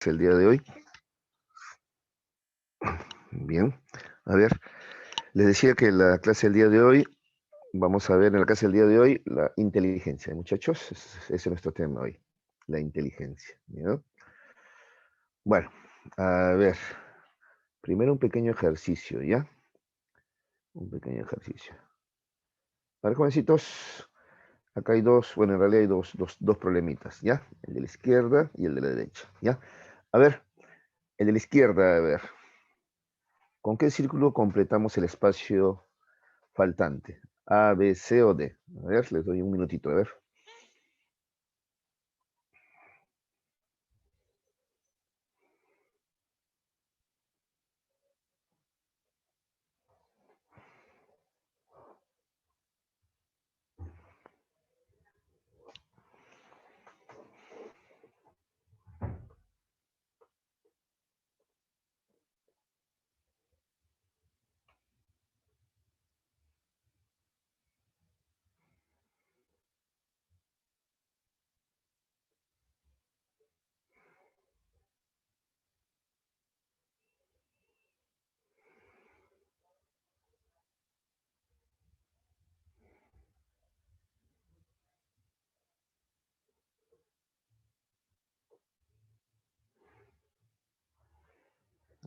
el día de hoy. Bien, a ver, les decía que la clase del día de hoy, vamos a ver en la clase del día de hoy la inteligencia, muchachos, ese es nuestro tema hoy, la inteligencia. ¿Ya? Bueno, a ver, primero un pequeño ejercicio, ¿ya? Un pequeño ejercicio. A ver, jovencitos, acá hay dos, bueno, en realidad hay dos problemitas, ¿ya? El de la izquierda y el de la derecha, ¿ya? A ver, el de la izquierda, a ver, ¿con qué círculo completamos el espacio faltante? A, B, C o D. A ver, les doy un minutito, a ver.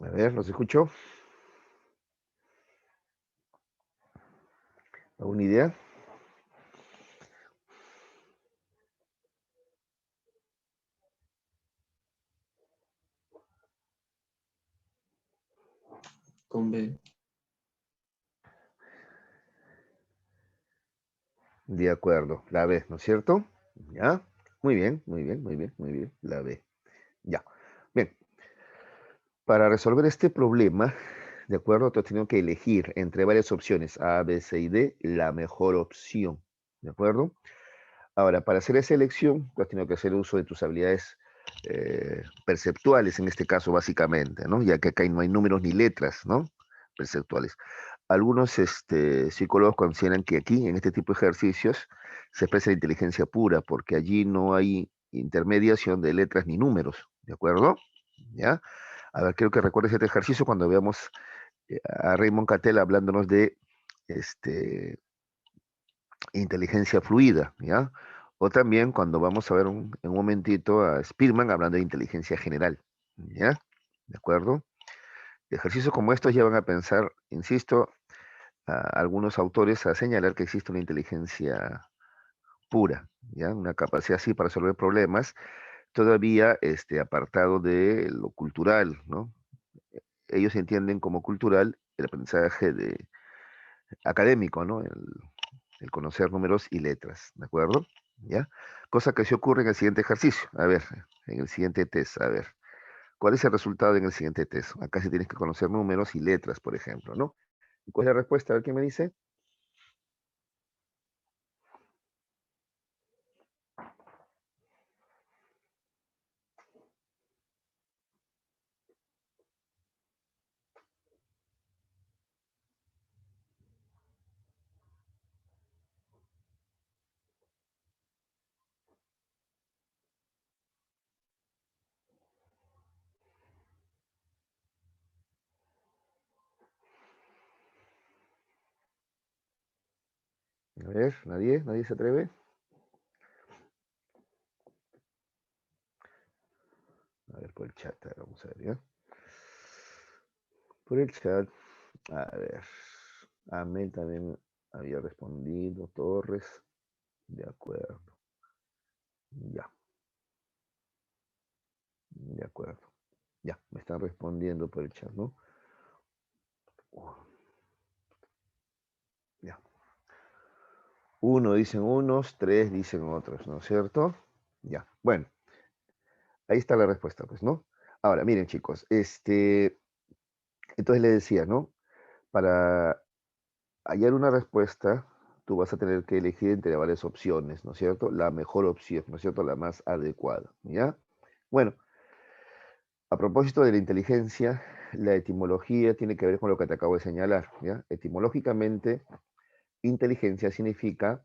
A ver, ¿los escucho? ¿Alguna idea? Con B. De acuerdo, la B, ¿no es cierto? ¿Ya? Muy bien, muy bien, muy bien, muy bien, la B. Ya. Bien, para resolver este problema, de acuerdo, tú has tenido que elegir entre varias opciones A, B, C y D la mejor opción, ¿de acuerdo? Ahora, para hacer esa elección, tú has tenido que hacer uso de tus habilidades perceptuales, en este caso, básicamente, ¿no? Ya que acá no hay números ni letras, ¿no? Perceptuales. Algunos psicólogos consideran que aquí, en este tipo de ejercicios, se expresa la inteligencia pura, porque allí no hay intermediación de letras ni números, ¿de acuerdo? ¿Ya? A ver, creo que recuerdes este ejercicio cuando veamos a Raymond Cattell hablándonos de este, inteligencia fluida, ¿ya? O también cuando vamos a ver en un momentito a Spearman hablando de inteligencia general, ¿ya? ¿De acuerdo? Ejercicios como estos llevan a pensar, insisto, a algunos autores a señalar que existe una inteligencia pura, ¿ya? Una capacidad así para resolver problemas, todavía apartado de lo cultural, ¿no? Ellos entienden como cultural el aprendizaje académico, ¿no? El conocer números y letras, ¿de acuerdo? ¿Ya? Cosa que se ocurre en el siguiente ejercicio. A ver, en el siguiente test, a ver. ¿Cuál es el resultado en el siguiente test? Acá se tienes que conocer números y letras, por ejemplo, ¿no? ¿Cuál es la respuesta? A ver quién me dice. A ver, nadie se atreve. A ver, por el chat, a ver, vamos a ver, ¿ya? Por el chat, a ver. Amel también había respondido, Torres, de acuerdo. Ya, de acuerdo. Ya, me están respondiendo por el chat, ¿no? Ya. Uno dicen unos, tres dicen otros, ¿no es cierto? Ya, bueno, ahí está la respuesta, pues, ¿no? Ahora, miren, chicos, entonces les decía, ¿no? Para hallar una respuesta, tú vas a tener que elegir entre varias opciones, ¿no es cierto? La mejor opción, ¿no es cierto? La más adecuada, ¿ya? Bueno, a propósito de la inteligencia, la etimología tiene que ver con lo que te acabo de señalar, ¿ya? Etimológicamente, inteligencia significa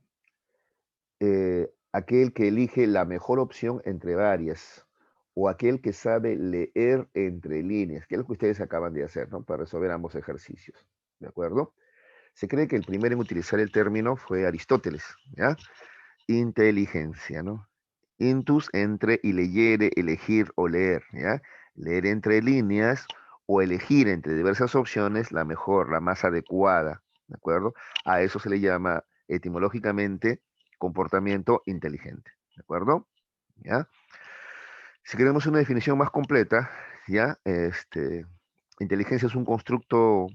aquel que elige la mejor opción entre varias, o aquel que sabe leer entre líneas, que es lo que ustedes acaban de hacer, ¿no? Para resolver ambos ejercicios, ¿de acuerdo? Se cree que el primero en utilizar el término fue Aristóteles, ¿ya? Inteligencia, ¿no? Intus, entre, y leyere, elegir o leer, ¿ya? Leer entre líneas o elegir entre diversas opciones la mejor, la más adecuada, ¿de acuerdo? A eso se le llama etimológicamente comportamiento inteligente, ¿de acuerdo? ¿Ya? Si queremos una definición más completa, ¿ya? Inteligencia es un constructo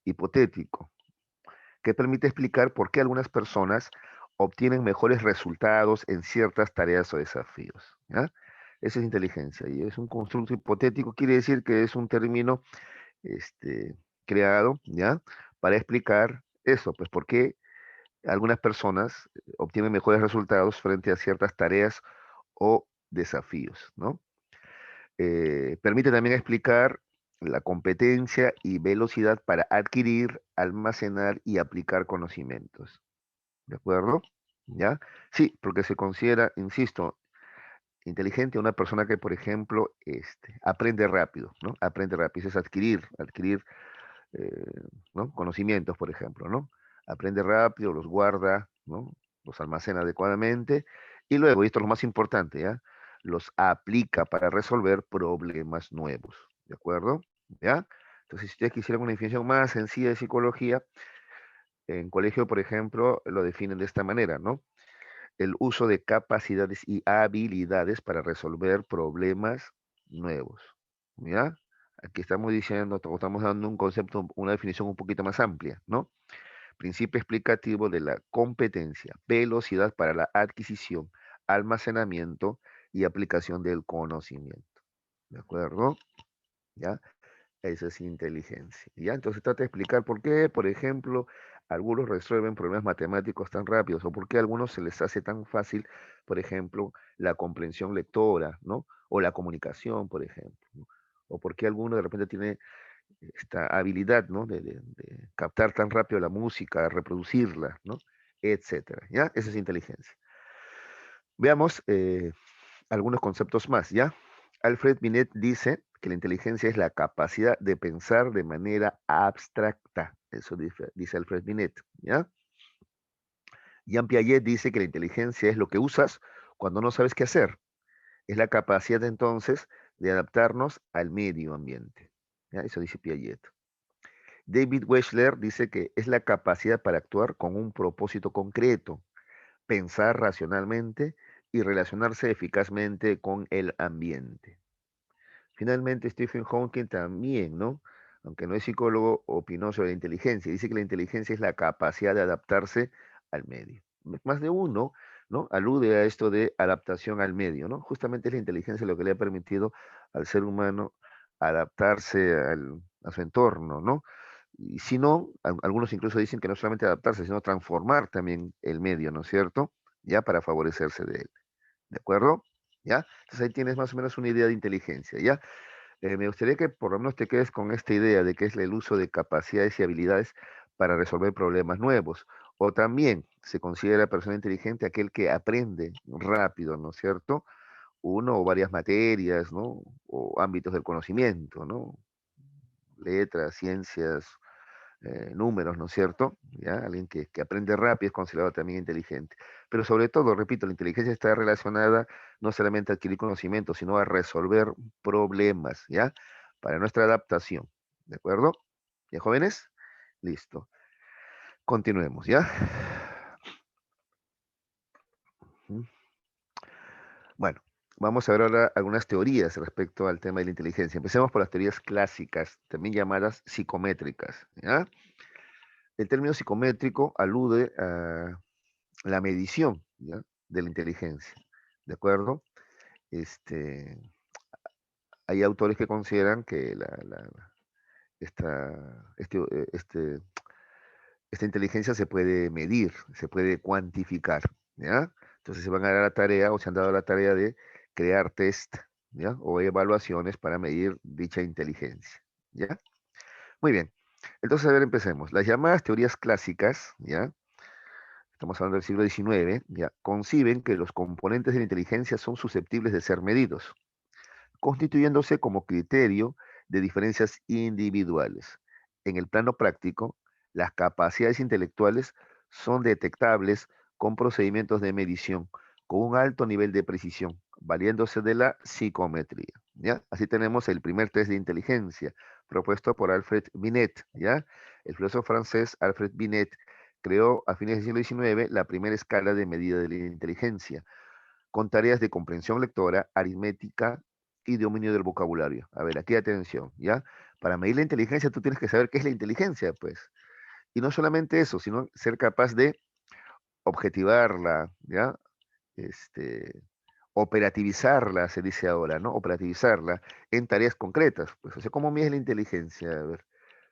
hipotético que permite explicar por qué algunas personas obtienen mejores resultados en ciertas tareas o desafíos, ¿ya? Eso es inteligencia y es un constructo hipotético, quiere decir que es un término este, creado, ¿ya? Para explicar eso, pues por qué algunas personas obtienen mejores resultados frente a ciertas tareas o desafíos, ¿no? Permite también explicar la competencia y velocidad para adquirir, almacenar y aplicar conocimientos. ¿De acuerdo? ¿Ya? Sí, porque se considera, insisto, inteligente una persona que, por ejemplo, aprende rápido, ¿no? Aprende rápido, es adquirir eh, ¿no? Conocimientos, por ejemplo, ¿no? Aprende rápido, los guarda, ¿no? Los almacena adecuadamente y luego, y esto es lo más importante, ¿ya? Los aplica para resolver problemas nuevos, ¿de acuerdo? ¿Ya? Entonces, si ustedes quisieran una definición más sencilla de psicología, en colegio, por ejemplo, lo definen de esta manera, ¿no? El uso de capacidades y habilidades para resolver problemas nuevos, ¿ya? Aquí estamos diciendo, estamos dando un concepto, una definición un poquito más amplia, ¿no? Principio explicativo de la competencia, velocidad para la adquisición, almacenamiento y aplicación del conocimiento. ¿De acuerdo? ¿Ya? Esa es inteligencia. ¿Ya? Entonces trata de explicar por qué, por ejemplo, algunos resuelven problemas matemáticos tan rápidos o por qué a algunos se les hace tan fácil, por ejemplo, la comprensión lectora, ¿no? O la comunicación, por ejemplo, ¿no? O por qué alguno de repente tiene esta habilidad, ¿no? De captar tan rápido la música, reproducirla, ¿no? Etcétera, ¿ya? Esa es inteligencia. Veamos algunos conceptos más, ¿ya? Alfred Binet dice que la inteligencia es la capacidad de pensar de manera abstracta. Eso dice Alfred Binet, ¿ya? Jean Piaget dice que la inteligencia es lo que usas cuando no sabes qué hacer. Es la capacidad entonces de adaptarnos al medio ambiente. ¿Ya? Eso dice Piaget. David Wechsler dice que es la capacidad para actuar con un propósito concreto, pensar racionalmente y relacionarse eficazmente con el ambiente. Finalmente, Stephen Hawking también, ¿no? Aunque no es psicólogo, opinó sobre la inteligencia. Dice que la inteligencia es la capacidad de adaptarse al medio. Más de uno, ¿no? Alude a esto de adaptación al medio, ¿no? Justamente es la inteligencia lo que le ha permitido al ser humano adaptarse a su entorno, ¿no? Y si no, algunos incluso dicen que no solamente adaptarse, sino transformar también el medio, ¿no es cierto? Ya para favorecerse de él. ¿De acuerdo? ¿Ya? Entonces ahí tienes más o menos una idea de inteligencia, ¿ya? Me gustaría que por lo menos te quedes con esta idea de que es el uso de capacidades y habilidades para resolver problemas nuevos. O también se considera persona inteligente aquel que aprende rápido, ¿no es cierto? Uno o varias materias, ¿no? O ámbitos del conocimiento, ¿no? Letras, ciencias, números, ¿no es cierto? ¿Ya? Alguien que aprende rápido es considerado también inteligente. Pero sobre todo, repito, la inteligencia está relacionada no solamente a adquirir conocimiento, sino a resolver problemas, ¿ya? Para nuestra adaptación, ¿de acuerdo? ¿Ya, jóvenes? Listo. Continuemos, ¿ya? Bueno, vamos a ver ahora algunas teorías respecto al tema de la inteligencia. Empecemos por las teorías clásicas, también llamadas psicométricas, ¿ya? El término psicométrico alude a la medición, ¿ya? De la inteligencia, ¿de acuerdo? Este, hay autores que consideran que esta, esta inteligencia se puede medir, se puede cuantificar, ¿ya? Entonces se van a dar la tarea o se han dado la tarea de crear test, ¿ya? O evaluaciones para medir dicha inteligencia, ¿ya? Muy bien. Entonces, a ver, empecemos. Las llamadas teorías clásicas, ¿ya? Estamos hablando del siglo XIX, ya, conciben que los componentes de la inteligencia son susceptibles de ser medidos. constituyéndose como criterio de diferencias individuales. En el plano práctico, las capacidades intelectuales son detectables con procedimientos de medición con un alto nivel de precisión, valiéndose de la psicometría. ¿Ya? Así tenemos el primer test de inteligencia propuesto por Alfred Binet. ¿Ya? El filósofo francés Alfred Binet creó a fines del siglo XIX la primera escala de medida de la inteligencia, con tareas de comprensión lectora, aritmética y dominio del vocabulario. A ver, aquí atención, ¿ya? Para medir la inteligencia tú tienes que saber qué es la inteligencia, pues. Y no solamente eso, sino ser capaz de objetivarla, ¿ya? Este, operativizarla, se dice ahora, ¿no? Operativizarla en tareas concretas. Pues, o sea, ¿cómo mide la inteligencia? A ver,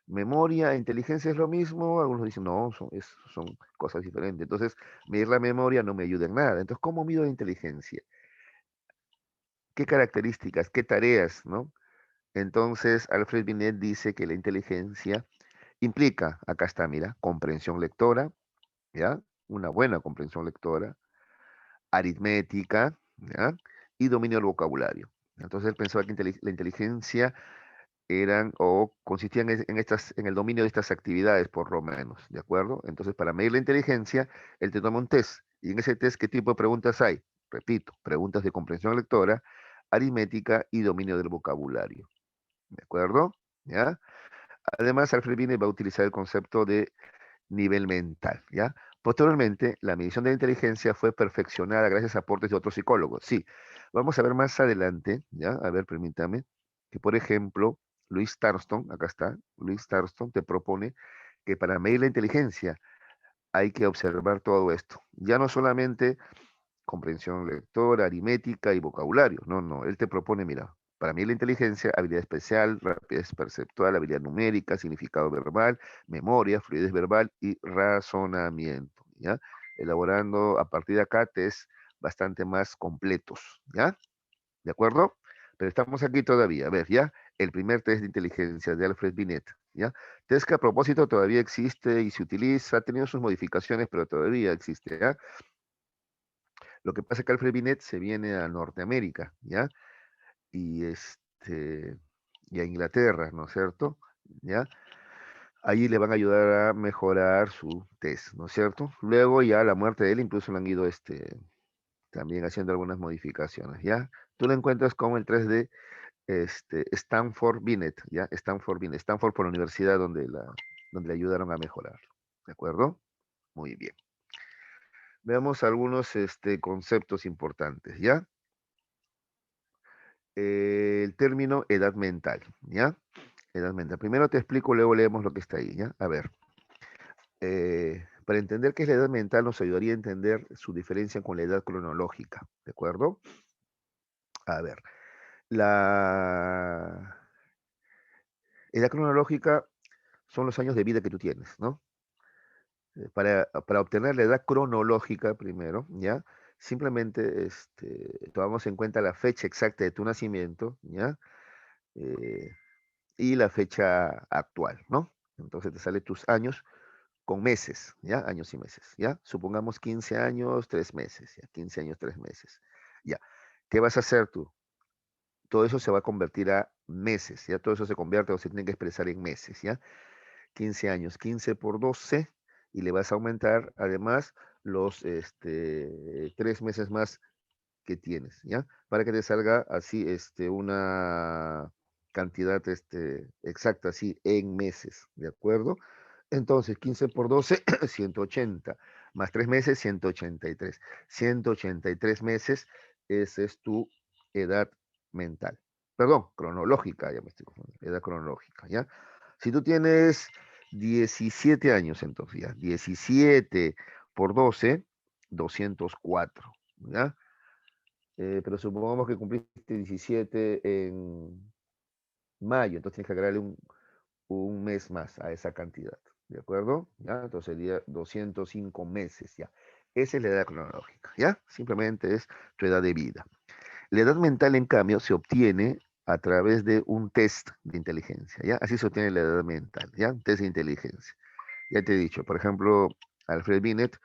memoria, inteligencia es lo mismo. Algunos dicen, no, son cosas diferentes. Entonces, medir la memoria no me ayuda en nada. Entonces, ¿cómo mido la inteligencia? ¿Qué características? ¿Qué tareas? ¿No? Entonces, Alfred Binet dice que la inteligencia implica, acá está, mira, comprensión lectora, ¿ya? Una buena comprensión lectora, aritmética, ¿ya? Y dominio del vocabulario. Entonces él pensaba que la inteligencia eran o consistían en el dominio de estas actividades, por lo menos, ¿de acuerdo? Entonces, para medir la inteligencia, él te toma un test. Y en ese test, ¿qué tipo de preguntas hay? Repito, preguntas de comprensión lectora, aritmética y dominio del vocabulario. ¿De acuerdo? ¿Ya? Además, Alfred Binet va a utilizar el concepto de nivel mental, ¿ya? Posteriormente, la medición de la inteligencia fue perfeccionada gracias a aportes de otros psicólogos. Sí, vamos a ver más adelante, ¿ya? A ver, permítame, que por ejemplo, Luis Tarston, acá está, Luis Tarston te propone que para medir la inteligencia hay que observar todo esto. Ya no solamente comprensión lectora, aritmética y vocabulario. No, no, él te propone, mira, para mí la inteligencia, habilidad especial, rapidez perceptual, habilidad numérica, significado verbal, memoria, fluidez verbal y razonamiento, ¿ya? Elaborando a partir de acá test bastante más completos, ¿ya? ¿De acuerdo? Pero estamos aquí todavía, a ver, ¿ya? El primer test de inteligencia de Alfred Binet, ¿ya? Test que a propósito todavía existe y se utiliza, ha tenido sus modificaciones, pero todavía existe, ¿ya? Lo que pasa es que Alfred Binet se viene a Norteamérica, ¿ya? Y, y a Inglaterra, ¿no es cierto? ¿Ya? Allí le van a ayudar a mejorar su test, ¿no es cierto? Luego ya a la muerte de él incluso le han ido también haciendo algunas modificaciones, ¿ya? Tú lo encuentras como el 3D Stanford Binet, ¿ya? Stanford Binet, Stanford por la universidad donde le ayudaron a mejorar, ¿de acuerdo? Muy bien. Veamos algunos conceptos importantes, ¿ya? El término edad mental, ¿ya? Edad mental. Primero te explico, luego leemos lo que está ahí, ¿ya? A ver, para entender qué es la edad mental nos ayudaría a entender su diferencia con la edad cronológica, ¿de acuerdo? A ver, la edad cronológica son los años de vida que tú tienes, ¿no? Para obtener la edad cronológica primero, ¿ya? Simplemente tomamos en cuenta la fecha exacta de tu nacimiento, ¿ya? Eh, y la fecha actual, ¿no? Entonces te sale tus años con meses, ¿ya? Años y meses, ¿ya? Supongamos 15 años, 3 meses, ¿ya? 15 años, 3 meses, ¿ya? ¿Qué vas a hacer tú? Todo eso se va a convertir a meses, ¿ya? Todo eso se convierte o se tiene que expresar en meses, ¿ya? 15 años, 15 por 12, y le vas a aumentar además los 3 meses más que tienes, ¿ya? Para que te salga así una cantidad exacta, así en meses, ¿de acuerdo? Entonces, 15 por 12, 180, más 3 meses, 183. 183 meses, esa es tu edad mental. Perdón, cronológica, ya me estoy confundiendo, edad cronológica, ¿ya? Si tú tienes 17 años, entonces ya, 17 por 12, 204, ¿ya? Pero supongamos que cumpliste 17 en mayo, entonces tienes que agregarle un mes más a esa cantidad, ¿de acuerdo? ¿Ya? Entonces sería 205 meses, ¿ya? Esa es la edad cronológica, ¿ya? Simplemente es tu edad de vida. La edad mental, en cambio, se obtiene a través de un test de inteligencia, ¿ya? Así se obtiene la edad mental, ¿ya? Un test de inteligencia. Ya te he dicho, por ejemplo, Alfred Binet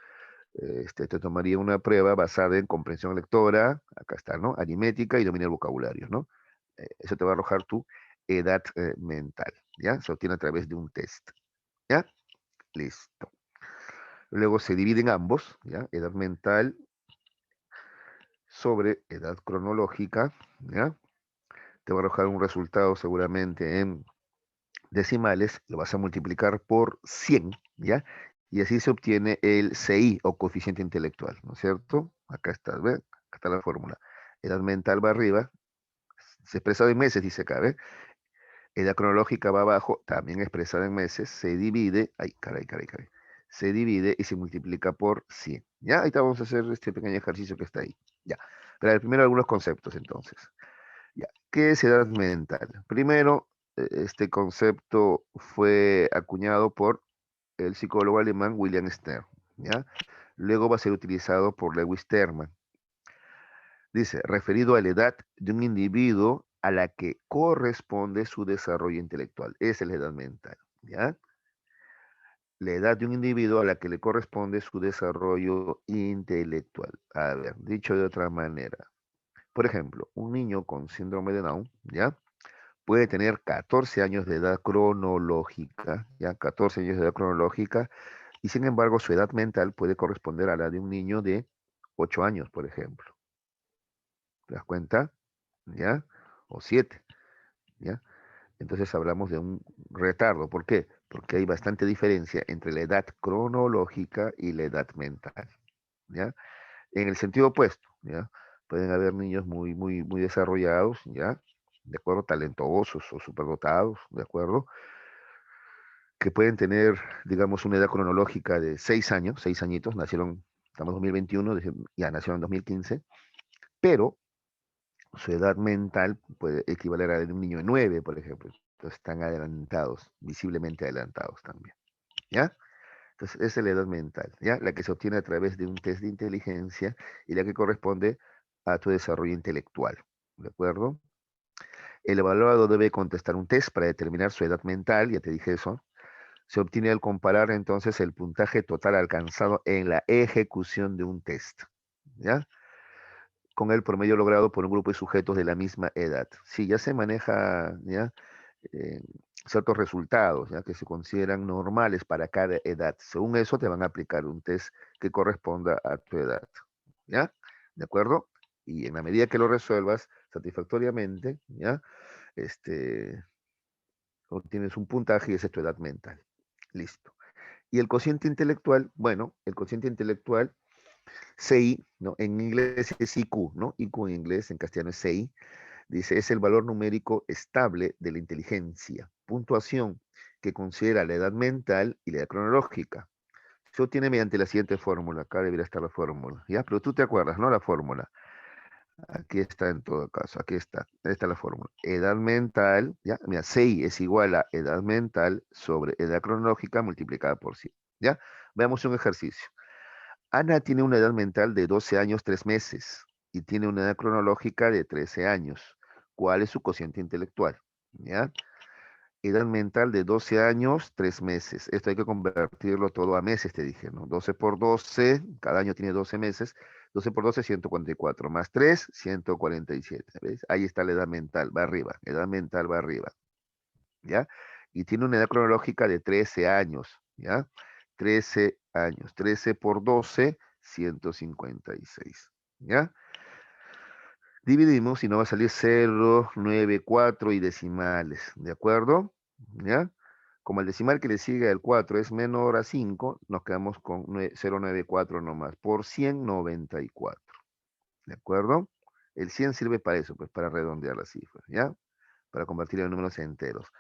te tomaría una prueba basada en comprensión lectora, acá está, ¿no? Aritmética y dominio del vocabulario, ¿no? Eso te va a arrojar tu edad mental, ¿ya? Se obtiene a través de un test, ¿ya? Listo. Luego se dividen ambos, ¿ya? Edad mental sobre edad cronológica, ¿ya? Te va a arrojar un resultado seguramente en decimales, lo vas a multiplicar por 100, ¿ya? Y así se obtiene el CI o coeficiente intelectual, ¿no es cierto? Acá está, ¿ve? Acá está la fórmula. Edad mental va arriba, se expresa en meses, dice acá, ¿ve? Edad cronológica va abajo, también expresada en meses, se divide, ay, caray, caray, caray, se divide y se multiplica por 100. ¿Ya? Ahorita vamos a hacer este pequeño ejercicio que está ahí. Ya. Pero a ver, primero algunos conceptos entonces. Ya. ¿Qué es edad mental? Primero, este concepto fue acuñado por el psicólogo alemán William Stern. ¿Ya? Luego va a ser utilizado por Lewis Terman. Dice, referido a la edad de un individuo a la que corresponde su desarrollo intelectual. Esa es la edad mental, ¿ya? La edad de un individuo a la que le corresponde su desarrollo intelectual. A ver, dicho de otra manera. Por ejemplo, un niño con síndrome de Down, ¿ya? Puede tener 14 años de edad cronológica, ¿ya? 14 años de edad cronológica, y sin embargo su edad mental puede corresponder a la de un niño de 8 años, por ejemplo. ¿Te das cuenta? ¿Ya? O 7, ¿ya? Entonces hablamos de un retardo. ¿Por qué? Porque hay bastante diferencia entre la edad cronológica y la edad mental, ¿ya? En el sentido opuesto, ¿ya? Pueden haber niños muy, muy, muy desarrollados, ¿ya? De acuerdo, talentosos o superdotados, ¿de acuerdo? Que pueden tener, digamos, una edad cronológica de 6 años, 6 añitos, nacieron, estamos en 2021, ya nacieron en 2015, pero su edad mental puede equivaler a la de un niño de 9, por ejemplo. Entonces están adelantados, visiblemente adelantados también. ¿Ya? Entonces esa es la edad mental, ¿ya? La que se obtiene a través de un test de inteligencia y la que corresponde a tu desarrollo intelectual. ¿De acuerdo? El evaluado debe contestar un test para determinar su edad mental, ya te dije eso. Se obtiene al comparar entonces el puntaje total alcanzado en la ejecución de un test, ¿ya? Con el promedio logrado por un grupo de sujetos de la misma edad. Sí, ya se maneja, ¿ya? eh, ciertos resultados, ¿ya? Que se consideran normales para cada edad. Según eso, te van a aplicar un test que corresponda a tu edad, ¿ya? ¿De acuerdo? Y en la medida que lo resuelvas satisfactoriamente, ¿ya? Este, obtienes un puntaje y esa es tu edad mental. Listo. Y el cociente intelectual, bueno, el cociente intelectual, CI, ¿no? En inglés es IQ, ¿no? IQ en inglés, en castellano es CI. Dice, es el valor numérico estable de la inteligencia. Puntuación que considera la edad mental y la edad cronológica. Se obtiene mediante la siguiente fórmula. Acá debería estar la fórmula. ¿Ya? Pero tú te acuerdas, ¿no? La fórmula. Aquí está en todo caso. Aquí está. Ahí está la fórmula. Edad mental, ¿ya? Mira, 6 es igual a edad mental sobre edad cronológica multiplicada por 100. ¿Ya? Veamos un ejercicio. Ana tiene una edad mental de 12 años 3 meses y tiene una edad cronológica de 13 años. ¿Cuál es su cociente intelectual? ¿Ya? Edad mental de 12 años 3 meses. Esto hay que convertirlo todo a meses, te dije, ¿no? 12 por 12, cada año tiene 12 meses. 12 por 12, 144. Más 3, 147. ¿Ves? Ahí está la edad mental, va arriba. Edad mental va arriba. ¿Ya? Y tiene una edad cronológica de 13 años. ¿Ya? 13 años. 13 por 12, 156. ¿Ya? Dividimos y nos va a salir 0, 9, 4 y decimales. ¿De acuerdo? ¿Ya? Como el decimal que le sigue al 4 es menor a 5, nos quedamos con 0,94 nomás. Por 194. ¿De acuerdo? El 100 sirve para eso, pues para redondear las cifras, ¿ya? Para convertirlo en números enteros.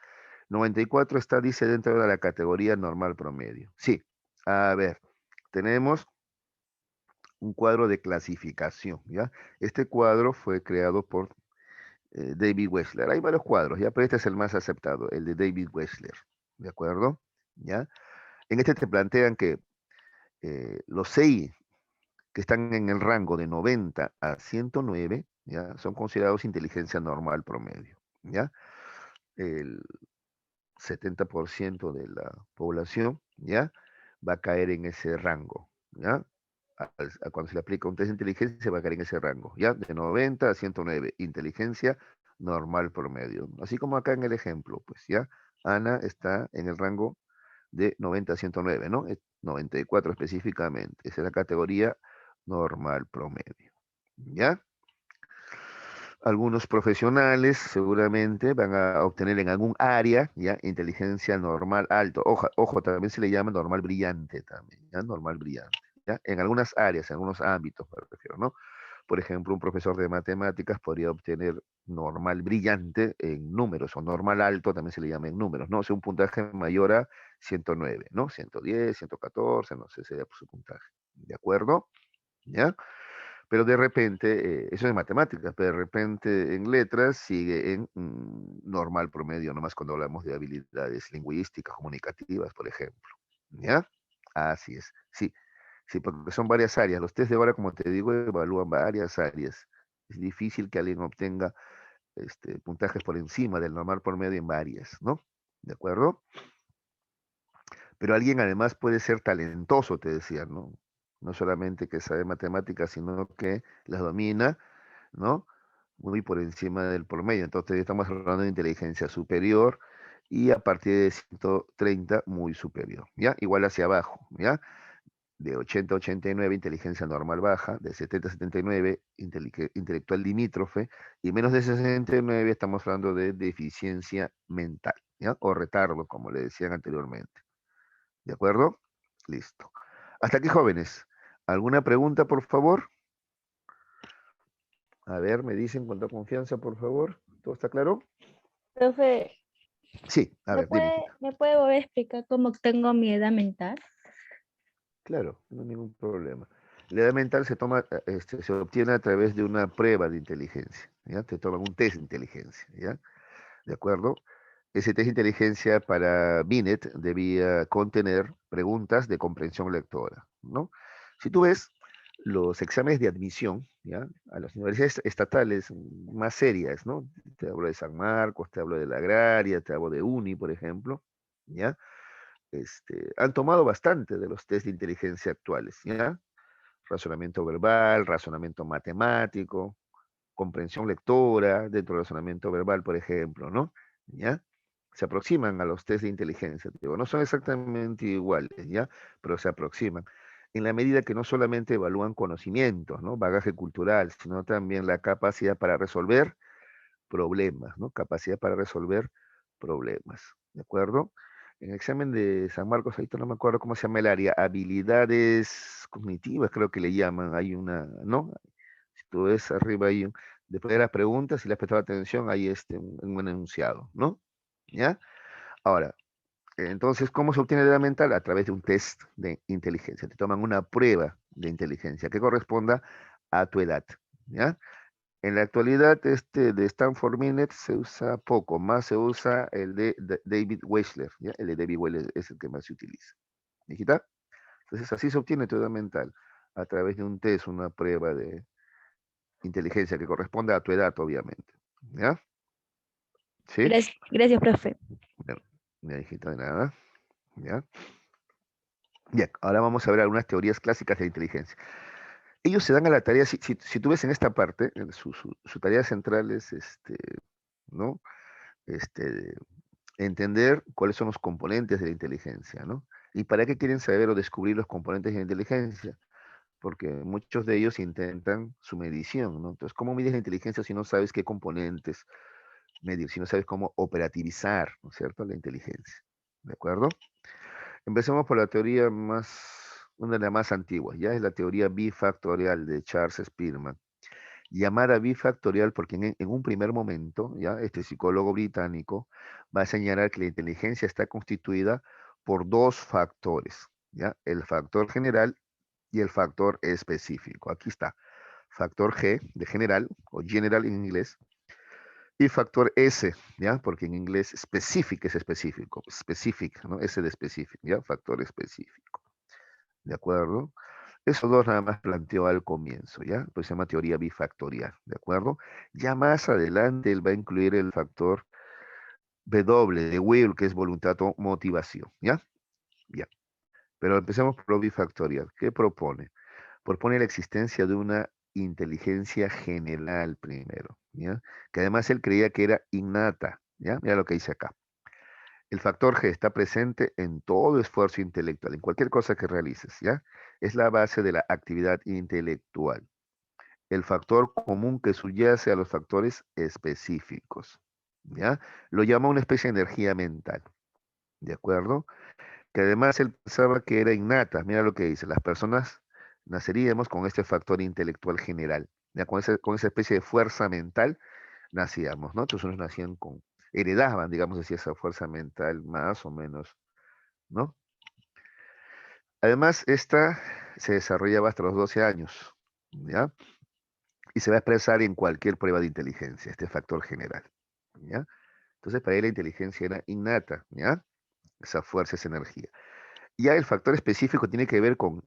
94 está, dice, dentro de la categoría normal promedio. Sí. A ver, tenemos un cuadro de clasificación, ¿ya? Este cuadro fue creado por David Wechsler. Hay varios cuadros, ¿ya? Pero este es el más aceptado, el de David Wechsler, ¿de acuerdo? ¿Ya? En este te plantean que los 6 que están en el rango de 90 a 109, ¿ya? Son considerados inteligencia normal promedio, ¿ya? El 70% de la población, ¿ya? Va a caer en ese rango, ¿ya? Cuando se le aplica un test de inteligencia, va a caer en ese rango, ¿ya? De 90 a 109, inteligencia normal promedio. Así como acá en el ejemplo, pues ya, Ana está en el rango de 90 a 109, ¿no? 94 específicamente. Esa es la categoría normal promedio. ¿Ya? Algunos profesionales seguramente van a obtener en algún área, ¿ya? Inteligencia normal alto. Ojo, ojo, también se le llama normal brillante también, ¿ya? Normal brillante, ¿ya? En algunas áreas, en algunos ámbitos, me refiero, ¿no? Por ejemplo, un profesor de matemáticas podría obtener normal brillante en números, o normal alto también se le llama en números, ¿no? O sea, un puntaje mayor a 109, ¿no? 110, 114, no sé, sería su puntaje. ¿De acuerdo? ¿Ya? Pero de repente, eso es matemáticas, pero de repente en letras sigue en normal promedio, nomás cuando hablamos de habilidades lingüísticas, comunicativas, por ejemplo. ¿Ya? Así es. Sí, sí, porque son varias áreas. Los test de ahora, como te digo, evalúan varias áreas. Es difícil que alguien obtenga puntajes por encima del normal promedio en varias, ¿no? ¿De acuerdo? Pero alguien además puede ser talentoso, te decía, ¿no? No solamente que sabe matemáticas, sino que las domina, ¿no? Muy por encima del promedio. Entonces estamos hablando de inteligencia superior y a partir de 130 muy superior, ¿ya? Igual hacia abajo, ¿ya? De 80 a 89 inteligencia normal baja, de 70 a 79 intelectual limítrofe, y menos de 69 estamos hablando de deficiencia mental, ¿ya? O retardo, como le decían anteriormente. ¿De acuerdo? Listo. Hasta aquí, jóvenes. ¿Alguna pregunta, por favor? A ver, me dicen con toda confianza, por favor. ¿Todo está claro? Profe, Sí, a ver, dime, hijita. me puede volver a explicar cómo tengo mi edad mental? Claro, no hay ningún problema. La edad mental se toma, se obtiene a través de una prueba de inteligencia, ¿ya? Te toman un test de inteligencia, ¿ya? ¿De acuerdo? Ese test de inteligencia para Binet debía contener preguntas de comprensión lectora, ¿no? Si tú ves los exámenes de admisión, ¿ya? A las universidades estatales más serias, ¿no? Te hablo de San Marcos, te hablo de la Agraria, te hablo de UNI, por ejemplo, ¿ya? Han tomado bastante de los test de inteligencia actuales, ¿ya? Razonamiento verbal, razonamiento matemático, comprensión lectora, dentro del razonamiento verbal, por ejemplo, ¿no? ¿Ya? Se aproximan a los test de inteligencia, digo, no son exactamente iguales, ¿ya? Pero se aproximan. En la medida que no solamente evalúan conocimientos, ¿no? Bagaje cultural, sino también la capacidad para resolver problemas, ¿no? Capacidad para resolver problemas, ¿de acuerdo? En el examen de San Marcos, ahorita no me acuerdo cómo se llama el área, habilidades cognitivas, creo que le llaman, hay una, ¿no? Si tú ves arriba ahí, después de las preguntas, si le has prestado atención, hay un enunciado, ¿no? ¿Ya? Ahora, entonces, ¿cómo se obtiene edad mental? A través de un test de inteligencia. Te toman una prueba de inteligencia que corresponda a tu edad, ¿ya? En la actualidad, este de Stanford Binet se usa poco, más se usa el de David Wechsler, ¿ya? El de David Wechsler es el que más se utiliza. ¿Dijita? Entonces, así se obtiene tu edad mental, a través de un test, una prueba de inteligencia que corresponde a tu edad, obviamente. ¿Ya? ¿Sí? Gracias, gracias, profe. Bueno, ya, hijita, de nada. ¿Ya? Bien, ahora vamos a ver algunas teorías clásicas de la inteligencia. Ellos se dan a la tarea, si tú ves en esta parte, su tarea central es ¿no? Este, entender cuáles son los componentes de la inteligencia, ¿no? ¿Y para qué quieren saber o descubrir los componentes de la inteligencia? Porque muchos de ellos intentan su medición, ¿no? Entonces, ¿cómo mides la inteligencia si no sabes qué componentes medir, si no sabes cómo operativizar, ¿no es cierto?, la inteligencia? ¿De acuerdo? Empecemos por la teoría una de las más antiguas, ya es la teoría bifactorial de Charles Spearman. Llamada bifactorial porque en un primer momento, ya este psicólogo británico va a señalar que la inteligencia está constituida por dos factores, ya el factor general y el factor específico. Aquí está, factor G de general o general en inglés y factor S, ya porque en inglés specific es específico, specific, ¿no? S de specific, ya factor específico. ¿De acuerdo? Esos dos nada más planteó al comienzo, ¿ya? Pues se llama teoría bifactorial, ¿de acuerdo? Ya más adelante él va a incluir el factor W de will, que es voluntad o motivación, ¿ya? Ya. Pero empecemos por lo bifactorial. ¿Qué propone? Propone la existencia de una inteligencia general primero, ¿ya? Que además él creía que era innata, ¿ya? Mira lo que dice acá. El factor G está presente en todo esfuerzo intelectual, en cualquier cosa que realices, ¿ya? Es la base de la actividad intelectual. El factor común que subyace a los factores específicos, ¿ya? Lo llama una especie de energía mental, ¿de acuerdo? Que además él pensaba que era innata. Mira lo que dice, las personas naceríamos con este factor intelectual general, ¿ya? Con esa especie de fuerza mental nacíamos, ¿no? Entonces unos nacían con, heredaban, digamos así, esa fuerza mental más o menos, ¿no? Además, esta se desarrollaba hasta los 12 años, ¿ya? Y se va a expresar en cualquier prueba de inteligencia, este factor general, ¿ya? Entonces, para él la inteligencia era innata, ¿ya? Esa fuerza, esa energía. Ya el factor específico tiene que ver con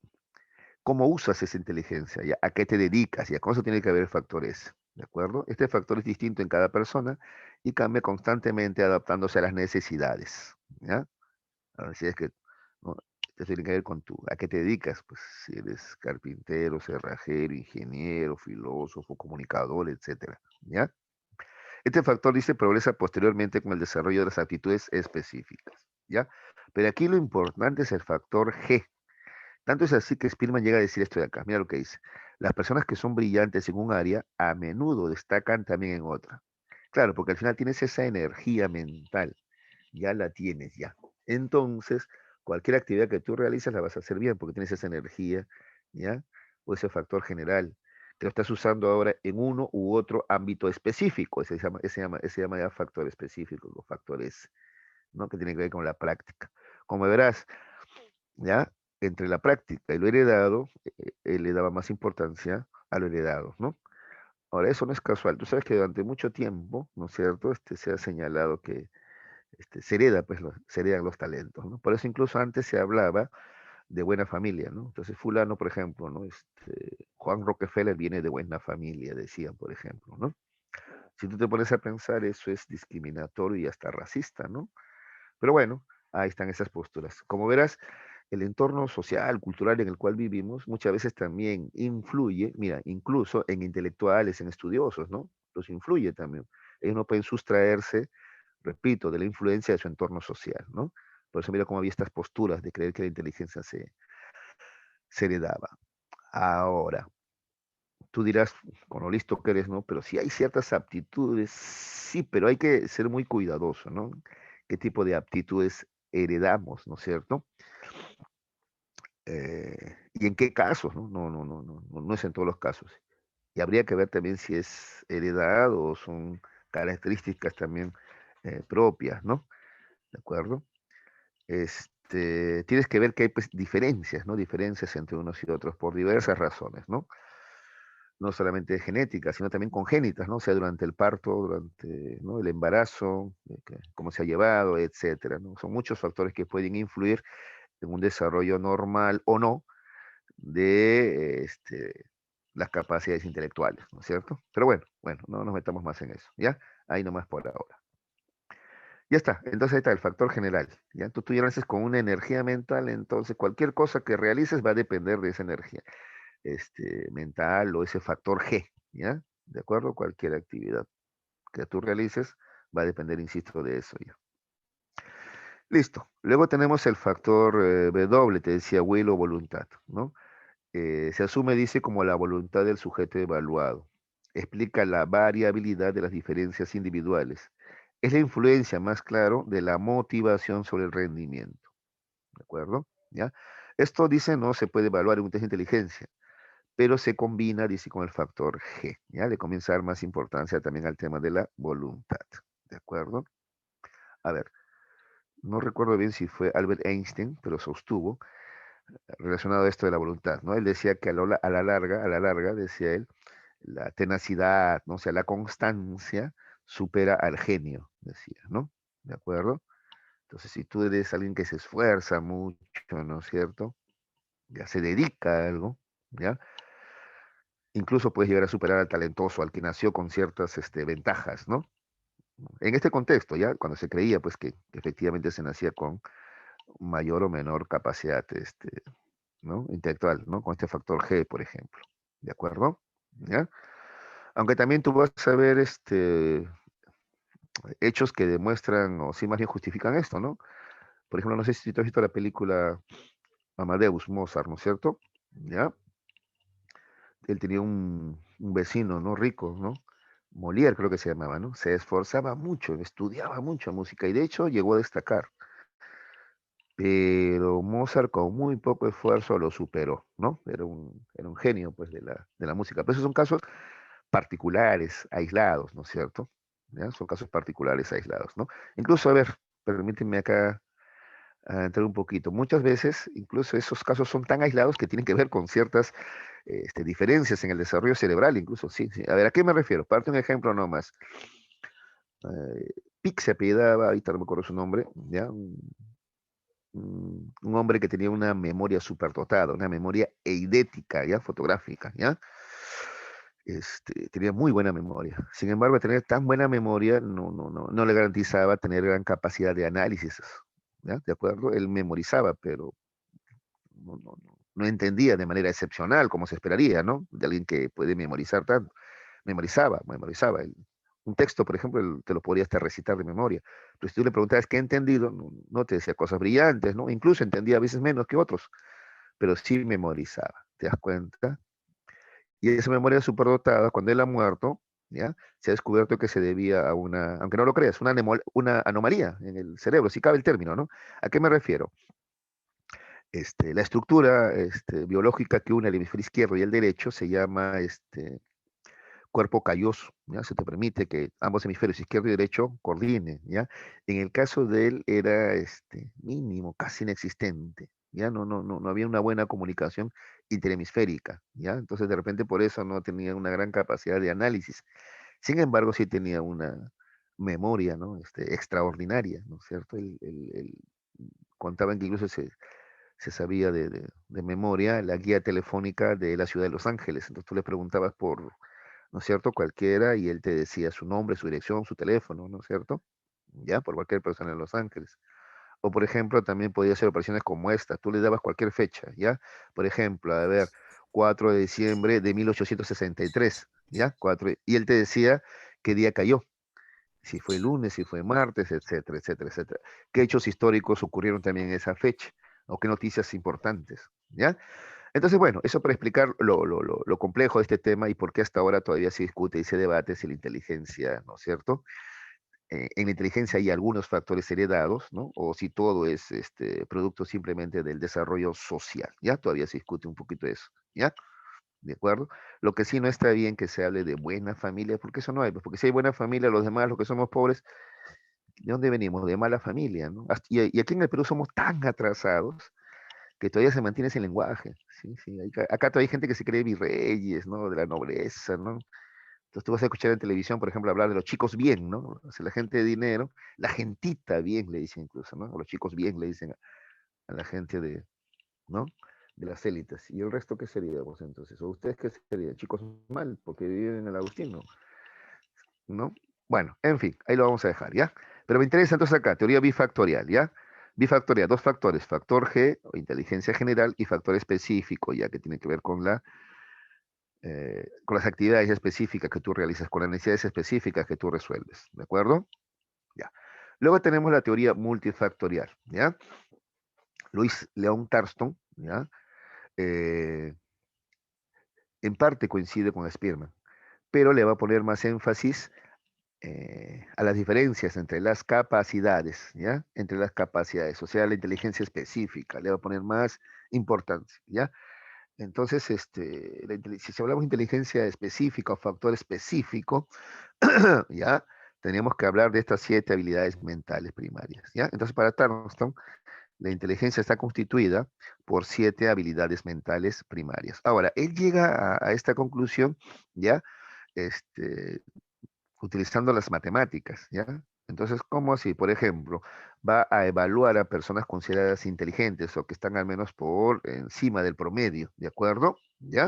cómo usas esa inteligencia, ¿ya? A qué te dedicas, ¿ya? Con eso tiene que ver el factor S, ¿de acuerdo? Este factor es distinto en cada persona y cambia constantemente adaptándose a las necesidades, ¿ya? Así es que, ¿no? Esto tiene que ver con tú, a qué te dedicas, pues si eres carpintero, cerrajero, ingeniero, filósofo, comunicador, etcétera, ¿ya? Este factor dice progresa posteriormente con el desarrollo de las actitudes específicas, ¿ya? Pero aquí lo importante es el factor G. Tanto es así que Spearman llega a decir esto de acá. Mira lo que dice. Las personas que son brillantes en un área a menudo destacan también en otra. Claro, porque al final tienes esa energía mental. Ya la tienes, ya. Entonces, cualquier actividad que tú realices la vas a hacer bien porque tienes esa energía, ¿ya? O ese factor general que lo estás usando ahora en uno u otro ámbito específico. Ese llama ya factor específico, los factores, ¿no? Que tienen que ver con la práctica. Como verás, ¿ya? Entre la práctica y lo heredado, él le daba más importancia a lo heredado, ¿no? Ahora, eso no es casual. Tú sabes que durante mucho tiempo, ¿no es cierto? Se ha señalado que se hereda, pues, se heredan los talentos, ¿no? Por eso incluso antes se hablaba de buena familia, ¿no? Entonces, fulano, por ejemplo, ¿no? Juan Rockefeller viene de buena familia, decían, por ejemplo, ¿no? Si tú te pones a pensar, eso es discriminatorio y hasta racista, ¿no? Pero bueno, ahí están esas posturas. Como verás, el entorno social, cultural en el cual vivimos, muchas veces también influye, mira, incluso en intelectuales, en estudiosos, ¿no? Los influye también. Ellos no pueden sustraerse, repito, de la influencia de su entorno social, ¿no? Por eso mira cómo había estas posturas de creer que la inteligencia se heredaba. Ahora, tú dirás, con lo listo que eres, ¿no? Pero sí hay ciertas aptitudes, sí, pero hay que ser muy cuidadoso, ¿no? ¿Qué tipo de aptitudes heredamos, ¿no es cierto? Y en qué casos, ¿no? No es en todos los casos. Y habría que ver también si es heredado o son características también propias, ¿no? ¿De acuerdo? Tienes que ver que hay pues diferencias, ¿no? Diferencias entre unos y otros por diversas razones, ¿no? No solamente genéticas, sino también congénitas, ¿no? O sea, durante el parto, durante, ¿no? El embarazo, cómo se ha llevado, etcétera, ¿no? Son muchos factores que pueden influir en un desarrollo normal o no de las capacidades intelectuales, ¿no es cierto? Pero bueno, no nos metamos más en eso, ¿ya? Ahí nomás por ahora. Ya está, entonces ahí está el factor general, ¿ya? Tú ya naces con una energía mental, entonces cualquier cosa que realices va a depender de esa energía mental o ese factor G, ¿ya? ¿De acuerdo? Cualquier actividad que tú realices va a depender, insisto, de eso, ¿ya? Listo. Luego tenemos el factor W, te decía will o voluntad, ¿no? Se asume, dice, como la voluntad del sujeto evaluado. Explica la variabilidad de las diferencias individuales. Es la influencia más claro de la motivación sobre el rendimiento. ¿De acuerdo? ¿Ya? Esto, dice, no se puede evaluar en un test de inteligencia, pero se combina, dice, con el factor G. ¿Ya? Le comienza a dar más importancia también al tema de la voluntad. ¿De acuerdo? A ver, no recuerdo bien si fue Albert Einstein, pero sostuvo relacionado a esto de la voluntad, ¿no? Él decía que a la larga, decía él, la tenacidad, ¿no? O sea, la constancia supera al genio, decía, ¿no? ¿De acuerdo? Entonces, si tú eres alguien que se esfuerza mucho, ¿no es cierto? Ya se dedica a algo, ¿ya? Incluso puedes llegar a superar al talentoso, al que nació con ciertas ventajas, ¿no? En este contexto, ya, cuando se creía, pues, que efectivamente se nacía con mayor o menor capacidad, ¿no? Intelectual, ¿no? Con este factor G, por ejemplo. ¿De acuerdo? ¿ya? Aunque también tú vas a ver hechos que demuestran, o sí más bien justifican esto, ¿no? Por ejemplo, no sé si tú has visto la película Amadeus Mozart, ¿no es cierto? ¿Ya? Él tenía un vecino, ¿no? Rico, ¿no? Molière creo que se llamaba, ¿no? Se esforzaba mucho, estudiaba mucho música y de hecho llegó a destacar. Pero Mozart con muy poco esfuerzo lo superó, ¿no? Era un genio, pues, de la música. Pero esos son casos particulares, aislados, ¿no es cierto? ¿Ya? Son casos particulares, aislados, ¿no? Incluso, a ver, permítanme acá entrar un poquito. Muchas veces, incluso esos casos son tan aislados que tienen que ver con ciertas diferencias en el desarrollo cerebral, incluso, sí, sí. A ver, ¿a qué me refiero? Parte un ejemplo nomás. Pic se apellidaba, ahorita no me acuerdo su nombre, ¿ya? Un hombre que tenía una memoria superdotada, una memoria eidética, ¿ya? Fotográfica, ¿ya? Tenía muy buena memoria. Sin embargo, tener tan buena memoria no le garantizaba tener gran capacidad de análisis, ¿ya? ¿De acuerdo? Él memorizaba, pero no entendía de manera excepcional, como se esperaría, ¿no? De alguien que puede memorizar tanto. Memorizaba. Un texto, por ejemplo, él te lo podría hasta recitar de memoria. Pero si tú le preguntabas qué he entendido, no te decía cosas brillantes, ¿no? Incluso entendía a veces menos que otros, pero sí memorizaba, ¿te das cuenta? Y esa memoria superdotada, cuando él ha muerto, ¿ya? Se ha descubierto que se debía a una, aunque no lo creas, una anomalía en el cerebro, si cabe el término, ¿no? ¿A qué me refiero? La estructura biológica que une el hemisferio izquierdo y el derecho se llama cuerpo calloso, ¿ya? Se te permite que ambos hemisferios, izquierdo y derecho, coordinen, ¿ya? En el caso de él era mínimo, casi inexistente, ¿ya? No había una buena comunicación interhemisférica, ¿ya? Entonces, de repente, por eso no tenía una gran capacidad de análisis. Sin embargo, sí tenía una memoria, ¿no? Extraordinaria, ¿no es cierto? Contaban que incluso se sabía de memoria la guía telefónica de la ciudad de Los Ángeles. Entonces tú le preguntabas por, ¿no es cierto? Cualquiera, y él te decía su nombre, su dirección, su teléfono, ¿no es cierto? Ya, por cualquier persona en Los Ángeles. O, por ejemplo, también podía hacer operaciones como esta. Tú le dabas cualquier fecha, ¿ya? Por ejemplo, a ver, 4 de diciembre de 1863, ¿ya? Y él te decía qué día cayó, si fue lunes, si fue martes, etcétera, etcétera, etcétera. ¿Qué hechos históricos ocurrieron también en esa fecha? ¿O qué noticias importantes? ¿Ya? Entonces, bueno, eso para explicar lo complejo de este tema y por qué hasta ahora todavía se discute y se debate si la inteligencia, ¿no es cierto? En la inteligencia hay algunos factores heredados, ¿no? O si todo es producto simplemente del desarrollo social, ¿ya? Todavía se discute un poquito eso, ¿ya? ¿De acuerdo? Lo que sí no está bien que se hable de buena familia, porque eso no hay, pues, porque si hay buena familia, los demás, los que somos pobres, ¿de dónde venimos? De mala familia, ¿no? Y aquí en el Perú somos tan atrasados que todavía se mantiene ese lenguaje, ¿sí? Sí, acá todavía hay gente que se cree virreyes, ¿no? De la nobleza, ¿no? Entonces tú vas a escuchar en televisión, por ejemplo, hablar de los chicos bien, ¿no? O sea, la gente de dinero, la gentita bien le dicen incluso, ¿no? O los chicos bien le dicen a la gente ¿no? De las élites. ¿Y el resto qué seríamos entonces? ¿O ustedes qué serían? Chicos mal, porque viven en el Agustino, ¿no? Bueno, en fin, ahí lo vamos a dejar, ¿ya? Pero me interesa entonces acá, teoría bifactorial, ¿ya? Bifactorial, dos factores, factor G o inteligencia general y factor específico, ya que tiene que ver con las actividades específicas que tú realizas, con las necesidades específicas que tú resuelves, ¿de acuerdo? Ya. Luego tenemos la teoría multifactorial, ¿ya? Luis León Tarston, ¿ya? Eh, en parte coincide con Spearman, pero le va a poner más énfasis a las diferencias entre las capacidades, ¿ya? Entre las capacidades, o sea, la inteligencia específica, le va a poner más importancia, ¿ya? Entonces, si hablamos de inteligencia específica o factor específico, ¿ya? Tenemos que hablar de estas 7 habilidades mentales primarias, ¿ya? Entonces, para Tarnston, la inteligencia está constituida por 7 habilidades mentales primarias. Ahora, él llega a esta conclusión, ¿ya? Este, utilizando las matemáticas, ¿ya? Entonces, ¿cómo así? Por ejemplo, va a evaluar a personas consideradas inteligentes o que están al menos por encima del promedio, ¿de acuerdo? ¿Ya?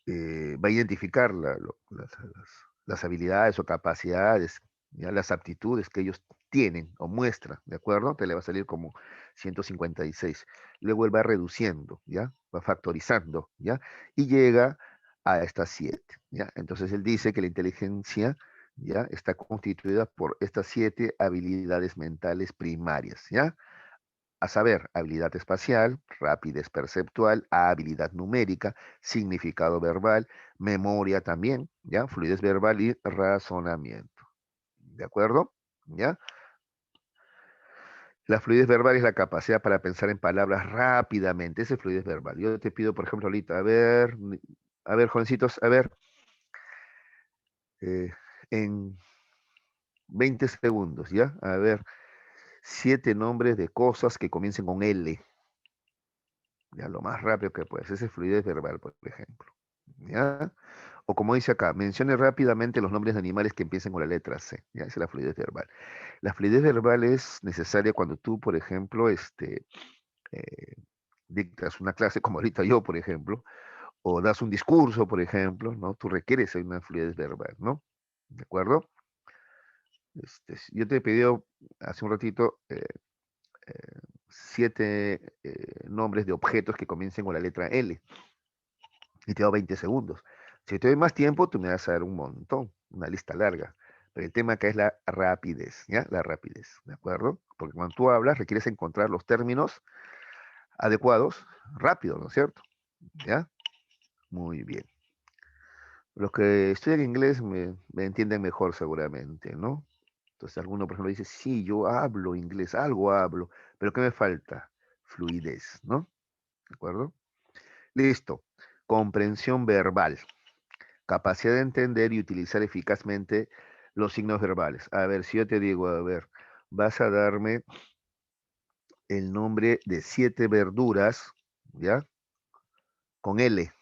Va a identificar las habilidades o capacidades, ¿ya? Las aptitudes que ellos tienen o muestran, ¿de acuerdo? Te le va a salir como 156. Luego él va reduciendo, ¿ya? Va factorizando, ¿ya? Y llega a estas 7, ¿ya? Entonces él dice que la inteligencia, ¿ya?, está constituida por estas 7 habilidades mentales primarias, ¿ya? A saber, habilidad espacial, rapidez perceptual, habilidad numérica, significado verbal, memoria también, ¿ya? Fluidez verbal y razonamiento. ¿De acuerdo? ¿Ya? La fluidez verbal es la capacidad para pensar en palabras rápidamente. Esa es fluidez verbal. Yo te pido, por ejemplo, ahorita, a ver, jovencitos, a ver, eh, en 20 segundos, ¿ya? A ver, 7 nombres de cosas que comiencen con L. Ya, lo más rápido que puedes. Esa es fluidez verbal, por ejemplo. ¿Ya? O como dice acá, mencione rápidamente los nombres de animales que empiecen con la letra C. ¿Ya? Esa es la fluidez verbal. La fluidez verbal es necesaria cuando tú, por ejemplo, eh, dictas una clase, como ahorita yo, por ejemplo, o das un discurso, por ejemplo, ¿no? Tú requieres una fluidez verbal, ¿no? ¿De acuerdo? Yo te he pedido hace un ratito 7 nombres de objetos que comiencen con la letra L y te doy 20 segundos. Si te doy más tiempo, tú me vas a dar un montón, una lista larga. Pero el tema acá es la rapidez, ¿ya? La rapidez, ¿de acuerdo? Porque cuando tú hablas, requieres encontrar los términos adecuados rápido, ¿no es cierto? ¿Ya? Muy bien. Los que estudian inglés me entienden mejor seguramente, ¿no? Entonces alguno, por ejemplo, dice, sí, yo hablo inglés, algo hablo, pero ¿qué me falta? Fluidez, ¿no? ¿De acuerdo? Listo. Comprensión verbal. Capacidad de entender y utilizar eficazmente los signos verbales. A ver, si yo te digo, a ver, vas a darme el nombre de 7 verduras, ¿ya? Con L,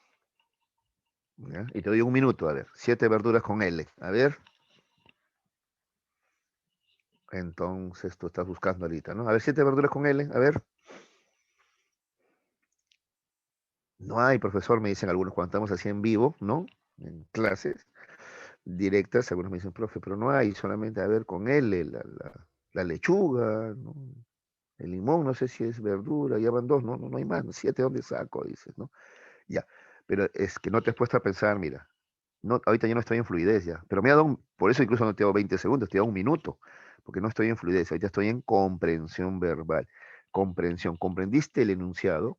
¿ya? Y te doy un minuto, a ver, 7 verduras con L. A ver, entonces tú estás buscando ahorita, ¿no? A ver, 7 verduras con L, a ver. No hay, profesor, me dicen algunos cuando estamos así en vivo, ¿no? En clases directas, algunos me dicen, profe, pero no hay, solamente, a ver, con L, la lechuga, ¿no? El limón, no sé si es verdura, ya van 2, no hay más, 7, ¿dónde saco? Dices, ¿no? Ya, pero es que no te has puesto a pensar, mira, no, ahorita yo no estoy en fluidez ya, pero me ha dado, por eso incluso no te hago 20 segundos, te hago un minuto, porque no estoy en fluidez, ahorita estoy en comprensión verbal. Comprensión, ¿comprendiste el enunciado?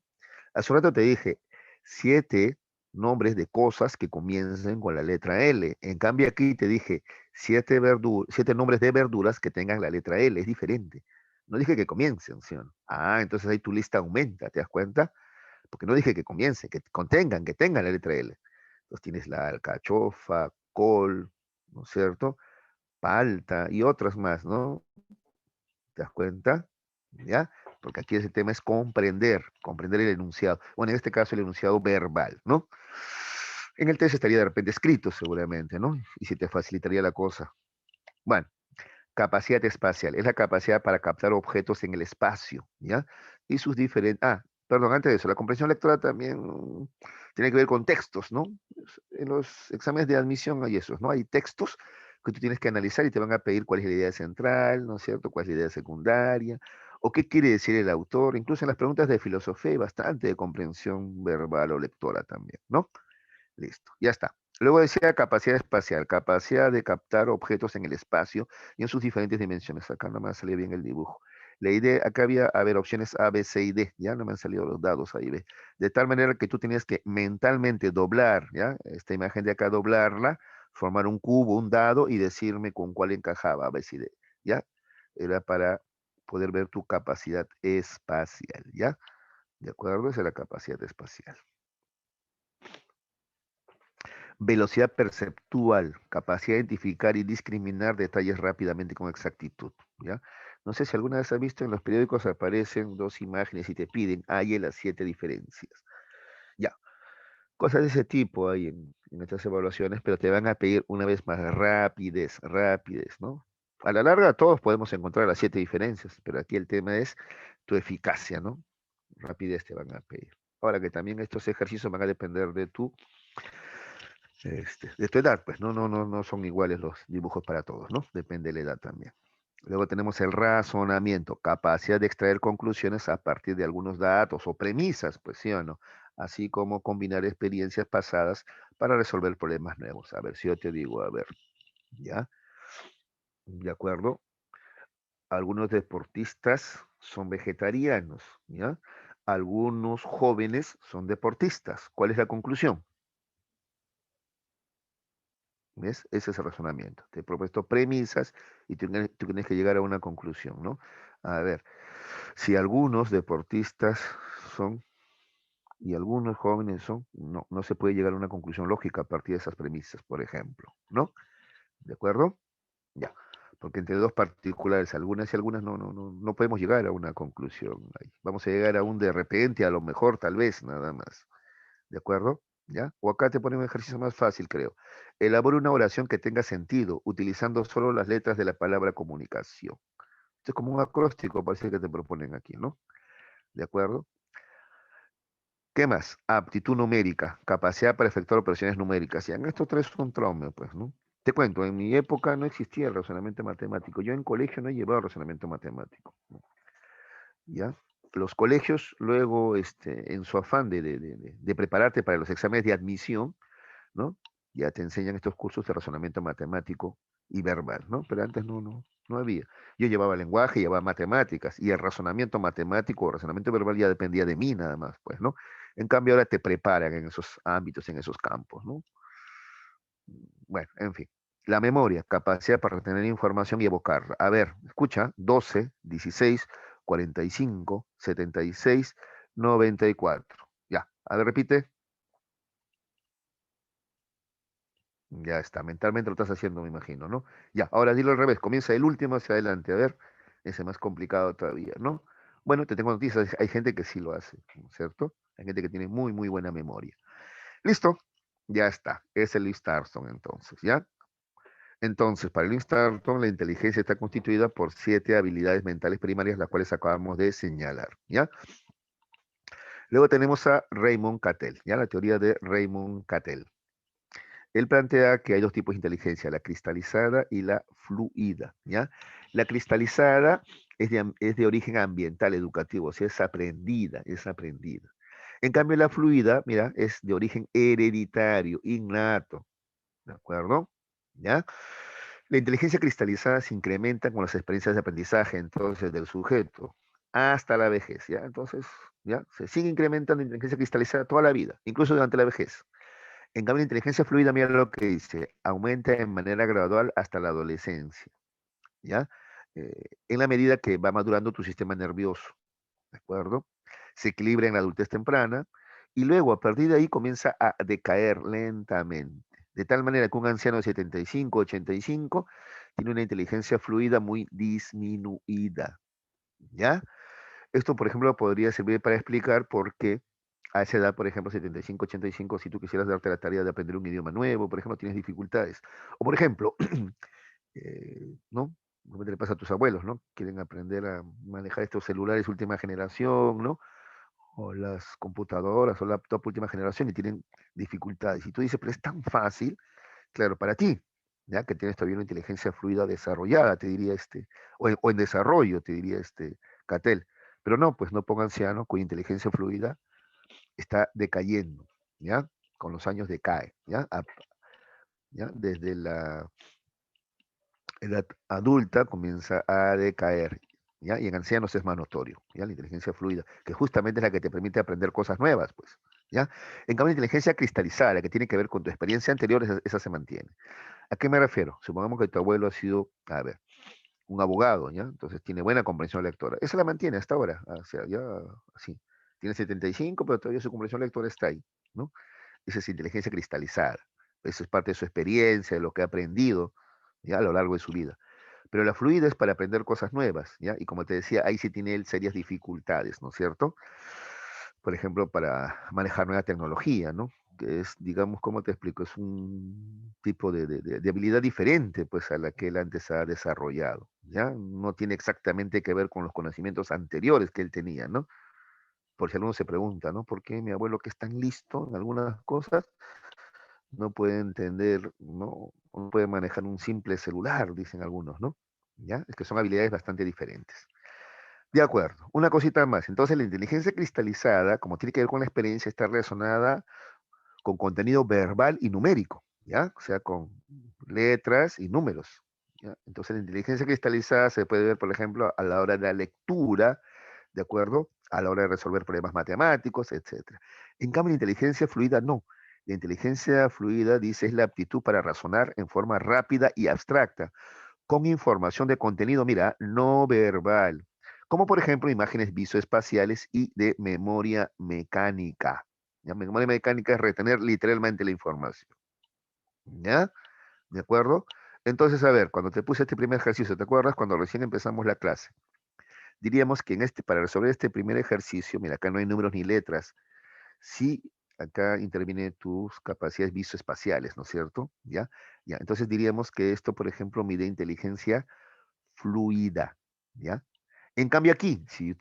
Hace un rato te dije, 7 nombres de cosas que comiencen con la letra L. En cambio aquí te dije 7 nombres de verduras que tengan la letra L. Es diferente. No dije que comiencen, ¿sí o no? Ah, entonces ahí tu lista aumenta, ¿te das cuenta? Porque no dije que comiencen, que contengan, que tengan la letra L. Entonces tienes la alcachofa, col, ¿no es cierto? Palta y otras más, ¿no? ¿Te das cuenta? ¿Ya? Porque aquí ese tema es comprender el enunciado. Bueno, en este caso el enunciado verbal, ¿no? En el test estaría de repente escrito seguramente, ¿no? Y si te facilitaría la cosa. Bueno, capacidad espacial es la capacidad para captar objetos en el espacio, ¿ya? Y sus diferentes... Ah, perdón, antes de eso, la comprensión lectora también tiene que ver con textos, ¿no? En los exámenes de admisión hay esos, ¿no? Hay textos que tú tienes que analizar y te van a pedir cuál es la idea central, ¿no es cierto? ¿Cuál es la idea secundaria? ¿O qué quiere decir el autor? Incluso en las preguntas de filosofía hay bastante de comprensión verbal o lectora también, ¿no? Listo, ya está. Luego decía capacidad espacial, capacidad de captar objetos en el espacio y en sus diferentes dimensiones. Acá no me ha salido bien el dibujo. La idea, acá había, a ver, opciones A, B, C y D, ya no me han salido los dados ahí, ve. De tal manera que tú tenías que mentalmente doblar, ya, esta imagen de acá, doblarla, formar un cubo, un dado y decirme con cuál encajaba, A, B, C y D, ya. Era para poder ver tu capacidad espacial, ya. ¿De acuerdo? Esa es la capacidad espacial. Velocidad perceptual, capacidad de identificar y discriminar detalles rápidamente con exactitud, ¿ya? No sé si alguna vez has visto en los periódicos aparecen 2 imágenes y te piden, hay las 7 diferencias. Ya, cosas de ese tipo hay en estas evaluaciones, pero te van a pedir una vez más rapidez, ¿no? A la larga todos podemos encontrar las 7 diferencias, pero aquí el tema es tu eficacia, ¿no? Rapidez te van a pedir. Ahora que también estos ejercicios van a depender de de tu edad, pues no son iguales los dibujos para todos, ¿no? Depende de la edad también. Luego tenemos el razonamiento, capacidad de extraer conclusiones a partir de algunos datos o premisas, pues sí o no, así como combinar experiencias pasadas para resolver problemas nuevos. A ver, si yo te digo, a ver, ¿ya? ¿De acuerdo? Algunos deportistas son vegetarianos, ¿ya? Algunos jóvenes son deportistas. ¿Cuál es la conclusión? ¿Ves? Ese es el razonamiento. Te he propuesto premisas y tú tienes que llegar a una conclusión, ¿no? A ver, si algunos deportistas son y algunos jóvenes son, no, no se puede llegar a una conclusión lógica a partir de esas premisas, por ejemplo, ¿no? ¿De acuerdo? Ya. Porque entre dos particulares, algunas y algunas, no podemos llegar a una conclusión ahí. Vamos a llegar a un de repente, a lo mejor, tal vez, nada más. ¿De acuerdo? ¿Ya? O acá te pone un ejercicio más fácil, creo. Elabora una oración que tenga sentido, utilizando solo las letras de la palabra comunicación. Esto es como un acróstico, parece que te proponen aquí, ¿no? ¿De acuerdo? ¿Qué más? Aptitud numérica, capacidad para efectuar operaciones numéricas. Ya en estos tres son traumas, pues, ¿no? Te cuento, en mi época no existía el razonamiento matemático. Yo en colegio no he llevado razonamiento matemático, ¿no? ¿Ya? Los colegios luego, en su afán de prepararte para los exámenes de admisión, ¿no? Ya te enseñan estos cursos de razonamiento matemático y verbal, ¿no? Pero antes no había. Yo llevaba lenguaje, llevaba matemáticas, y el razonamiento matemático o razonamiento verbal ya dependía de mí nada más, pues, ¿no? En cambio ahora te preparan en esos ámbitos, en esos campos, ¿no? Bueno, en fin. La memoria, capacidad para retener información y evocarla. A ver, escucha, 12, 16, 45, 76, 94. Ya, a ver, repite. Ya está, mentalmente lo estás haciendo, me imagino, ¿no? Ya, ahora dilo al revés, comienza el último hacia adelante, a ver, ese más complicado todavía, ¿no? Bueno, te tengo noticias, hay gente que sí lo hace, ¿no es cierto? Hay gente que tiene muy buena memoria. Listo, ya está, es el List Armstrong entonces, ¿ya? Entonces, para el List Armstrong, la inteligencia está constituida por 7 habilidades mentales primarias, las cuales acabamos de señalar, ¿ya? Luego tenemos a Raymond Cattell, ¿ya? La teoría de Raymond Cattell. Él plantea que hay dos tipos de inteligencia, la cristalizada y la fluida, ¿ya? La cristalizada es de origen ambiental, educativo, o sea, es aprendida, es aprendida. En cambio, la fluida, mira, es de origen hereditario, innato, ¿de acuerdo? ¿Ya? La inteligencia cristalizada se incrementa con las experiencias de aprendizaje, entonces, del sujeto, hasta la vejez, ¿ya? Entonces, ¿ya? Se sigue incrementando la inteligencia cristalizada toda la vida, incluso durante la vejez. En cambio, la inteligencia fluida, mira lo que dice, aumenta en manera gradual hasta la adolescencia, ¿ya? En la medida que va madurando tu sistema nervioso, ¿de acuerdo? Se equilibra en la adultez temprana y luego a partir de ahí comienza a decaer lentamente. De tal manera que un anciano de 75, 85 tiene una inteligencia fluida muy disminuida, ¿ya? Esto, por ejemplo, podría servir para explicar por qué a esa edad, por ejemplo, 75, 85, si tú quisieras darte la tarea de aprender un idioma nuevo, por ejemplo, tienes dificultades. O, por ejemplo, ¿no? Como le pasa a tus abuelos, ¿no? Quieren aprender a manejar estos celulares última generación, ¿no? O las computadoras o laptop última generación y tienen dificultades. Y tú dices, pero es tan fácil, claro, para ti, ya que tienes todavía una inteligencia fluida desarrollada, te diría o en desarrollo, te diría Catel. Pero no, pues no ponga anciano cuya inteligencia fluida está decayendo, ¿ya? Con los años decae, ¿ya? ¿Ya? Desde la edad adulta comienza a decaer, ¿ya? Y en ancianos es más notorio, ¿ya? La inteligencia fluida, que justamente es la que te permite aprender cosas nuevas, pues, ¿ya? En cambio, la inteligencia cristalizada, la que tiene que ver con tu experiencia anterior, esa se mantiene. ¿A qué me refiero? Supongamos que tu abuelo ha sido, a ver, un abogado, ¿ya? Entonces tiene buena comprensión lectora. Esa la mantiene hasta ahora, o sea, ya así. Tiene 75, pero todavía su comprensión lectora está ahí, ¿no? Esa es inteligencia cristalizada. Eso es parte de su experiencia, de lo que ha aprendido, ¿ya? A lo largo de su vida. Pero la fluida es para aprender cosas nuevas, ¿ya? Y como te decía, ahí sí tiene él serias dificultades, ¿no es cierto? Por ejemplo, para manejar nueva tecnología, ¿no? Que es, digamos, ¿cómo te explico? Es un tipo de habilidad diferente, pues, a la que él antes ha desarrollado, ¿ya? No tiene exactamente que ver con los conocimientos anteriores que él tenía, ¿no? Por si alguno se pregunta, ¿no? ¿Por qué mi abuelo, que es tan listo en algunas cosas, no puede entender, ¿no? No puede manejar un simple celular, dicen algunos, ¿no? ¿ya? Es que son habilidades bastante diferentes. De acuerdo, una cosita más. Entonces, la inteligencia cristalizada, como tiene que ver con la experiencia, está relacionada con contenido verbal y numérico, ¿ya? O sea, con letras y números, ¿ya? Entonces, la inteligencia cristalizada se puede ver, por ejemplo, a la hora de la lectura, ¿de acuerdo? A la hora de resolver problemas matemáticos, etcétera. En cambio, la inteligencia fluida no. La inteligencia fluida, dice, es la aptitud para razonar en forma rápida y abstracta, con información de contenido, mira, no verbal, como por ejemplo imágenes visoespaciales y de memoria mecánica. ¿Ya? Memoria mecánica es retener literalmente la información. ¿Ya? ¿De acuerdo? Entonces, a ver, cuando te puse este primer ejercicio, ¿te acuerdas? Cuando recién empezamos la clase. Diríamos que para resolver este primer ejercicio, mira, acá no hay números ni letras. Sí, acá intervienen tus capacidades visoespaciales, ¿no es cierto? ¿Ya? Ya, entonces diríamos que esto, por ejemplo, mide inteligencia fluida, ¿ya? En cambio aquí, si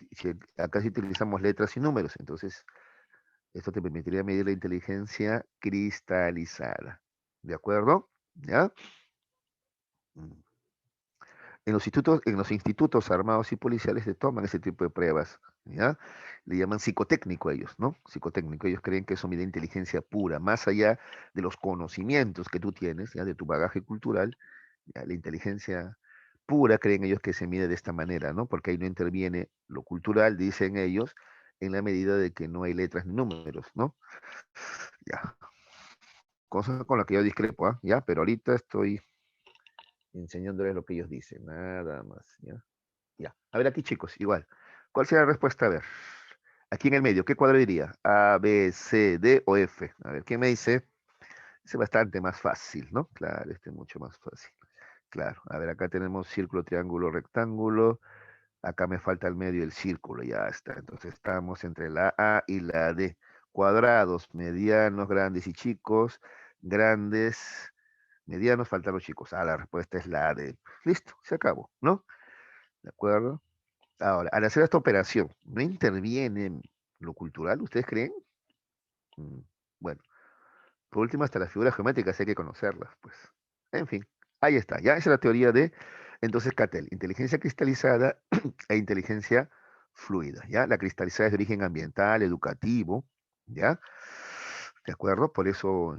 acá sí utilizamos letras y números, entonces esto te permitiría medir la inteligencia cristalizada, ¿de acuerdo? ¿Ya? Mm. En los institutos armados y policiales se toman ese tipo de pruebas, ¿ya? Le llaman psicotécnico a ellos, ¿no? Psicotécnico, ellos creen que eso mide inteligencia pura, más allá de los conocimientos que tú tienes, ¿ya? De tu bagaje cultural, ¿ya? La inteligencia pura creen ellos que se mide de esta manera, ¿no? Porque ahí no interviene lo cultural, dicen ellos, en la medida de que no hay letras ni números, ¿no? Ya, cosa con la que yo discrepo, ¿ah? Ya, pero ahorita estoy enseñándoles lo que ellos dicen, nada más, ¿ya? Ya. A ver, aquí chicos, igual. ¿Cuál sería la respuesta? A ver, aquí en el medio, ¿qué cuadro diría? A, B, C, D o F. A ver, ¿qué me dice? Es bastante más fácil, ¿no? Claro, este es mucho más fácil. Claro, a ver, acá tenemos círculo, triángulo, rectángulo. Acá me falta el medio del círculo, ya está. Entonces estamos entre la A y la D. Cuadrados, medianos, grandes y chicos. Grandes, medianos, faltan los chicos. Ah, la respuesta es la D. Listo, se acabó, ¿no? ¿De acuerdo? Ahora, al hacer esta operación, ¿no interviene lo cultural, ustedes creen? Mm, Bueno, por último, hasta las figuras geométricas hay que conocerlas, pues. En fin, ahí está. Ya esa es la teoría de, entonces, Cattell, inteligencia cristalizada e inteligencia fluida, ¿ya? La cristalizada es de origen ambiental, educativo, ¿ya? ¿De acuerdo? Por eso,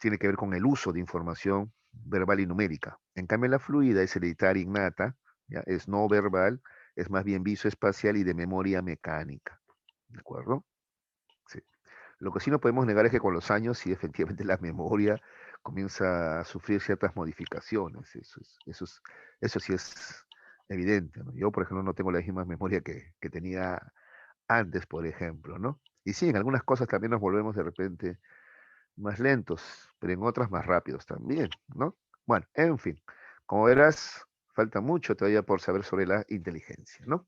tiene que ver con el uso de información verbal y numérica. En cambio, la fluida es hereditaria innata, ¿ya? Es no verbal, es más bien visoespacial y de memoria mecánica, ¿de acuerdo? Sí. Lo que sí no podemos negar es que con los años, sí, efectivamente la memoria comienza a sufrir ciertas modificaciones. Eso sí es evidente, ¿no? Yo, por ejemplo, no tengo la misma memoria que tenía antes, por ejemplo, ¿no? Y sí, en algunas cosas también nos volvemos de repente más lentos, pero en otras más rápidos también, ¿no? Bueno, en fin, como verás, falta mucho todavía por saber sobre la inteligencia, ¿no?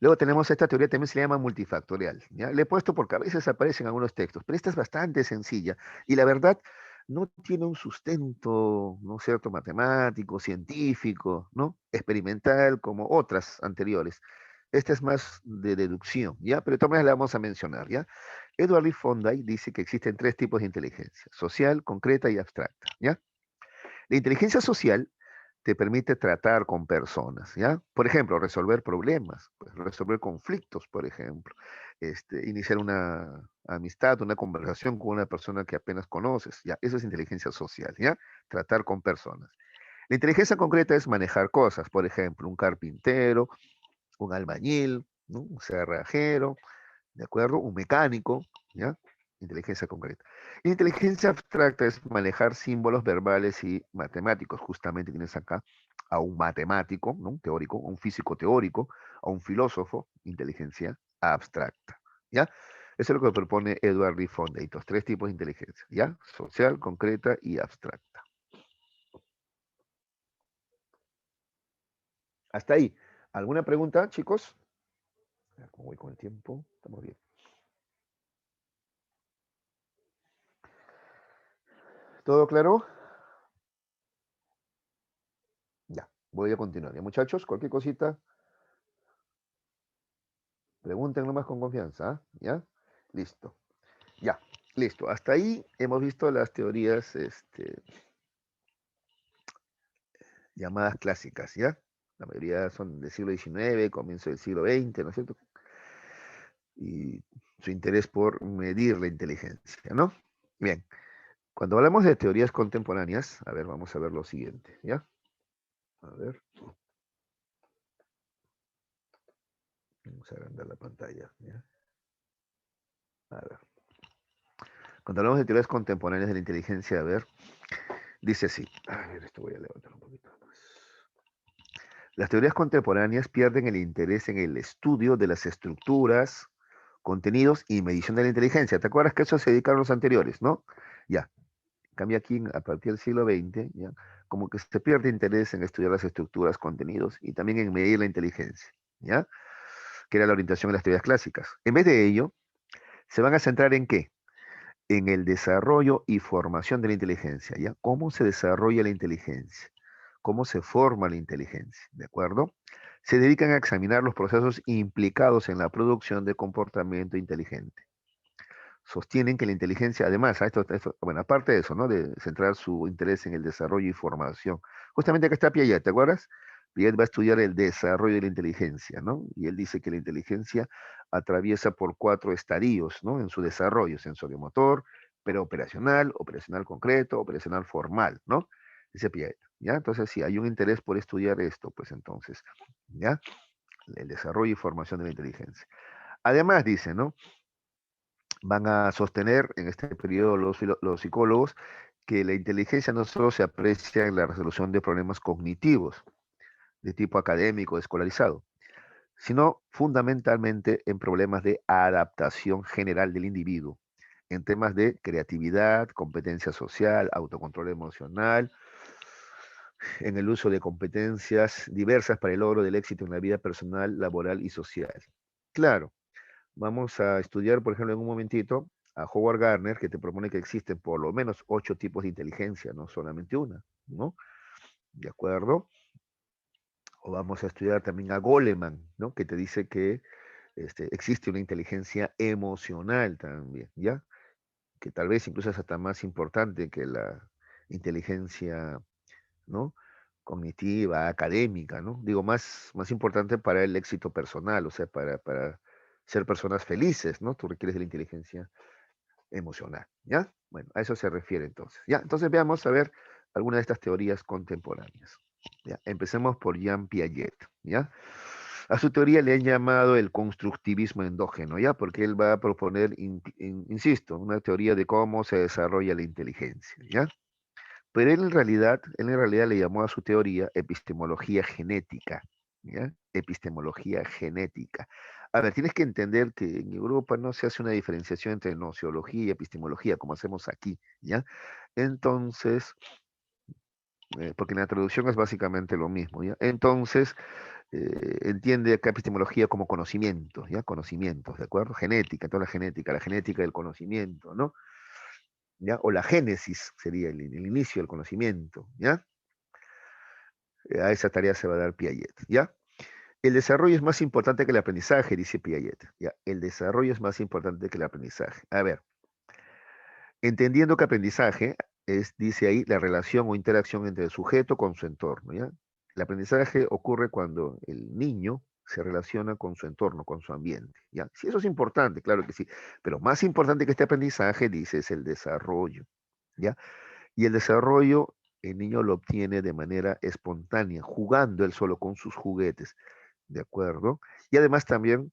Luego tenemos esta teoría, también se le llama multifactorial, ¿ya? Le he puesto porque a veces aparece en algunos textos, pero esta es bastante sencilla y la verdad no tiene un sustento, ¿no es cierto?, matemático, científico, ¿no? Experimental como otras anteriores. Esta es más de deducción, ¿ya? Pero de todas maneras la vamos a mencionar, ¿ya? Edward Lee Fonday dice que existen tres tipos de inteligencia, social, concreta y abstracta, ¿ya? La inteligencia social te permite tratar con personas, ¿ya? Por ejemplo, resolver problemas, pues, resolver conflictos, por ejemplo, iniciar una amistad, una conversación con una persona que apenas conoces, ¿ya? Eso es inteligencia social, ¿ya? Tratar con personas. La inteligencia concreta es manejar cosas, por ejemplo, un carpintero, un albañil, ¿no? Un cerrajero, ¿de acuerdo? Un mecánico, ¿ya? Inteligencia concreta. Inteligencia abstracta es manejar símbolos verbales y matemáticos. Justamente tienes acá a un matemático, ¿no? Un teórico, a un físico teórico, a un filósofo, inteligencia abstracta, ¿ya? Eso es lo que propone Edward R. Fonda, estos tres tipos de inteligencia, ¿ya? Social, concreta y abstracta. Hasta ahí. ¿Alguna pregunta, chicos? A ver cómo voy con el tiempo. Estamos bien. ¿Todo claro? Ya, voy a continuar. Ya, muchachos, cualquier cosita, pregunten nomás con confianza, ¿ah? ¿Ya? Listo. Ya, listo. Hasta ahí hemos visto las teorías llamadas clásicas, ¿ya? La mayoría son del siglo XIX, comienzo del siglo XX, ¿no es cierto? Y su interés por medir la inteligencia, ¿no? Bien, cuando hablamos de teorías contemporáneas, a ver, vamos a ver lo siguiente, ¿ya? A ver, vamos a agrandar la pantalla, ¿ya? A ver. Cuando hablamos de teorías contemporáneas de la inteligencia, a ver, dice así. A ver, esto voy a levantar un poquito más. Las teorías contemporáneas pierden el interés en el estudio de las estructuras, contenidos y medición de la inteligencia. ¿Te acuerdas que eso se dedicaron los anteriores, no? Ya, cambia aquí a partir del siglo XX, ya, como que se pierde interés en estudiar las estructuras, contenidos y también en medir la inteligencia, ¿ya? Que era la orientación de las teorías clásicas. En vez de ello, se van a centrar en qué? En el desarrollo y formación de la inteligencia, ¿ya? ¿Cómo se desarrolla la inteligencia? ¿Cómo se forma la inteligencia? ¿De acuerdo? Se dedican a examinar los procesos implicados en la producción de comportamiento inteligente. Sostienen que la inteligencia, además, bueno, aparte de eso, ¿no? De centrar su interés en el desarrollo y formación. Justamente acá está Piaget, ¿te acuerdas? Piaget va a estudiar el desarrollo de la inteligencia, ¿no? Y él dice que la inteligencia atraviesa por 4 estadios, ¿no? En su desarrollo, sensorio-motor, preoperacional, operacional concreto, operacional formal, ¿no? Dice Piaget, ¿ya? Entonces, si hay un interés por estudiar esto, pues entonces, ¿ya? El desarrollo y formación de la inteligencia. Además, dice, ¿no? Van a sostener en este periodo los psicólogos que la inteligencia no solo se aprecia en la resolución de problemas cognitivos de tipo académico, escolarizado, sino fundamentalmente en problemas de adaptación general del individuo, en temas de creatividad, competencia social, autocontrol emocional, en el uso de competencias diversas para el logro del éxito en la vida personal, laboral y social. Claro, vamos a estudiar, por ejemplo, en un momentito a Howard Gardner, que te propone que existen por lo menos 8 tipos de inteligencia, no solamente una, ¿no? ¿De acuerdo? O vamos a estudiar también a Goleman, ¿no? Que te dice que existe una inteligencia emocional también, ¿ya? Que tal vez incluso es hasta más importante que la inteligencia, ¿no? Cognitiva, académica, ¿no? Digo, más importante para el éxito personal, o sea, para ser personas felices, ¿no? Tú requieres de la inteligencia emocional, ¿ya? Bueno, a eso se refiere entonces, ¿ya? Entonces veamos a ver algunas de estas teorías contemporáneas, ¿ya? Empecemos por Jean Piaget, ¿ya? A su teoría le han llamado el constructivismo endógeno, ¿ya? Porque él va a proponer, insisto, una teoría de cómo se desarrolla la inteligencia, ¿ya? Pero él en realidad le llamó a su teoría epistemología genética, ¿ya? Epistemología genética. A ver, tienes que entender que en Europa no se hace una diferenciación entre nociología y epistemología como hacemos aquí, ¿ya? Entonces, porque en la traducción es básicamente lo mismo, ¿ya? Entonces, entiende acá epistemología como conocimiento, ¿ya? Conocimientos, ¿de acuerdo? Genética, toda la genética del conocimiento, ¿no? ¿Ya? O la génesis sería el inicio del conocimiento, ¿ya? A esa tarea se va a dar Piaget, ¿ya? El desarrollo es más importante que el aprendizaje, dice Piaget, ¿ya? El desarrollo es más importante que el aprendizaje. A ver, entendiendo que aprendizaje es, dice ahí, la relación o interacción entre el sujeto con su entorno, ¿ya? El aprendizaje ocurre cuando el niño se relaciona con su entorno, con su ambiente, ¿ya? Sí, eso es importante, claro que sí, pero más importante que este aprendizaje, dice, es el desarrollo, ¿ya? Y el desarrollo, el niño lo obtiene de manera espontánea, jugando él solo con sus juguetes, ¿de acuerdo? Y además también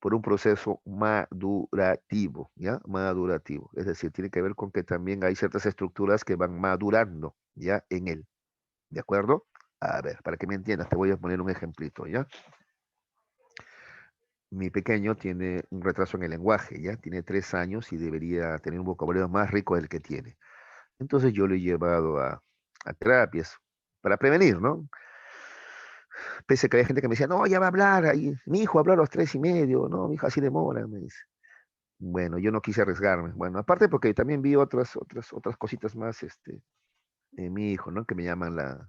por un proceso madurativo, ¿ya? Madurativo. Es decir, tiene que ver con que también hay ciertas estructuras que van madurando, ¿ya? En él, ¿de acuerdo? A ver, para que me entiendas, te voy a poner un ejemplito, ¿ya? Mi pequeño tiene un retraso en el lenguaje, ¿ya? Tiene 3 años y debería tener un vocabulario más rico del que tiene. Entonces yo lo he llevado a terapias para prevenir, ¿no? Pese a que había gente que me decía, no, ya va a hablar, ahí, mi hijo habla a los 3:30, no, mi hijo así demora, me dice. Bueno, yo no quise arriesgarme. Bueno, aparte porque también vi otras cositas más, en mi hijo, ¿no? Que me llaman la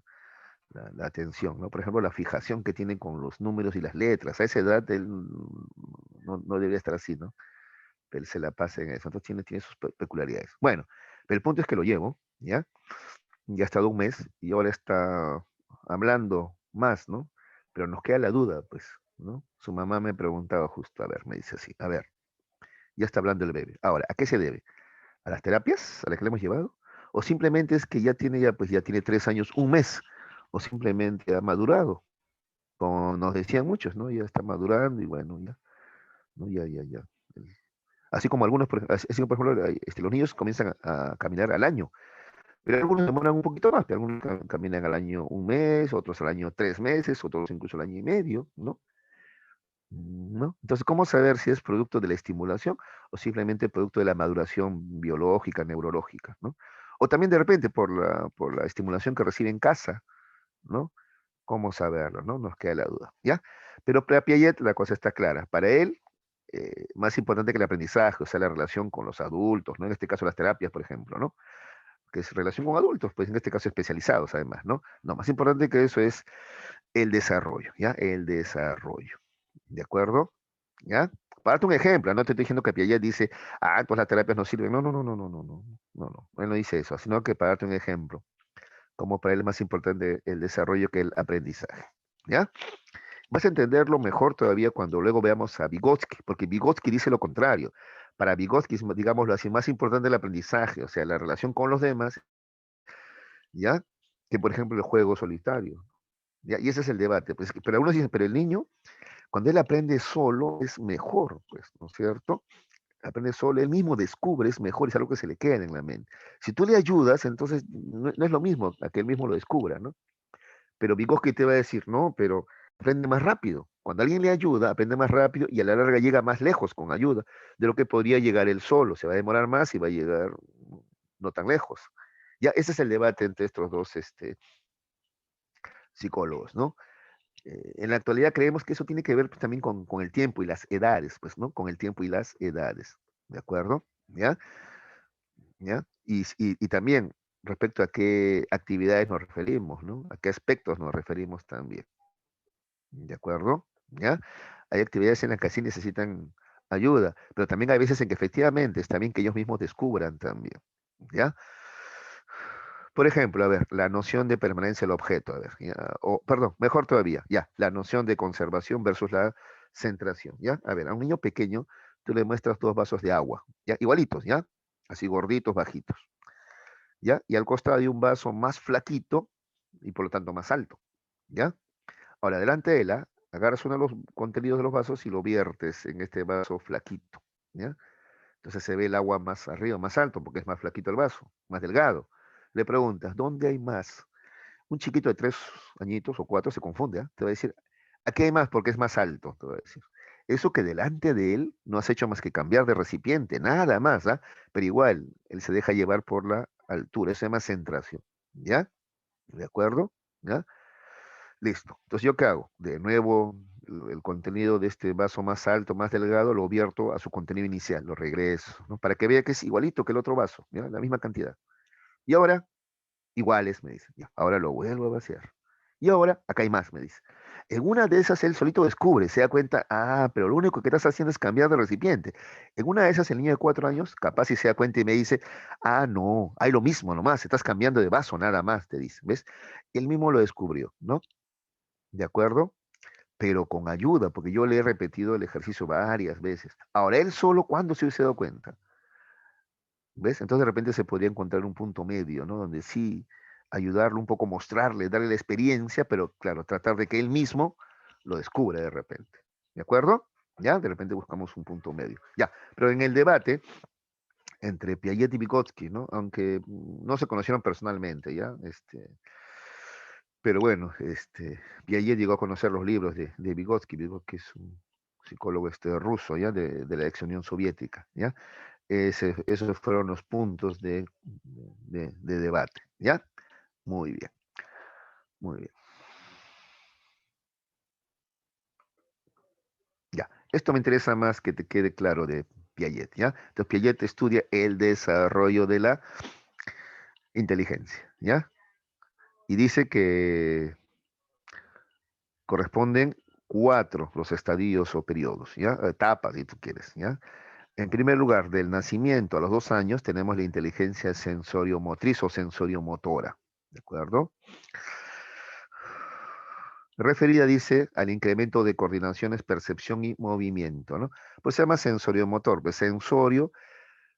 atención, ¿no? Por ejemplo, la fijación que tiene con los números y las letras. A esa edad él no debería estar así, ¿no? Él se la pasa en eso. Entonces tiene sus peculiaridades. Bueno, pero el punto es que lo llevo, ¿ya? Ya ha estado un mes y ahora está hablando más, ¿no? Pero nos queda la duda, pues, ¿no? Su mamá me preguntaba justo, a ver, me dice así, a ver, ya está hablando el bebé. Ahora, ¿a qué se debe? ¿A las terapias a las que le hemos llevado? ¿O simplemente es que ya tiene 3 años, un mes? ¿O simplemente ha madurado? Como nos decían muchos, ¿no? Ya está madurando y bueno, ya, ¿no? Ya. Así como algunos, así como por ejemplo, los niños comienzan a caminar al año, pero algunos demoran un poquito más, pero algunos caminan al año un mes, otros al año 3 meses, otros incluso al año y medio, ¿no? ¿No? Entonces, ¿cómo saber si es producto de la estimulación o simplemente producto de la maduración biológica, neurológica, ¿no? O también de repente por la estimulación que recibe en casa, ¿no? ¿Cómo saberlo, no? Nos queda la duda, ¿ya? Pero para Piaget la cosa está clara. Para él, más importante que el aprendizaje, o sea, la relación con los adultos, ¿no? En este caso las terapias, por ejemplo, ¿no? Que es relación con adultos, pues en este caso especializados además, ¿no? No, más importante que eso es el desarrollo, ¿ya? El desarrollo, ¿de acuerdo? ¿Ya? Para darte un ejemplo, no te estoy diciendo que Piaget dice, ah, pues las terapias no sirven. No, no, no, no, no, no, no, no, no, él no dice eso, sino que para darte un ejemplo, como para él es más importante el desarrollo que el aprendizaje, ¿ya? Vas a entenderlo mejor todavía cuando luego veamos a Vygotsky, porque Vygotsky dice lo contrario. Para Vygotsky es, digámoslo así, más importante el aprendizaje, o sea, la relación con los demás, ¿ya? Que por ejemplo el juego solitario, ¿ya? Y ese es el debate. Pues, pero algunos dicen, pero el niño, cuando él aprende solo, es mejor, pues, ¿no es cierto? Aprende solo, él mismo descubre, es mejor, es algo que se le queda en la mente. Si tú le ayudas, entonces no es lo mismo a que él mismo lo descubra, ¿no? Pero Vygotsky te va a decir, no, pero aprende más rápido. Cuando alguien le ayuda, aprende más rápido y a la larga llega más lejos con ayuda de lo que podría llegar él solo. Se va a demorar más y va a llegar no tan lejos. Ya, ese es el debate entre estos dos psicólogos, ¿no? En la actualidad creemos que eso tiene que ver pues, también con el tiempo y las edades, pues, ¿no? Con el tiempo y las edades, ¿de acuerdo? ¿Ya? ¿Ya? Y también respecto a qué actividades nos referimos, ¿no? A qué aspectos nos referimos también. ¿De acuerdo? ¿Ya? Hay actividades en las que sí necesitan ayuda, pero también hay veces en que efectivamente está bien que ellos mismos descubran también. ¿Ya? Por ejemplo, a ver, la noción de permanencia del objeto, a ver, ¿ya? O, perdón, mejor todavía, ya, la noción de conservación versus la centración, ¿ya? A ver, a un niño pequeño tú le muestras 2 vasos de agua, ¿ya? Igualitos, ¿ya? Así gorditos, bajitos, ¿ya? Y al costado hay un vaso más flaquito y por lo tanto más alto, ¿ya? Ahora, delante de él, agarras uno de los contenidos de los vasos y lo viertes en este vaso flaquito, ¿ya? Entonces se ve el agua más arriba, más alto, porque es más flaquito el vaso, más delgado. Le preguntas, ¿dónde hay más? Un chiquito de 3 añitos o 4 se confunde, ¿ah? Te va a decir, aquí hay más porque es más alto, te va a decir. Eso que delante de él no has hecho más que cambiar de recipiente, nada más, ¿ah? Pero igual, él se deja llevar por la altura, eso se llama centración, ¿ya? ¿De acuerdo? ¿Ya? Listo. Entonces, ¿yo qué hago? De nuevo, el contenido de este vaso más alto, más delgado, lo vierto a su contenido inicial, lo regreso, ¿no? Para que vea que es igualito que el otro vaso, ¿ya? La misma cantidad. Y ahora, iguales, me dice. Ya, ahora lo vuelvo a vaciar. Y ahora, acá hay más, me dice. En una de esas él solito descubre, se da cuenta, ah, pero lo único que estás haciendo es cambiar de recipiente. En una de esas el niño de 4 años, capaz si se da cuenta y me dice, ah, no, hay lo mismo nomás, estás cambiando de vaso nada más, te dice, ¿ves? Él mismo lo descubrió, ¿no? ¿De acuerdo? Pero con ayuda, porque yo le he repetido el ejercicio varias veces. Ahora, él solo, ¿cuándo se hubiese dado cuenta? ¿Ves? Entonces de repente se podría encontrar un punto medio, ¿no? Donde sí ayudarlo un poco, mostrarle, darle la experiencia, pero claro, tratar de que él mismo lo descubra de repente. ¿De acuerdo? ¿Ya? De repente buscamos un punto medio. Ya, pero en el debate entre Piaget y Vygotsky, ¿no? Aunque no se conocieron personalmente, ¿ya? Pero bueno, Piaget llegó a conocer los libros de Vygotsky. Vygotsky es un psicólogo ruso, ¿ya? De la ex Unión Soviética, ¿ya? Esos fueron los puntos de debate, ¿ya? Muy bien, muy bien. Ya, esto me interesa más que te quede claro de Piaget, ¿ya? Entonces Piaget estudia el desarrollo de la inteligencia, ¿ya? Y dice que corresponden 4 los estadios o periodos, ¿ya? Etapas, si tú quieres, ¿ya? En primer lugar, del nacimiento a los 2 años tenemos la inteligencia sensorio-motriz o sensorio-motora, ¿de acuerdo? Referida, dice, al incremento de coordinaciones, percepción y movimiento, ¿no? Pues se llama sensoriomotor, pues sensorio,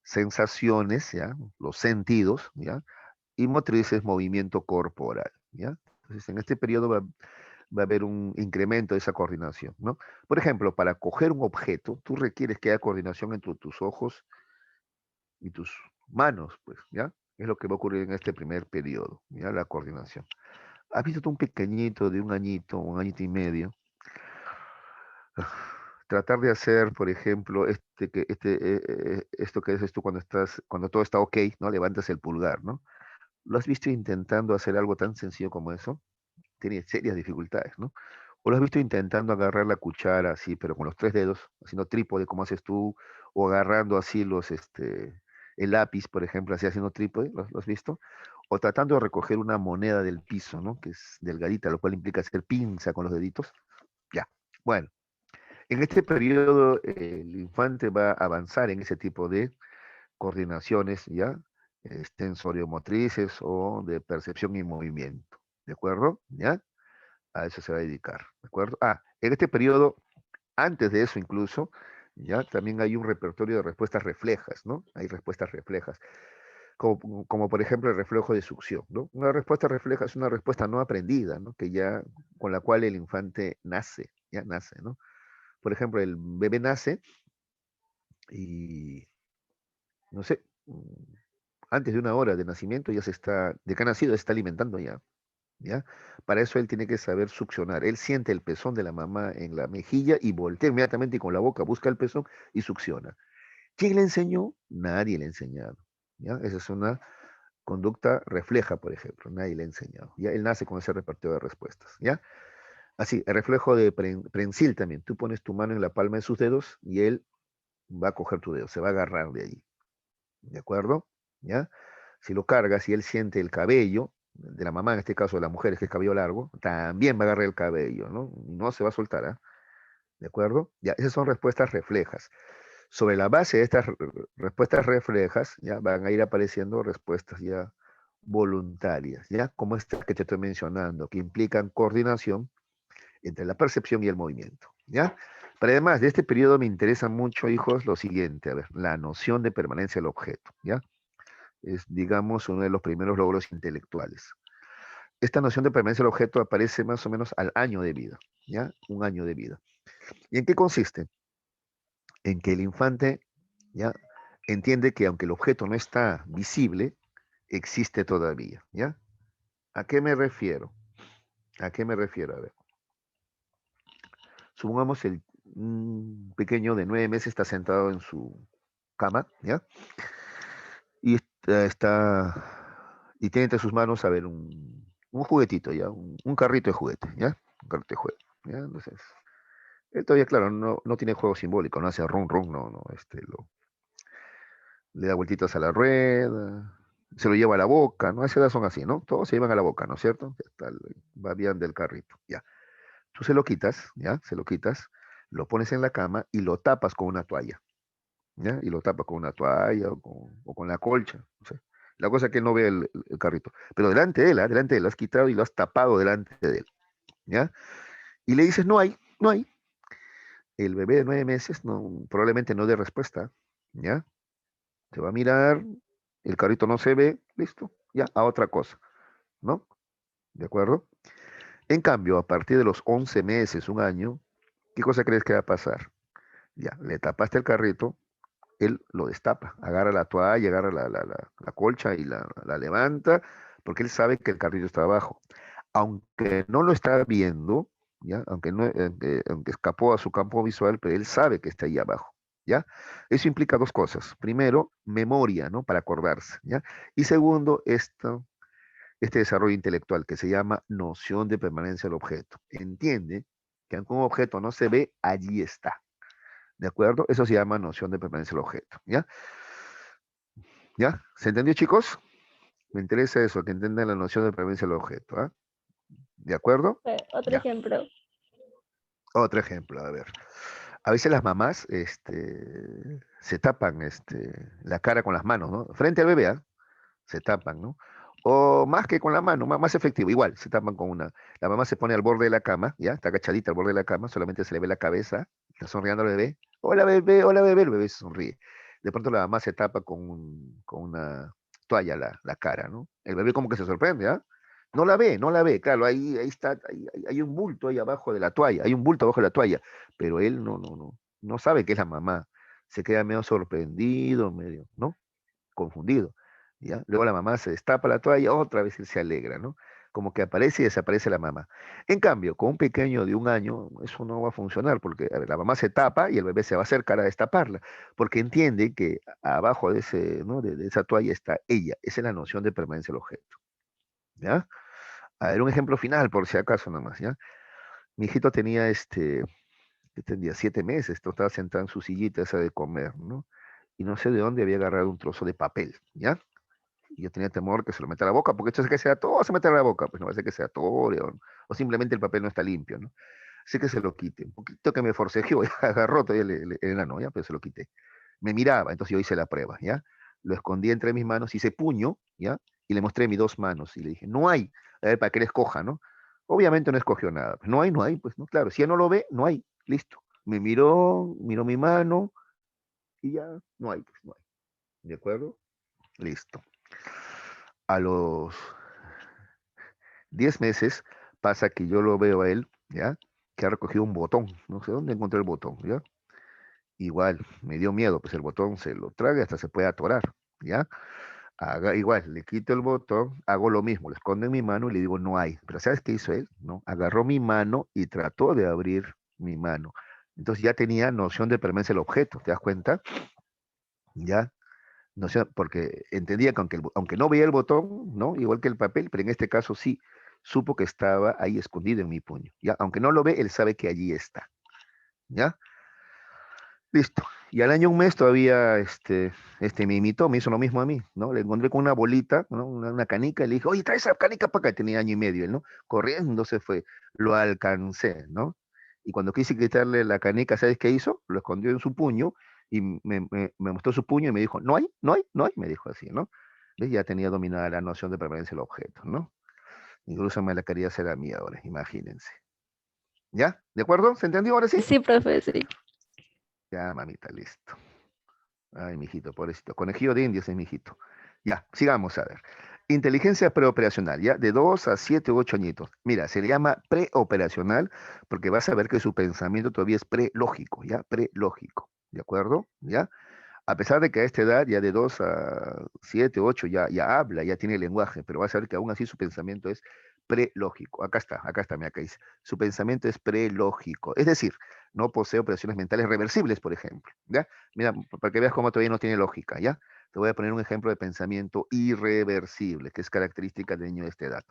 sensaciones, ¿ya? Los sentidos, ¿ya? Y motrices, movimiento corporal, ¿ya? Entonces, en este periodo va a haber un incremento de esa coordinación, ¿no? Por ejemplo, para coger un objeto, tú requieres que haya coordinación entre tus ojos y tus manos, pues, ¿ya? Es lo que va a ocurrir en este primer periodo, ¿ya? La coordinación. ¿Has visto tú un pequeñito de un añito y medio? Tratar de hacer, por ejemplo, esto que haces tú cuando todo está ok, ¿no? Levantas el pulgar, ¿no? ¿Lo has visto intentando hacer algo tan sencillo como eso? Tiene serias dificultades, ¿no? O lo has visto intentando agarrar la cuchara así, pero con los tres dedos, haciendo trípode como haces tú, o agarrando así el lápiz, por ejemplo, así haciendo trípode, ¿lo has visto? O tratando de recoger una moneda del piso, ¿no? Que es delgadita, lo cual implica hacer pinza con los deditos. Ya. Bueno, en este periodo el infante va a avanzar en ese tipo de coordinaciones, ¿ya? Sensoriomotrices o de percepción y movimiento. ¿De acuerdo? ¿Ya? A eso se va a dedicar, ¿de acuerdo? En este periodo, antes de eso incluso, ya también hay un repertorio de respuestas reflejas, ¿no? Hay respuestas reflejas, como por ejemplo el reflejo de succión, ¿no? Una respuesta refleja es una respuesta no aprendida, ¿no? Que ya, con la cual el infante nace, ya nace, ¿no? Por ejemplo, el bebé nace y, no sé, antes de una hora de nacimiento de que ha nacido, se está alimentando ya. ¿Ya? Para eso él tiene que saber succionar. Él siente el pezón de la mamá en la mejilla y voltea inmediatamente y con la boca busca el pezón y succiona. ¿Quién le enseñó? Nadie le ha enseñado. ¿Ya? Esa es una conducta refleja, por ejemplo. Nadie le ha enseñado. ¿Ya? Él nace con ese repertorio de respuestas. ¿Ya? Así, el reflejo de prensil también. Tú pones tu mano en la palma de sus dedos y él va a coger tu dedo, se va a agarrar de allí. ¿De acuerdo? ¿Ya? Si lo cargas y él siente el cabello de la mamá, en este caso de la mujer, que es cabello largo, también va a agarrar el cabello, ¿no? No se va a soltar, ¿ah? ¿De acuerdo? Ya, esas son respuestas reflejas. Sobre la base de estas respuestas reflejas, ya van a ir apareciendo respuestas ya voluntarias, ya como esta que te estoy mencionando, que implican coordinación entre la percepción y el movimiento, ¿ya? Pero además de este periodo me interesa mucho, hijos, lo siguiente, a ver, la noción de permanencia del objeto, ¿ya? Es, digamos, uno de los primeros logros intelectuales. Esta noción de permanencia del objeto aparece más o menos al año de vida, ¿ya? Un año de vida. ¿Y en qué consiste? En que el infante, ¿ya? Entiende que aunque el objeto no está visible, existe todavía, ¿ya? ¿A qué me refiero? ¿A qué me refiero? A ver, supongamos un pequeño de 9 meses está sentado en su cama, ¿ya? Y y tiene entre sus manos, a ver, un juguetito, ¿ya? Un carrito de juguete, ¿ya? Un carrito de juguete, ¿ya? Entonces, él todavía, claro, no tiene juego simbólico, no hace rum rum, no, le da vueltitas a la rueda, se lo lleva a la boca, ¿no? A esa edad son así, ¿no? Todos se llevan a la boca, ¿no es cierto? Ya está, va bien del carrito, ya. Tú se lo quitas, ¿ya? Se lo quitas, lo pones en la cama y lo tapas con una toalla, ¿ya? Y lo tapas con una toalla o con la colcha, no sé. La cosa es que él no ve el carrito. Pero delante de él, ¿ah? Delante de él, lo has quitado y lo has tapado delante de él, ¿ya? Y le dices, no hay, no hay. El bebé de 9 meses probablemente no dé respuesta, ¿ya? Se va a mirar, el carrito no se ve, listo, ya, a otra cosa, ¿no? ¿De acuerdo? En cambio, a partir de los 11 meses, un año, ¿qué cosa crees que va a pasar? Ya, le tapaste el carrito, él lo destapa, agarra la toalla, agarra la colcha y la levanta, porque él sabe que el carrito está abajo. Aunque no lo está viendo, ¿ya? Aunque escapó a su campo visual, pero él sabe que está ahí abajo, ¿ya? Eso implica dos cosas. Primero, memoria, ¿no? Para acordarse, ¿ya? Y segundo, este desarrollo intelectual que se llama noción de permanencia del objeto. Entiende que aunque un objeto no se ve, allí está. ¿De acuerdo? Eso se llama noción de permanencia del objeto. ¿Ya? ¿Ya? ¿Se entendió, chicos? Me interesa eso, que entiendan la noción de permanencia del objeto. ¿Ah? ¿De acuerdo? Otro Ya. ejemplo. Otro ejemplo, a ver. A veces las mamás se tapan la cara con las manos, ¿no? Frente al bebé, ¿ah? Se tapan, ¿no? O más que con la mano, más efectivo, igual, se tapan con una. La mamá se pone al borde de la cama, ¿ya? Está agachadita al borde de la cama, solamente se le ve la cabeza, está sonriendo al bebé. Hola bebé, el bebé se sonríe. De pronto la mamá se tapa con una toalla la cara, ¿no? El bebé como que se sorprende, ¿ah? No la ve, claro, ahí está, hay un bulto ahí abajo de la toalla, hay un bulto abajo de la toalla, pero él no sabe que es la mamá. Se queda medio sorprendido, medio, ¿no? Confundido. ¿Ya? Luego la mamá se destapa la toalla, otra vez él se alegra, ¿no? Como que aparece y desaparece la mamá. En cambio, con un pequeño de 1 año, eso no va a funcionar, porque a ver, la mamá se tapa y el bebé se va a acercar a destaparla, porque entiende que abajo de, ese, ¿no? de esa toalla está ella. Esa es la noción de permanencia del objeto. ¿Ya? A ver, un ejemplo final, por si acaso nomás, ¿ya? Mi hijito tenía que tendría 7 meses, estaba sentado en su sillita esa de comer, ¿no? Y no sé de dónde había agarrado un trozo de papel, ¿ya? Y yo tenía temor que se lo meta a la boca, porque esto es que sea todo, se mete a la boca, pues no va a ser que se atore o simplemente el papel no está limpio, ¿no? Así que se lo quite. Un poquito que me forcejeó, ya agarró todavía el enano, ¿ya? Pero se lo quité. Me miraba, entonces yo hice la prueba, ¿ya? Lo escondí entre mis manos, hice puño, ¿ya? Y le mostré mis 2 manos y le dije, no hay, a ver, para que él escoja, ¿no? Obviamente no escogió nada. Pues no hay, pues no, claro, si él no lo ve, no hay, listo. Me miró mi mano y ya, no hay, pues no hay. ¿De acuerdo? Listo. A los 10 meses pasa que yo lo veo a él, ¿ya? Que ha recogido un botón, no sé dónde encontré el botón, ¿ya? Igual, me dio miedo, pues el botón se lo traga y hasta se puede atorar, ¿ya? Igual, le quito el botón, hago lo mismo, lo escondo en mi mano y le digo, no hay. Pero ¿sabes qué hizo él? ¿No? Agarró mi mano y trató de abrir mi mano. Entonces ya tenía noción de permanencia del objeto, ¿te das cuenta? ¿Ya? No sé, porque entendía que aunque no veía el botón, ¿no? Igual que el papel, pero en este caso sí, supo que estaba ahí escondido en mi puño, ¿ya? Aunque no lo ve, él sabe que allí está, ¿ya? Listo. Y al año un mes todavía me imitó, me hizo lo mismo a mí, ¿no? Le encontré con una bolita, ¿no? Una canica, y le dije, oye, trae esa canica para acá. Tenía año y medio, él, ¿no? Corriendo se fue. Lo alcancé, ¿no? Y cuando quise quitarle la canica, ¿sabes qué hizo? Lo escondió en su puño y me mostró su puño y me dijo, no hay, no hay, no hay, me dijo así, ¿no? ¿Ves? Ya tenía dominada la noción de permanencia del objeto, ¿no? Incluso me la quería hacer a mí ahora, imagínense. ¿Ya? ¿De acuerdo? ¿Se entendió ahora sí? Sí, profe, sí. Ya, mamita, listo. Ay, mijito, pobrecito. Conejillo de Indias es mijito. Ya, sigamos a ver. Inteligencia preoperacional, ya, de 2 a 7 u 8 añitos. Mira, se le llama preoperacional porque vas a ver que su pensamiento todavía es prelógico, ya, prelógico. ¿De acuerdo? ¿Ya? A pesar de que a esta edad, ya de 2 a 7, 8, ya habla, ya tiene lenguaje, pero vas a ver que aún así su pensamiento es prelógico. Acá está, mira, acá dice. Su pensamiento es prelógico. Es decir, no posee operaciones mentales reversibles, por ejemplo. ¿Ya? Mira, para que veas cómo todavía no tiene lógica, ¿ya? Te voy a poner un ejemplo de pensamiento irreversible, que es característica del niño de esta edad.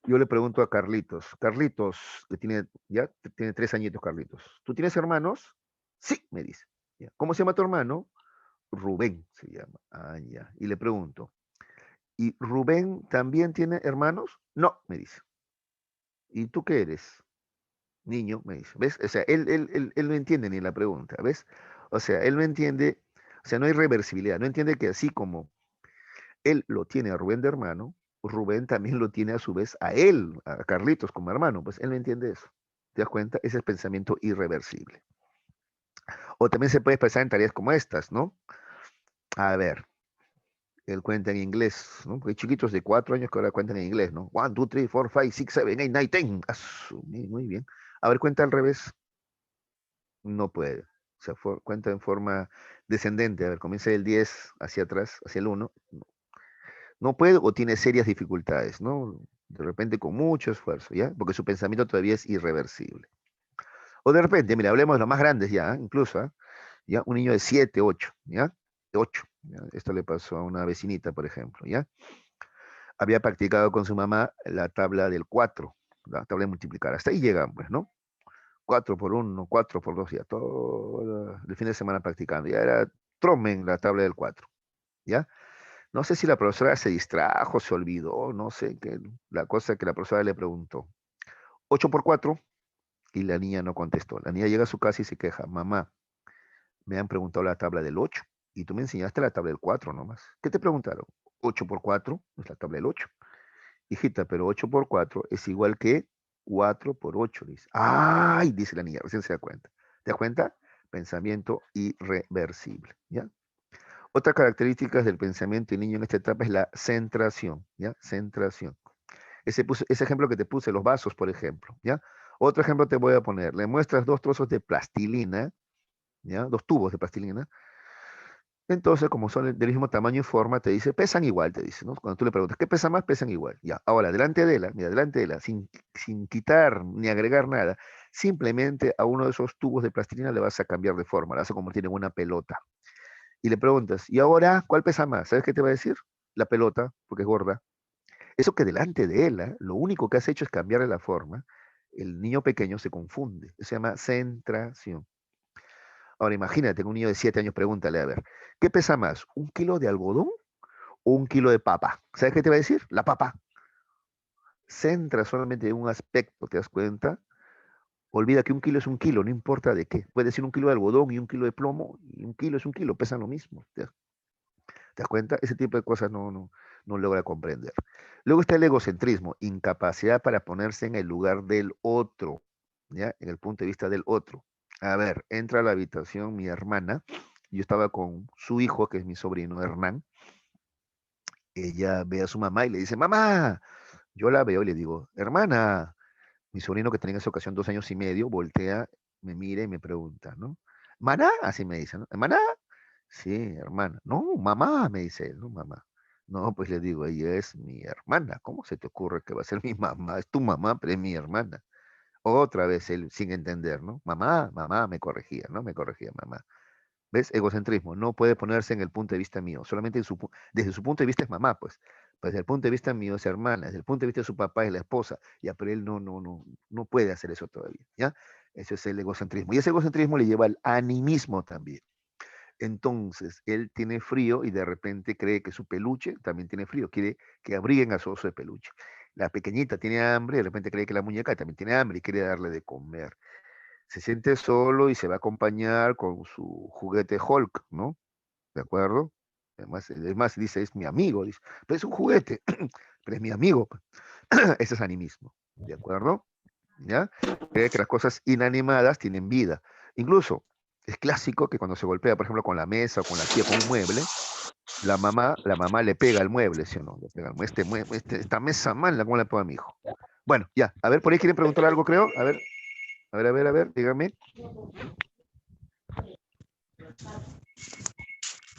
Yo le pregunto a Carlitos, que tiene 3 añitos, Carlitos. ¿Tú tienes hermanos? Sí, me dice. ¿Ya? ¿Cómo se llama tu hermano? Rubén se llama. Ah, ya. Y le pregunto, ¿y Rubén también tiene hermanos? No, me dice. ¿Y tú qué eres? Niño, me dice. ¿Ves? O sea, él no entiende ni la pregunta, ¿ves? O sea, él no entiende, o sea, no hay reversibilidad, no entiende que así como él lo tiene a Rubén de hermano, Rubén también lo tiene a su vez a él, a Carlitos como hermano, pues él no entiende eso. ¿Te das cuenta? Ese es pensamiento irreversible. O también se puede expresar en tareas como estas, ¿no? A ver, él cuenta en inglés, ¿no? Porque hay chiquitos de 4 años que ahora cuentan en inglés, ¿no? 1, 2, 3, 4, 5, 6, 7, 8, 9, 10. Muy bien. A ver, cuenta al revés. No puede. O sea, cuenta en forma descendente. A ver, comienza del 10 hacia atrás, hacia el 1. No puede o tiene serias dificultades, ¿no? De repente con mucho esfuerzo, ¿ya? Porque su pensamiento todavía es irreversible. O de repente, mira, hablemos de los más grandes ya, incluso, ¿ah? ¿Ya? Un niño de 7, 8, ¿ya? De 8. ¿Ya? Esto le pasó a una vecinita, por ejemplo, ¿ya? Había practicado con su mamá la tabla del 4, la tabla de multiplicar. Hasta ahí llegan, pues, ¿no? 4 por 1, 4 por 2, ya todo el fin de semana practicando. Ya era tromen la tabla del 4, ¿ya? No sé si la profesora se distrajo, se olvidó, no sé, qué, la cosa que la profesora le preguntó. 8 por 4, y la niña no contestó. La niña llega a su casa y se queja, mamá, me han preguntado la tabla del 8 y tú me enseñaste la tabla del 4 nomás. ¿Qué te preguntaron? 8 por 4, es la tabla del 8. Hijita, pero 8 por 4 es igual que 4 por 8, dice. ¡Ay! Dice la niña, recién se da cuenta. ¿Te das cuenta? Pensamiento irreversible, ¿ya? Otra característica del pensamiento del niño en esta etapa es la centración, ¿ya? Centración. Ese ejemplo que te puse, los vasos, por ejemplo, ¿ya? Otro ejemplo te voy a poner. Le muestras dos trozos de plastilina, ¿ya? Dos tubos de plastilina. Entonces, como son del mismo tamaño y forma, te dice, pesan igual, te dice, ¿no? Cuando tú le preguntas, ¿qué pesa más? Pesan igual. Ya, ahora, delante de ella, mira, delante de ella, sin quitar ni agregar nada, simplemente a uno de esos tubos de plastilina le vas a cambiar de forma, la vas a convertir en una pelota. Y le preguntas, ¿y ahora cuál pesa más? ¿Sabes qué te va a decir? La pelota, porque es gorda. Eso que delante de ella, lo único que has hecho es cambiarle la forma, el niño pequeño se confunde. Eso se llama centración. Ahora imagínate que un niño de 7 años pregúntale, a ver, ¿qué pesa más? ¿Un kilo de algodón o un kilo de papa? ¿Sabes qué te va a decir? La papa. Centra solamente en un aspecto, ¿te das cuenta? Olvida que un kilo es un kilo, no importa de qué. Puede decir un kilo de algodón y un kilo de plomo, y un kilo es un kilo, pesan lo mismo. ¿Te das cuenta? Ese tipo de cosas no logra comprender. Luego está el egocentrismo, incapacidad para ponerse en el lugar del otro, ¿ya? En el punto de vista del otro. A ver, entra a la habitación mi hermana, yo estaba con su hijo, que es mi sobrino Hernán, ella ve a su mamá y le dice, mamá, yo la veo y le digo, hermana, mi sobrino que tenía en esa ocasión 2 años y medio, voltea, me mira y me pregunta, ¿no? ¿Maná? Así me dice, ¿no? ¿Maná? Sí, hermana. No, mamá, me dice él, no, mamá. No, pues le digo, ella es mi hermana. ¿Cómo se te ocurre que va a ser mi mamá? Es tu mamá, pero es mi hermana. Otra vez él sin entender, ¿no? Mamá, mamá, me corregía, ¿no? Me corregía mamá. ¿Ves? Egocentrismo. No puede ponerse en el punto de vista mío. Solamente desde su punto de vista es mamá, pues. Pues desde el punto de vista mío es hermana. Desde el punto de vista de su papá es la esposa. Ya, pero él no puede hacer eso todavía, ¿ya? Ese es el egocentrismo. Y ese egocentrismo le lleva al animismo también. Entonces, él tiene frío y de repente cree que su peluche también tiene frío, quiere que abriguen a su oso de peluche. La pequeñita tiene hambre y de repente cree que la muñeca también tiene hambre y quiere darle de comer. Se siente solo y se va a acompañar con su juguete Hulk, ¿no? ¿De acuerdo? Además dice, es mi amigo, dice, pero es un juguete, pero es mi amigo. Ese es animismo, ¿de acuerdo? ¿Ya? Cree que las cosas inanimadas tienen vida. Incluso es clásico que cuando se golpea, por ejemplo, con la mesa o con la silla, con un mueble, la mamá le pega al mueble, ¿sí o no? Le pega al mueble, esta mesa mala, ¿cómo le pego a mi hijo? Bueno, ya, a ver, por ahí quieren preguntar algo, creo. A ver, dígame.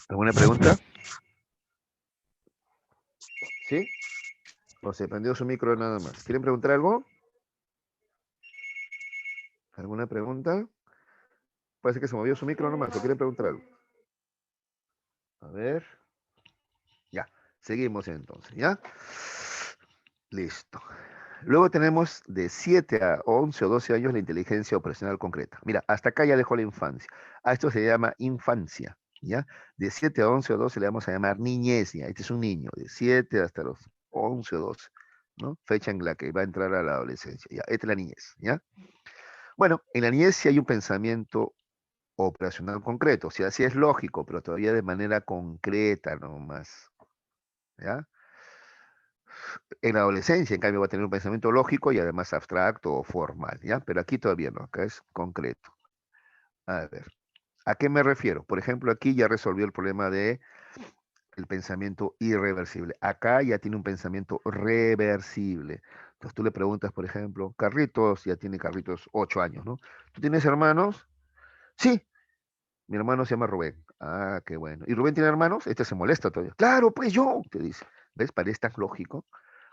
¿Alguna pregunta? ¿Sí? O se prendió su micro nada más. ¿Quieren preguntar algo? ¿Alguna pregunta? Parece que se movió su micro nomás. ¿O quieren preguntar algo? A ver. Ya. Seguimos entonces, ¿ya? Listo. Luego tenemos de 7 a 11 o 12 años la inteligencia operacional concreta. Mira, hasta acá ya dejó la infancia. A esto se llama infancia, ¿ya? De 7 a 11 o 12 le vamos a llamar niñez, ¿ya? Este es un niño, de 7 hasta los 11 o 12, ¿no? Fecha en la que va a entrar a la adolescencia, ¿ya? Esta es la niñez, ¿ya? Bueno, en la niñez sí hay un pensamiento operacional concreto, o sea, sí es lógico, pero todavía de manera concreta nomás, ¿ya? En la adolescencia, en cambio, va a tener un pensamiento lógico y además abstracto o formal, ¿ya? Pero aquí todavía no, acá es concreto. A ver, ¿a qué me refiero? Por ejemplo, aquí ya resolvió el problema de el pensamiento irreversible. Acá ya tiene un pensamiento reversible. Entonces tú le preguntas, por ejemplo, Carlitos, ya tiene Carlitos 8 años, ¿no? ¿Tú tienes hermanos? Sí, mi hermano se llama Rubén. Ah, qué bueno. ¿Y Rubén tiene hermanos? Este se molesta todavía. Claro, pues yo, te dice. ¿Ves? Parece tan lógico.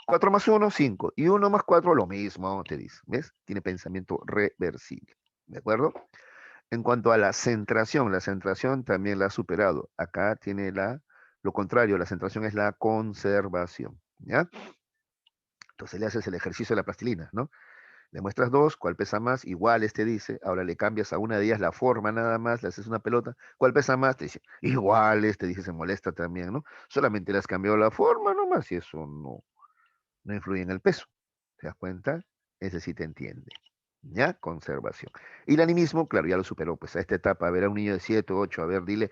4 más 1, 5. Y 1 más 4, lo mismo, te dice. ¿Ves? Tiene pensamiento reversible. ¿De acuerdo? En cuanto a la centración también la ha superado. Acá tiene lo contrario, la centración es la conservación. ¿Ya? Entonces le haces el ejercicio de la plastilina, ¿no? Le muestras dos, cuál pesa más, igual este dice, ahora le cambias a una de ellas la forma nada más, le haces una pelota, cuál pesa más, te dice, igual este dice, se molesta también, ¿no? Solamente le has cambiado la forma nomás y eso no influye en el peso. ¿Te das cuenta? Ese sí te entiende. ¿Ya? Conservación. Y el animismo, claro, ya lo superó, pues a esta etapa, a ver a un niño de 7 o 8, a ver, dile,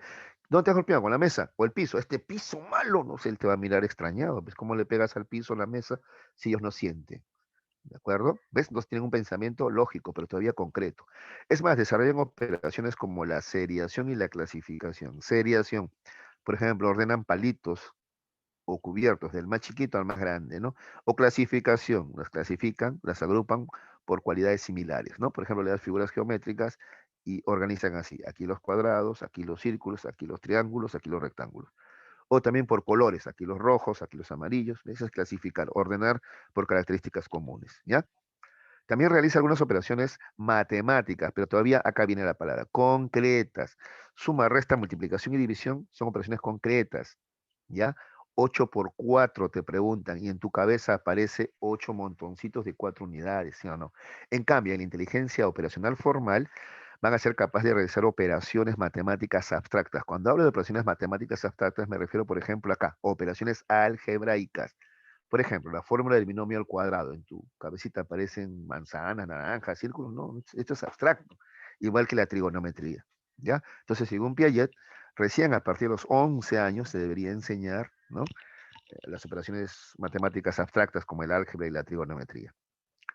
¿Dónde te has golpeado? ¿Con la mesa o el piso? Este piso malo, no sé, él te va a mirar extrañado. ¿Ves cómo le pegas al piso, a la mesa, si ellos no sienten? ¿De acuerdo? ¿Ves? No tienen un pensamiento lógico, pero todavía concreto. Es más, desarrollan operaciones como la seriación y la clasificación. Seriación, por ejemplo, ordenan palitos o cubiertos, del más chiquito al más grande, ¿no? O clasificación, las clasifican, las agrupan por cualidades similares, ¿no? Por ejemplo, le das figuras geométricas y organizan así, aquí los cuadrados, aquí los círculos, aquí los triángulos, aquí los rectángulos. O también por colores, aquí los rojos, aquí los amarillos, eso es clasificar, ordenar por características comunes, ¿ya? También realiza algunas operaciones matemáticas, pero todavía acá viene la palabra, concretas. Suma, resta, multiplicación y división son operaciones concretas, ¿ya? 8 por 4 te preguntan y en tu cabeza aparece 8 montoncitos de 4 unidades, ¿sí o no? En cambio, en la inteligencia operacional formal van a ser capaces de realizar operaciones matemáticas abstractas. Cuando hablo de operaciones matemáticas abstractas me refiero, por ejemplo, acá, operaciones algebraicas. Por ejemplo, la fórmula del binomio al cuadrado. En tu cabecita aparecen manzanas, naranjas, círculos. No, esto es abstracto. Igual que la trigonometría. ¿Ya? Entonces, según Piaget, recién a partir de los 11 años se debería enseñar, ¿no? Las operaciones matemáticas abstractas como el álgebra y la trigonometría.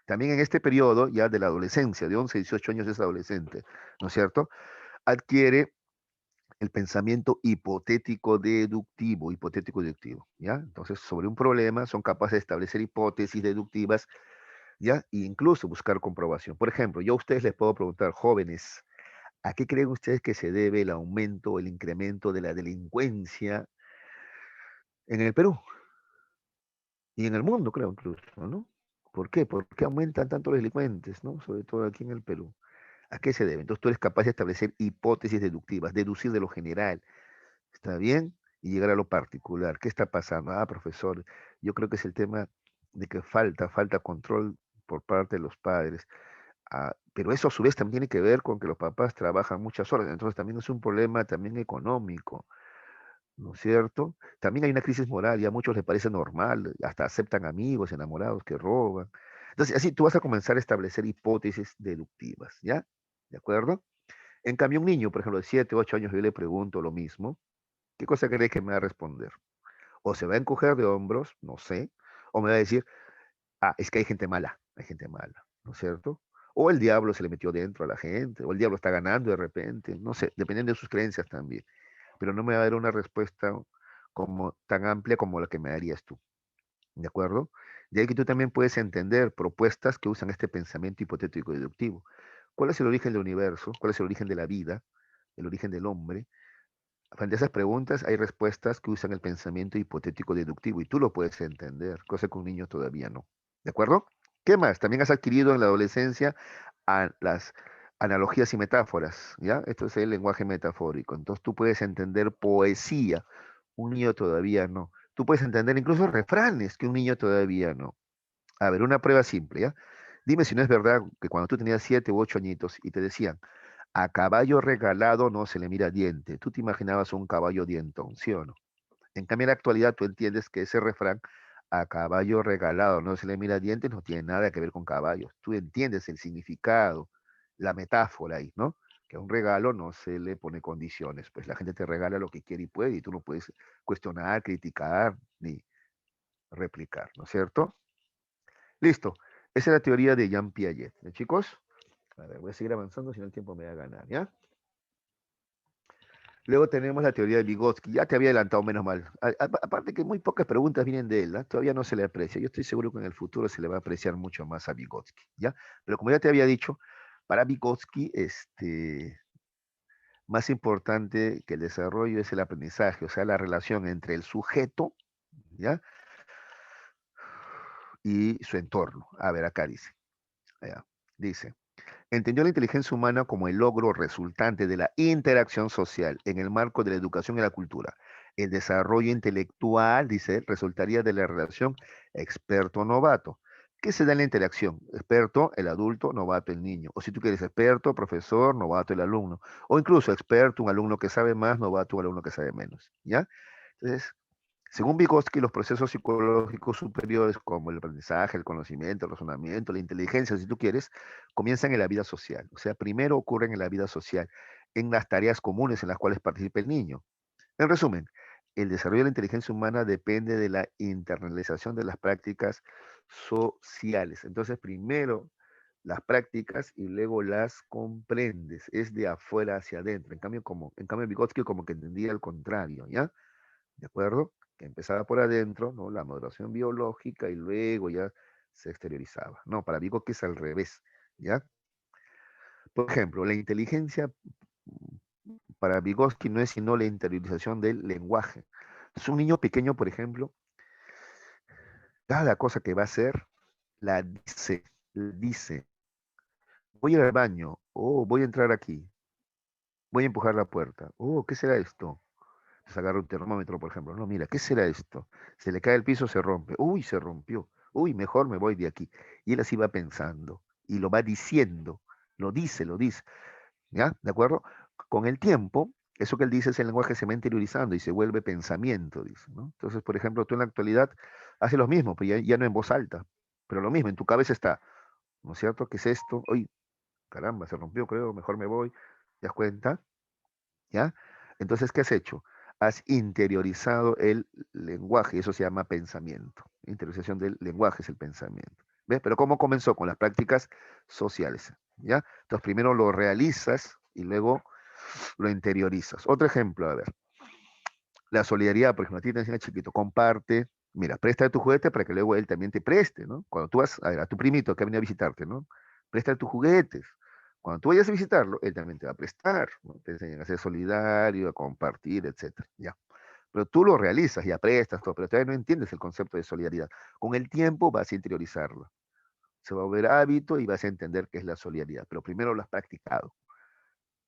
También en este periodo, ya de la adolescencia, de 11 a 18 años es adolescente, ¿no es cierto? Adquiere el pensamiento hipotético deductivo, ¿ya? Entonces, sobre un problema son capaces de establecer hipótesis deductivas, ¿ya? E incluso buscar comprobación. Por ejemplo, yo a ustedes les puedo preguntar, jóvenes, ¿a qué creen ustedes que se debe el aumento o el incremento de la delincuencia en el Perú y en el mundo, creo, incluso, ¿no? ¿Por qué? ¿Por qué aumentan tanto los delincuentes, ¿no? Sobre todo aquí en el Perú. ¿A qué se debe? Entonces tú eres capaz de establecer hipótesis deductivas, deducir de lo general. ¿Está bien? Y llegar a lo particular. ¿Qué está pasando? Ah, profesor, yo creo que es el tema de que falta control por parte de los padres. Ah, pero eso a su vez también tiene que ver con que los papás trabajan muchas horas. Entonces también es un problema también económico, ¿no es cierto? También hay una crisis moral y a muchos les parece normal, hasta aceptan amigos, enamorados que roban. Entonces así tú vas a comenzar a establecer hipótesis deductivas, ¿ya? ¿De acuerdo? En cambio, un niño, por ejemplo, de 7, 8 años, yo le pregunto lo mismo. ¿Qué cosa cree que me va a responder? O se va a encoger de hombros, no sé, o me va a decir, ah, es que hay gente mala, ¿no es cierto? O el diablo se le metió dentro a la gente, o el diablo está ganando de repente, no sé, dependiendo de sus creencias también. Pero no me va a dar una respuesta como tan amplia como la que me darías tú, ¿de acuerdo? De ahí que tú también puedes entender propuestas que usan este pensamiento hipotético deductivo. ¿Cuál es el origen del universo? ¿Cuál es el origen de la vida? ¿El origen del hombre? Frente a esas preguntas hay respuestas que usan el pensamiento hipotético deductivo y tú lo puedes entender, cosa que un niño todavía no. ¿De acuerdo? ¿Qué más? También has adquirido en la adolescencia las analogías y metáforas, ¿ya? Esto es el lenguaje metafórico. Entonces tú puedes entender poesía, un niño todavía no. Tú puedes entender incluso refranes que un niño todavía no. A ver, una prueba simple, ¿ya? Dime si no es verdad que cuando tú tenías 7 u 8 añitos y te decían, a caballo regalado no se le mira diente. Tú te imaginabas un caballo dientón, ¿sí o no? En cambio, en la actualidad tú entiendes que ese refrán, a caballo regalado no se le mira diente, no tiene nada que ver con caballos. Tú entiendes el significado, la metáfora ahí, ¿no? Que a un regalo no se le pone condiciones. Pues la gente te regala lo que quiere y puede, y tú no puedes cuestionar, criticar, ni replicar, ¿no es cierto? Listo. Esa es la teoría de Jean Piaget. ¿Ya, chicos? A ver, voy a seguir avanzando, si no el tiempo me va a ganar, ¿ya? Luego tenemos la teoría de Vygotsky. Ya te había adelantado, menos mal. Aparte que muy pocas preguntas vienen de él, ¿no? Todavía no se le aprecia. Yo estoy seguro que en el futuro se le va a apreciar mucho más a Vygotsky, ¿ya? Pero como ya te había dicho, para Vygotsky, más importante que el desarrollo es el aprendizaje, o sea, la relación entre el sujeto, ¿ya? Y su entorno. A ver, acá dice, ¿ya? Dice, entendió la inteligencia humana como el logro resultante de la interacción social en el marco de la educación y la cultura. El desarrollo intelectual, dice, resultaría de la relación experto-novato. ¿Qué se da en la interacción? Experto, el adulto, novato, el niño. O si tú quieres experto, profesor, novato, el alumno. O incluso experto, un alumno que sabe más, novato, un alumno que sabe menos. ¿Ya? Entonces, según Vygotsky, los procesos psicológicos superiores como el aprendizaje, el conocimiento, el razonamiento, la inteligencia, si tú quieres, comienzan en la vida social. O sea, primero ocurren en la vida social, en las tareas comunes en las cuales participa el niño. En resumen, el desarrollo de la inteligencia humana depende de la internalización de las prácticas sociales. Entonces, primero las prácticas y luego las comprendes. Es de afuera hacia adentro. En cambio Vygotsky como que entendía el contrario, ¿ya? ¿De acuerdo? Que empezaba por adentro, ¿no? La maduración biológica y luego ya se exteriorizaba. No, para Vygotsky es al revés, ¿ya? Por ejemplo, la inteligencia para Vygotsky no es sino la interiorización del lenguaje. Entonces, un niño pequeño, por ejemplo, cada cosa que va a hacer, la dice. Voy a ir al baño, oh, voy a entrar aquí, voy a empujar la puerta, oh, ¿qué será esto? Se agarra un termómetro, por ejemplo, no, mira, ¿qué será esto? Se le cae el piso, se rompe, uy, se rompió, uy, mejor me voy de aquí. Y él así va pensando y lo va diciendo, lo dice, ¿ya? ¿De acuerdo? Con el tiempo, eso que él dice, ese lenguaje se va interiorizando y se vuelve pensamiento, dice, ¿no? Entonces, por ejemplo, tú en la actualidad haces lo mismo, pero ya no en voz alta, pero lo mismo, en tu cabeza está, ¿no es cierto? ¿Qué es esto? Uy, caramba, se rompió, creo, mejor me voy, ¿te das cuenta? ¿Ya? Entonces, ¿qué has hecho? Has interiorizado el lenguaje, y eso se llama pensamiento. Interiorización del lenguaje es el pensamiento. ¿Ves? Pero ¿cómo comenzó? Con las prácticas sociales, ¿ya? Entonces, primero lo realizas y luego lo interiorizas. Otro ejemplo, a ver, la solidaridad, por ejemplo, a ti te enseña chiquito, comparte, mira, presta tu juguete para que luego él también te preste, ¿no? Cuando tú vas a tu primito que ha venido a visitarte, ¿no? Presta tus juguetes. Cuando tú vayas a visitarlo, él también te va a prestar, ¿no? Te enseñan a ser solidario, a compartir, etcétera, ya. Pero tú lo realizas, ya prestas todo, pero todavía no entiendes el concepto de solidaridad. Con el tiempo vas a interiorizarlo. Se va a volver hábito y vas a entender qué es la solidaridad, pero primero lo has practicado.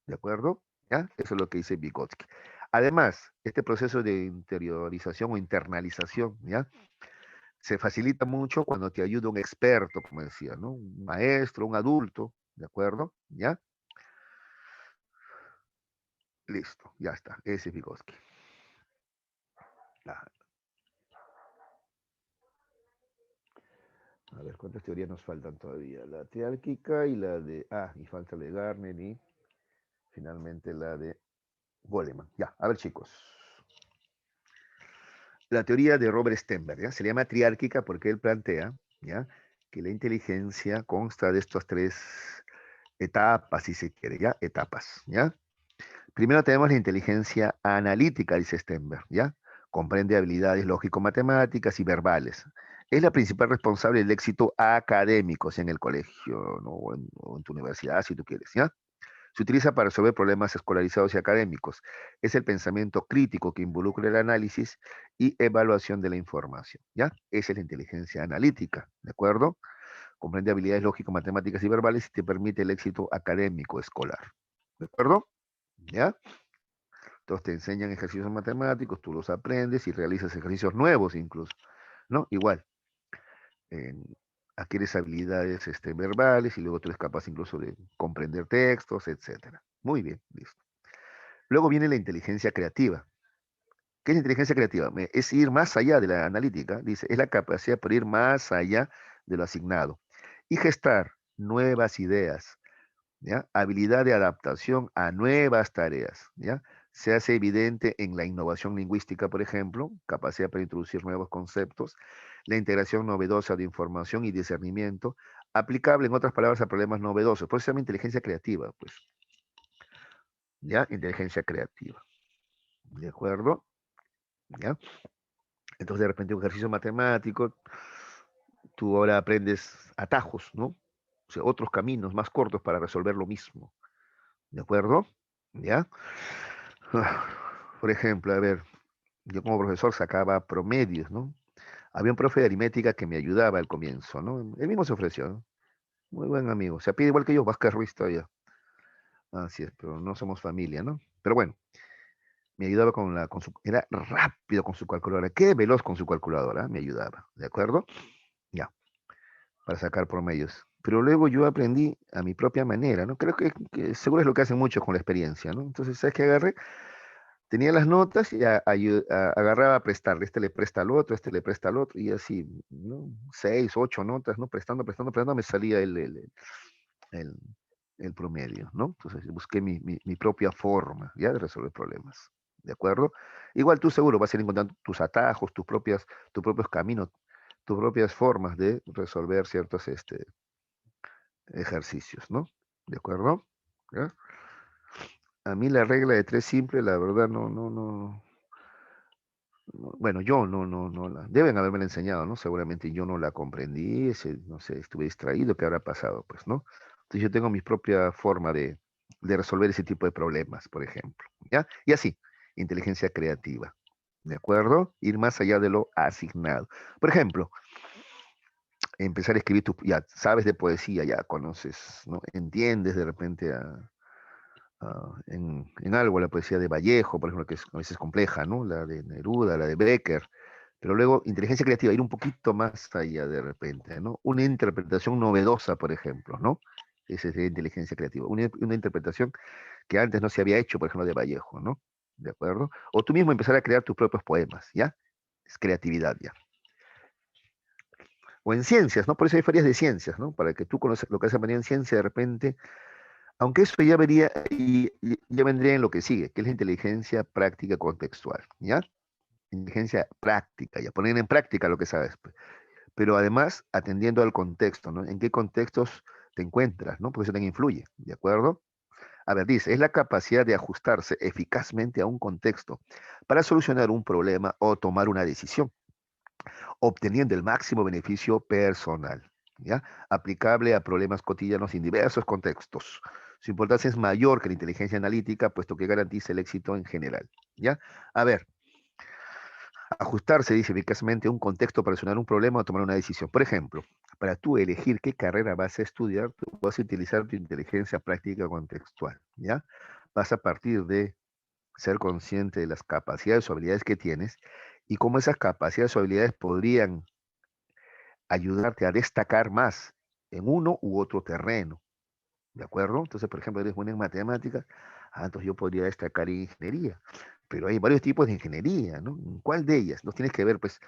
¿De acuerdo? ¿Ya? Eso es lo que dice Vygotsky. Además, este proceso de interiorización o internalización, ¿ya? Se facilita mucho cuando te ayuda un experto, como decía, ¿no? Un maestro, un adulto, ¿de acuerdo? ¿Ya? Listo, ya está. Ese es Vygotsky. Ah, a ver, ¿cuántas teorías nos faltan todavía? La teárquica y la de... Ah, y falta la de Garner y finalmente la de Goleman. Ya, a ver chicos. La teoría de Robert Stenberg, ¿ya? Se le llama triárquica porque él plantea, ¿ya? Que la inteligencia consta de estas tres etapas, si se quiere, ¿ya? Etapas, ¿ya? Primero tenemos la inteligencia analítica, dice Stenberg, ¿ya? Comprende habilidades lógico-matemáticas y verbales. Es la principal responsable del éxito académico, sea en el colegio, ¿no? O en tu universidad, si tú quieres, ¿ya? Se utiliza para resolver problemas escolarizados y académicos. Es el pensamiento crítico que involucra el análisis y evaluación de la información, ¿ya? Esa es la inteligencia analítica, ¿de acuerdo? Comprende habilidades lógico-matemáticas y verbales y te permite el éxito académico escolar, ¿de acuerdo? ¿Ya? Entonces te enseñan ejercicios matemáticos, tú los aprendes y realizas ejercicios nuevos incluso, ¿no? Igual, eh, adquieres habilidades verbales y luego tú eres capaz incluso de comprender textos, etcétera. Muy bien, listo. Luego viene la inteligencia creativa. ¿Qué es la inteligencia creativa? Es ir más allá de la analítica, dice, es la capacidad por ir más allá de lo asignado y gestar nuevas ideas, ¿ya? Habilidad de adaptación a nuevas tareas, ¿ya? Se hace evidente en la innovación lingüística, por ejemplo, capacidad para introducir nuevos conceptos, la integración novedosa de información y discernimiento, aplicable, en otras palabras, a problemas novedosos. Por eso se llama inteligencia creativa, pues, ¿ya? Inteligencia creativa, ¿de acuerdo? ¿Ya? Entonces, de repente, un ejercicio matemático, tú ahora aprendes atajos, ¿no? O sea, otros caminos más cortos para resolver lo mismo, ¿de acuerdo? ¿Ya? Por ejemplo, a ver, yo como profesor sacaba promedios, ¿no? Había un profe de aritmética que me ayudaba al comienzo, ¿no? Él mismo se ofreció, ¿no? Muy buen amigo. Se pide igual que yo, Vázquez Ruiz todavía. Así es, pero no somos familia, ¿no? Pero bueno, me ayudaba era rápido con su calculadora, qué veloz con su calculadora, me ayudaba, ¿de acuerdo? Ya, para sacar promedios. Pero luego yo aprendí a mi propia manera, ¿no? Creo que seguro es lo que hacen muchos con la experiencia, ¿no? Entonces, ¿sabes qué agarré? Tenía las notas y agarraba a prestarle. Este le presta al otro, este le presta al otro, y así, ¿no? 6, 8 notas, ¿no? Prestando, prestando, prestando, me salía el, el promedio, ¿no? Entonces busqué mi propia forma, ¿ya? De resolver problemas. ¿de acuerdo? Igual tú seguro vas a ir encontrando tus atajos, tus propios caminos, tus propias formas de resolver ciertos ejercicios, ¿no? ¿De acuerdo? ¿Ya? A mí la regla de tres simple, la verdad, bueno, yo no la, deben haberme enseñado, ¿no? Seguramente yo no la comprendí, no sé, estuve distraído, ¿qué habrá pasado? Pues, ¿no? Entonces yo tengo mi propia forma de resolver ese tipo de problemas, por ejemplo, ¿ya? Y así, inteligencia creativa, ¿de acuerdo? Ir más allá de lo asignado. Por ejemplo, empezar a escribir ya sabes de poesía, ya conoces, ¿no? Entiendes de repente en algo la poesía de Vallejo, por ejemplo, que es a veces compleja, ¿no? La de Neruda, la de Becker, pero luego inteligencia creativa, ir un poquito más allá de repente, ¿no? Una interpretación novedosa, por ejemplo, ¿no? Esa es la inteligencia creativa, una interpretación que antes no se había hecho, por ejemplo, de Vallejo, ¿no? ¿De acuerdo? O tú mismo empezar a crear tus propios poemas, ¿ya? Es creatividad, ¿ya? O en ciencias, ¿no? Por eso hay ferias de ciencias, ¿no? Para que tú conozcas lo que has aprendido en ciencia de repente, aunque eso ya vería, ya vendría en lo que sigue, que es la inteligencia práctica contextual, ¿ya? Inteligencia práctica, ya poner en práctica lo que sabes, pues. Pero además atendiendo al contexto, ¿no? En qué contextos te encuentras, ¿no? Porque eso también influye, ¿de acuerdo? A ver, dice, es la capacidad de ajustarse eficazmente a un contexto para solucionar un problema o tomar una decisión, obteniendo el máximo beneficio personal, ¿ya? Aplicable a problemas cotidianos en diversos contextos. Su importancia es mayor que la inteligencia analítica, puesto que garantiza el éxito en general, ¿ya? A ver, ajustarse, dice eficazmente, a un contexto para solucionar un problema o tomar una decisión. Por ejemplo, para tú elegir qué carrera vas a estudiar, tú vas a utilizar tu inteligencia práctica contextual, ¿ya? Vas a partir de ser consciente de las capacidades o habilidades que tienes y cómo esas capacidades o habilidades podrían ayudarte a destacar más en uno u otro terreno, ¿de acuerdo? Entonces, por ejemplo, eres bueno en matemáticas, entonces yo podría destacar en ingeniería, pero hay varios tipos de ingeniería, ¿no? ¿En cuál de ellas? No tienes que ver, pues,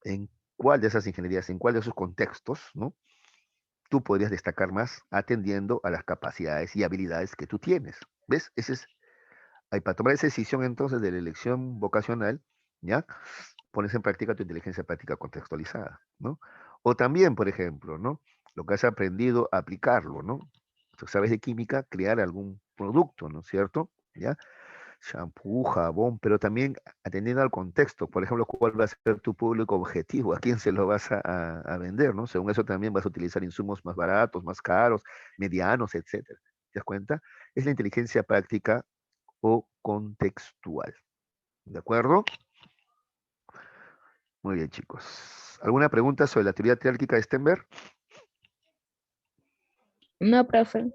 en cuál de esas ingenierías, en cuál de esos contextos, ¿no? Tú podrías destacar más atendiendo a las capacidades y habilidades que tú tienes. ¿Ves? Para tomar esa decisión entonces de la elección vocacional, ¿ya? Pones en práctica tu inteligencia práctica contextualizada, ¿no? O también, por ejemplo, ¿no? Lo que has aprendido, aplicarlo, ¿no? Tú sabes de química, crear algún producto, ¿no es cierto? ¿Ya? Shampoo, jabón, pero también atendiendo al contexto, por ejemplo, cuál va a ser tu público objetivo, a quién se lo vas a vender, ¿no? Según eso también vas a utilizar insumos más baratos, más caros, medianos, etcétera. ¿Te das cuenta? Es la inteligencia práctica o contextual. ¿De acuerdo? Muy bien, chicos. ¿Alguna pregunta sobre la teoría teórtica de Stenberg? No, profe.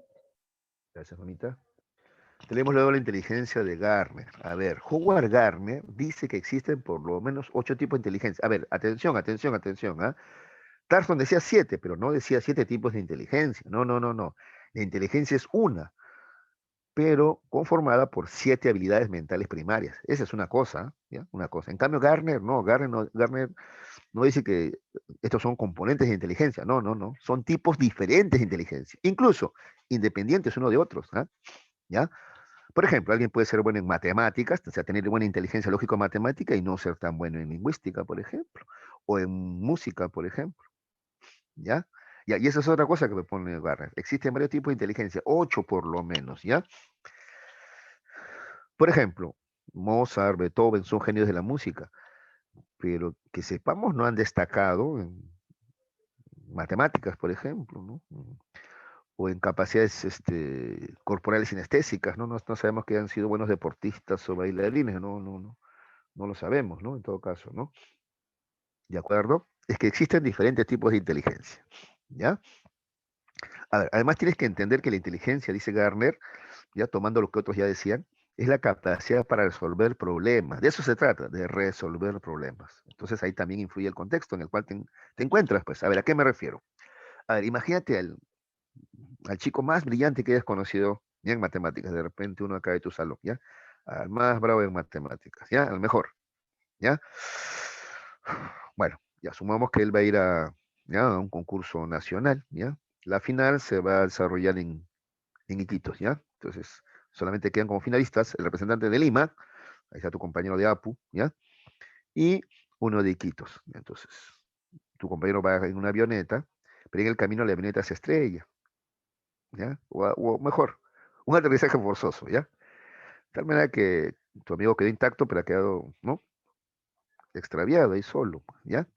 Gracias, mamita. Tenemos luego la inteligencia de Gardner. A ver, Howard Gardner dice que existen por lo menos 8 tipos de inteligencia. A ver, atención, atención, atención. ¿Ah? Tarson decía 7, pero no decía 7 tipos de inteligencia. No, no, no, no. La inteligencia es una, pero conformada por 7 habilidades mentales primarias. Esa es una cosa, ¿ya? Una cosa. En cambio, Gardner no dice que estos son componentes de inteligencia. No, no, no. Son tipos diferentes de inteligencia, incluso independientes uno de otros. ¿Ah? ¿Ya? Por ejemplo, alguien puede ser bueno en matemáticas, o sea, tener buena inteligencia lógico-matemática y no ser tan bueno en lingüística, por ejemplo, o en música, por ejemplo, ¿ya? Ya, y esa es otra cosa que me pone Barra. Existen varios tipos de inteligencia, 8 por lo menos, ¿ya? Por ejemplo, Mozart, Beethoven son genios de la música, pero que sepamos no han destacado en matemáticas, por ejemplo, ¿no? O en capacidades corporales sinestésicas, ¿no? No sabemos que han sido buenos deportistas o bailarines, no lo sabemos, ¿no? En todo caso, ¿no? ¿De acuerdo? Es que existen diferentes tipos de inteligencia, ¿ya? A ver, además tienes que entender que la inteligencia, dice Garner, ya tomando lo que otros ya decían, es la capacidad para resolver problemas. De eso se trata, de resolver problemas. Entonces ahí también influye el contexto en el cual te encuentras, pues. A ver, ¿a qué me refiero? A ver, imagínate al chico más brillante que hayas conocido ya en matemáticas. De repente uno acá de tu salón, ¿ya? Al más bravo en matemáticas, ¿ya? Al mejor, ¿ya? Bueno, ya sumamos que él va a ir ¿ya? A un concurso nacional, ¿ya? La final se va a desarrollar en Iquitos, ¿ya? Entonces, solamente quedan como finalistas el representante de Lima Ahí está tu compañero de Apu, ¿ya? Y uno de Iquitos. Entonces, tu compañero va en una avioneta, pero en el camino la avioneta se estrella, ¿ya? O mejor, un aterrizaje forzoso, ¿ya? De tal manera que tu amigo quedó intacto, pero ha quedado, ¿no? Extraviado ahí solo, ¿ya?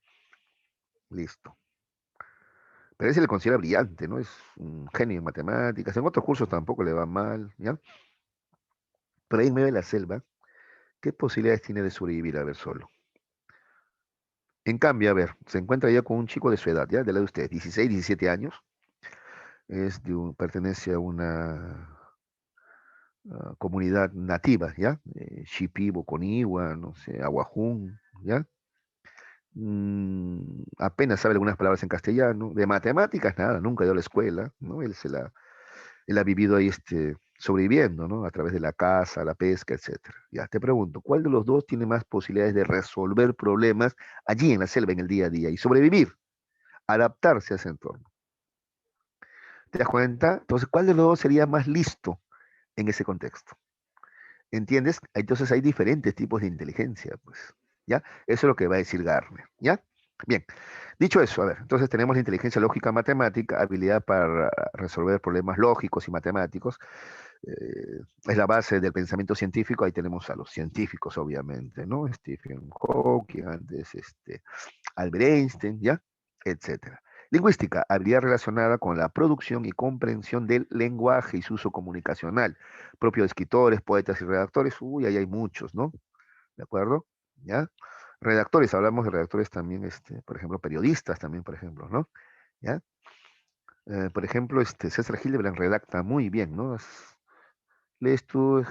Listo. Pero él se le considera brillante, ¿no? Es un genio en matemáticas. En otros cursos tampoco le va mal, ¿ya? Pero ahí en medio de la selva, ¿qué posibilidades tiene de sobrevivir a ver solo? En cambio, a ver, se encuentra ya con un chico de su edad, ¿ya? De la de ustedes, 16, 17 años. Pertenece a una comunidad nativa, ¿ya? Shipibo, Boconiwa, no sé, Aguajún, ¿ya? Apenas sabe algunas palabras en castellano. De matemáticas, nada, nunca ha ido a la escuela, ¿no? Él ha vivido ahí sobreviviendo, ¿no? A través de la caza, la pesca, etcétera. Ya, te pregunto, ¿cuál de los dos tiene más posibilidades de resolver problemas allí en la selva, en el día a día, y sobrevivir, adaptarse a ese entorno? ¿Te das cuenta? Entonces, ¿cuál de los dos sería más listo en ese contexto? ¿Entiendes? Entonces hay diferentes tipos de inteligencia, pues, ¿ya? Eso es lo que va a decir Garner, ¿ya? Bien, dicho eso, a ver, entonces tenemos la inteligencia lógica matemática, habilidad para resolver problemas lógicos y matemáticos, es la base del pensamiento científico. Ahí tenemos a los científicos, obviamente, ¿no? Stephen Hawking, antes Albert Einstein, ¿ya? Etcétera. Lingüística, habilidad relacionada con la producción y comprensión del lenguaje y su uso comunicacional, propio de escritores, poetas y redactores. Uy, ahí hay muchos, ¿no? ¿De acuerdo? ¿Ya? Redactores, hablamos de redactores también, por ejemplo, periodistas también, por ejemplo, ¿no? ¿Ya? Por ejemplo, César Hildebrand redacta muy bien, ¿no? Lees tú,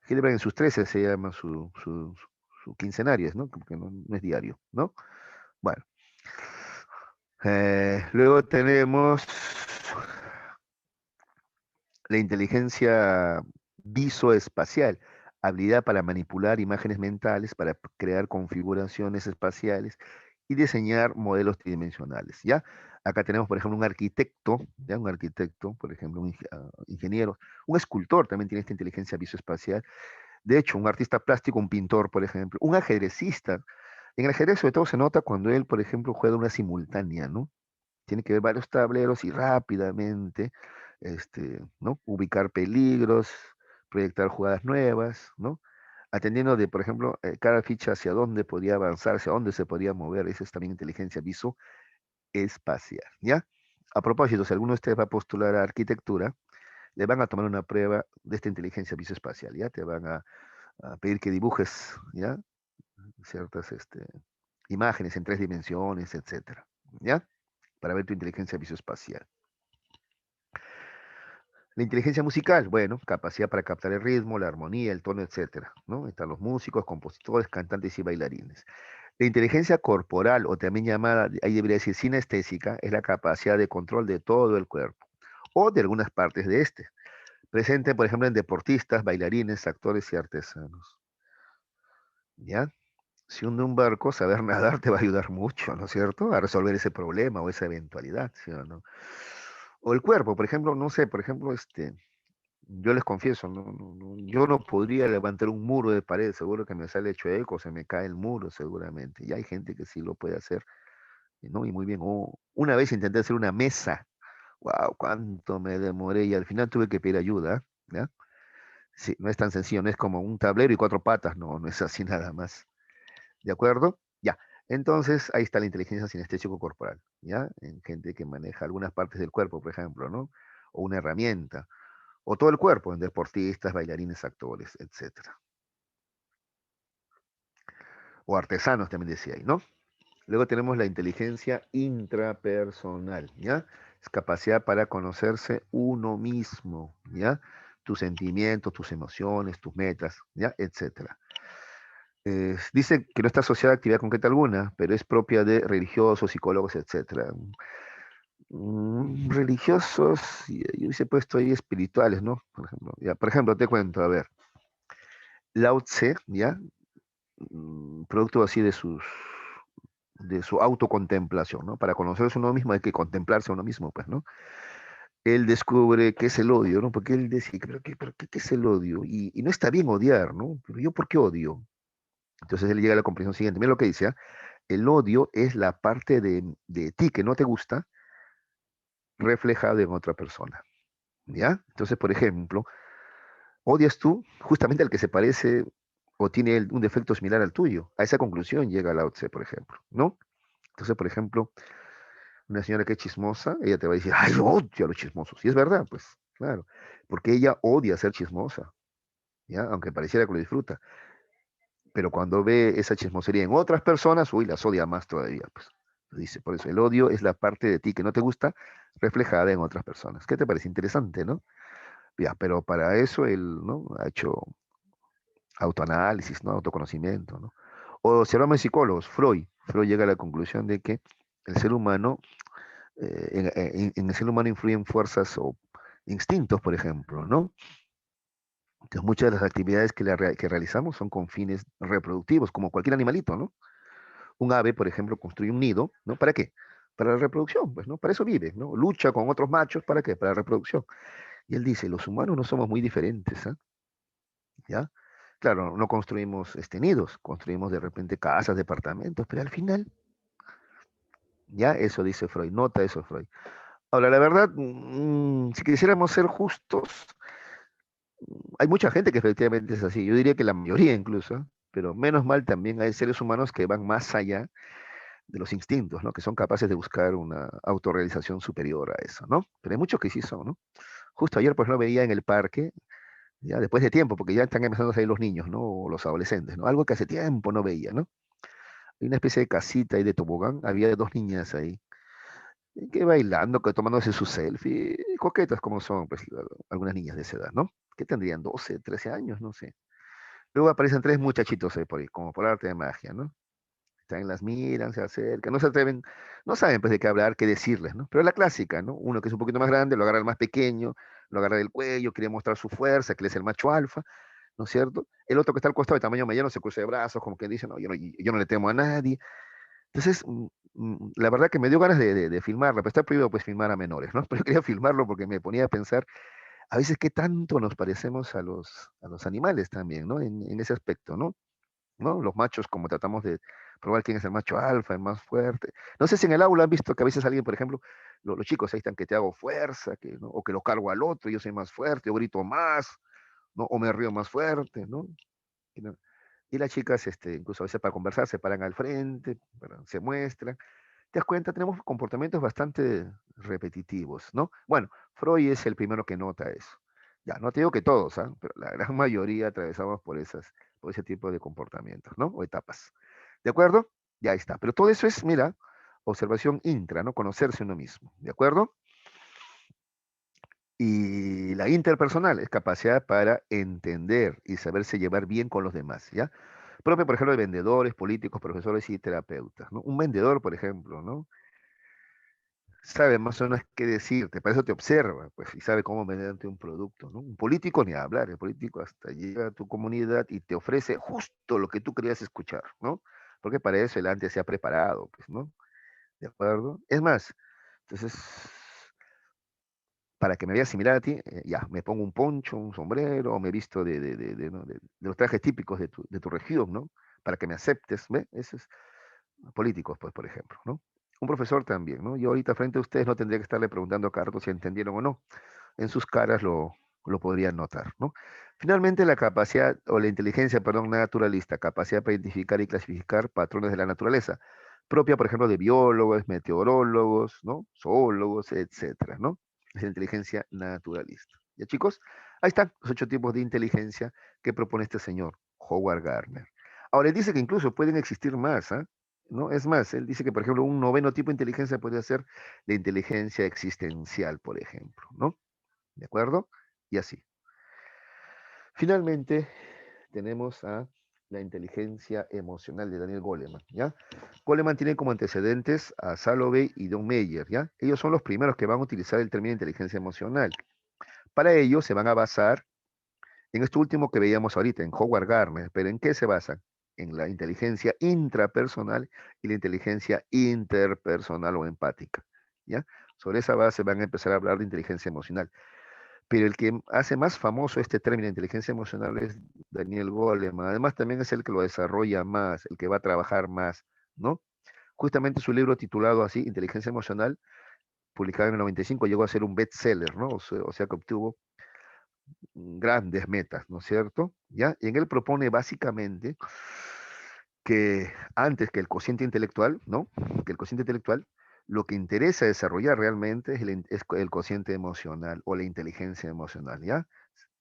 Hildebrand en sus 13 se llama su quincenario, ¿no? Porque no es diario, ¿no? Bueno, luego tenemos la inteligencia visoespacial, habilidad para manipular imágenes mentales, para crear configuraciones espaciales y diseñar modelos tridimensionales, ¿ya? Acá tenemos, por ejemplo, un arquitecto, ¿ya? Un arquitecto, por ejemplo, un ingeniero, un escultor también tiene esta inteligencia visoespacial. De hecho, un artista plástico, un pintor, por ejemplo, un ajedrecista. En el ajedrez sobre todo se nota cuando él, por ejemplo, juega una simultánea, ¿no? Tiene que ver varios tableros y rápidamente, ¿no? Ubicar peligros, proyectar jugadas nuevas, ¿no? Atendiendo de, por ejemplo, cada ficha hacia dónde podía avanzar, hacia dónde se podía mover. Esa es también inteligencia visoespacial, ¿ya? A propósito, si alguno de ustedes va a postular a arquitectura, le van a tomar una prueba de esta inteligencia visoespacial, ¿ya? Te van a pedir que dibujes, ¿ya? Ciertas imágenes en 3 dimensiones, etcétera, ¿ya? Para ver tu inteligencia visoespacial. La inteligencia musical, bueno, capacidad para captar el ritmo, la armonía, el tono, etcétera, ¿no? Están los músicos, compositores, cantantes y bailarines. La inteligencia corporal, o también llamada, ahí debería decir sinestésica, es la capacidad de control de todo el cuerpo o de algunas partes de este. Presente, por ejemplo, en deportistas, bailarines, actores y artesanos. ¿Ya? Si hunde un barco, saber nadar te va a ayudar mucho, ¿no es cierto? A resolver ese problema o esa eventualidad, ¿sí o no? O el cuerpo, por ejemplo, no sé, por ejemplo, yo les confieso, yo no podría levantar un muro de pared, seguro que me sale hecho eco, se me cae el muro seguramente. Y hay gente que sí lo puede hacer, ¿no? Y muy bien. Una vez intenté hacer una mesa, wow, cuánto me demoré y al final tuve que pedir ayuda, ¿ya? Sí, no es tan sencillo, no es como un tablero y 4 patas, no es así nada más. ¿De acuerdo? Ya. Entonces, ahí está la inteligencia sinestésico corporal, ¿ya? En gente que maneja algunas partes del cuerpo, por ejemplo, ¿no? O una herramienta, o todo el cuerpo, en deportistas, bailarines, actores, etcétera. O artesanos, también decía ahí, ¿no? Luego tenemos la inteligencia intrapersonal, ¿ya? Es capacidad para conocerse uno mismo, ¿ya? Tus sentimientos, tus emociones, tus metas, ¿ya? Etcétera. Dice que no está asociada a actividad concreta alguna, pero es propia de religiosos, psicólogos, etcétera. Religiosos, yo hubiese puesto ahí espirituales, ¿no? Por ejemplo, ya, por ejemplo, te cuento, a ver, Lao Tse, ¿ya? Producto así de su autocontemplación, ¿no? Para conocerse uno mismo hay que contemplarse a uno mismo, pues, ¿no? él descubre qué es el odio, ¿no? Porque él decía, ¿pero qué es el odio? Y no está bien odiar, ¿no? Pero yo, ¿por qué odio? Entonces él llega a la comprensión siguiente. Mira lo que dice, ¿ah? El odio es la parte de ti que no te gusta reflejada en otra persona, ¿ya? Entonces, por ejemplo, odias tú justamente al que se parece o tiene un defecto similar al tuyo. A esa conclusión llega Lao Tse, por ejemplo, ¿no? Entonces, por ejemplo, una señora que es chismosa, ella te va a decir, ay, yo odio a los chismosos. Y es verdad, pues, claro, porque ella odia ser chismosa, ¿ya? Aunque pareciera que lo disfruta. Pero cuando ve esa chismosería en otras personas, uy, las odia más todavía, pues. Dice, por eso el odio es la parte de ti que no te gusta reflejada en otras personas. ¿Qué te parece? Interesante, ¿no? Ya, pero para eso él, ¿no? Ha hecho autoanálisis, ¿no? Autoconocimiento, ¿no? O si hablamos de psicólogos, Freud llega a la conclusión de que el ser humano, en el ser humano influyen fuerzas o instintos, por ejemplo, ¿no? Entonces muchas de las actividades que realizamos son con fines reproductivos, como cualquier animalito, ¿no? Un ave, por ejemplo, construye un nido, ¿no? ¿Para qué? Para la reproducción, pues, ¿no? Para eso vive, ¿no? Lucha con otros machos, ¿para qué? Para la reproducción. Y él dice, los humanos no somos muy diferentes, ¿ah? ¿Ya? Claro, no construimos nidos, construimos de repente casas, departamentos, pero al final, ya eso dice Freud, nota eso Freud. Ahora, la verdad, si quisiéramos ser justos, hay mucha gente que efectivamente es así, yo diría que la mayoría incluso, pero menos mal también hay seres humanos que van más allá de los instintos, ¿no? Que son capaces de buscar una autorrealización superior a eso, ¿no? Pero hay muchos que sí son, ¿no? Justo ayer, pues, lo veía en el parque, ya después de tiempo, porque ya están empezando a salir los niños, ¿no? O los adolescentes, ¿no? Algo que hace tiempo no veía, ¿no? Hay una especie de casita ahí de tobogán, había dos niñas ahí, que bailando, que tomándose su selfie, coquetas como son, pues, algunas niñas de esa edad, ¿no? Que tendrían 12, 13 años, no sé. Luego aparecen tres muchachitos ahí por ahí, como por arte de magia, ¿no? Están, las miran, se acercan, no se atreven, no saben pues de qué hablar, qué decirles, ¿no? Pero es la clásica, ¿no? Uno que es un poquito más grande, lo agarra el más pequeño, lo agarra del cuello, quiere mostrar su fuerza, que él es el macho alfa, ¿no es cierto? El otro que está al costado de tamaño mediano se cruza de brazos, como que dice, no, yo no le temo a nadie. Entonces, la verdad que me dio ganas de filmarla, pero está prohibido pues filmar a menores, ¿no? Pero yo quería filmarlo porque me ponía a pensar a veces qué tanto nos parecemos a los animales también, ¿no? En ese aspecto, ¿no? ¿No? Los machos, como tratamos de probar quién es el macho alfa, el más fuerte. No sé si en el aula han visto que a veces alguien, por ejemplo, los chicos ahí están que te hago fuerza, ¿no? O que lo cargo al otro, yo soy más fuerte, yo grito más, ¿no? O me río más fuerte, ¿no? Y, no- y las chicas, incluso a veces para conversar, se paran al frente, se muestran. Te das cuenta, tenemos comportamientos bastante repetitivos, ¿no? Bueno, Freud es el primero que nota eso. Ya, no te digo que todos, ¿ah? Pero la gran mayoría atravesamos por ese tipo de comportamientos, ¿no? O etapas. ¿De acuerdo? Ya está. Pero todo eso es, mira, observación intra, ¿no? Conocerse uno mismo. ¿De acuerdo? Y la interpersonal es capacidad para entender y saberse llevar bien con los demás, ¿ya? Propio, por ejemplo, de vendedores, políticos, profesores y terapeutas, ¿no? Un vendedor, por ejemplo, ¿no? Sabe más o menos qué decirte, para eso te observa, pues, y sabe cómo venderte un producto, ¿no? Un político ni hablar, el político hasta llega a tu comunidad y te ofrece justo lo que tú querías escuchar, ¿no? Porque para eso el antes se ha preparado, pues, ¿no? ¿De acuerdo? Es más, entonces, para que me veas similar a ti, ya, me pongo un poncho, un sombrero, o me visto ¿no? de los trajes típicos de tu región, ¿no? Para que me aceptes, ¿ve? Eso es políticos, pues, por ejemplo, ¿no? Un profesor también, ¿no? Yo ahorita frente a ustedes no tendría que estarle preguntando a cada rato si entendieron o no. En sus caras lo podrían notar, ¿no? Finalmente, la capacidad, o la inteligencia, perdón, naturalista, capacidad para identificar y clasificar patrones de la naturaleza, propia, por ejemplo, de biólogos, meteorólogos, ¿no? Zoólogos, etcétera, ¿no? Es la inteligencia naturalista. ¿Ya, chicos? Ahí están los 8 tipos de inteligencia que propone este señor, Howard Gardner. Ahora, él dice que incluso pueden existir más, ¿ah? ¿No? Es más, él dice que, por ejemplo, un noveno tipo de inteligencia podría ser la inteligencia existencial, por ejemplo, ¿no? ¿De acuerdo? Y así. Finalmente, tenemos a la inteligencia emocional de Daniel Goleman, ¿ya? Goleman tiene como antecedentes a Salovey y Don Meyer, ¿ya? Ellos son los primeros que van a utilizar el término inteligencia emocional. Para ello se van a basar en esto último que veíamos ahorita, en Howard Gardner, pero ¿en qué se basan? En la inteligencia intrapersonal y la inteligencia interpersonal o empática, ¿ya? Sobre esa base van a empezar a hablar de inteligencia emocional. Pero el que hace más famoso este término de inteligencia emocional es Daniel Goleman. Además, también es el que lo desarrolla más, el que va a trabajar más, ¿no? Justamente su libro titulado así, Inteligencia Emocional, publicado en el 95, llegó a ser un bestseller, ¿no? O sea que obtuvo grandes metas, ¿no es cierto? ¿Ya? Y en él propone básicamente que antes que el cociente intelectual, ¿no? Que el cociente intelectual, lo que interesa desarrollar realmente es el cociente emocional o la inteligencia emocional, ¿ya?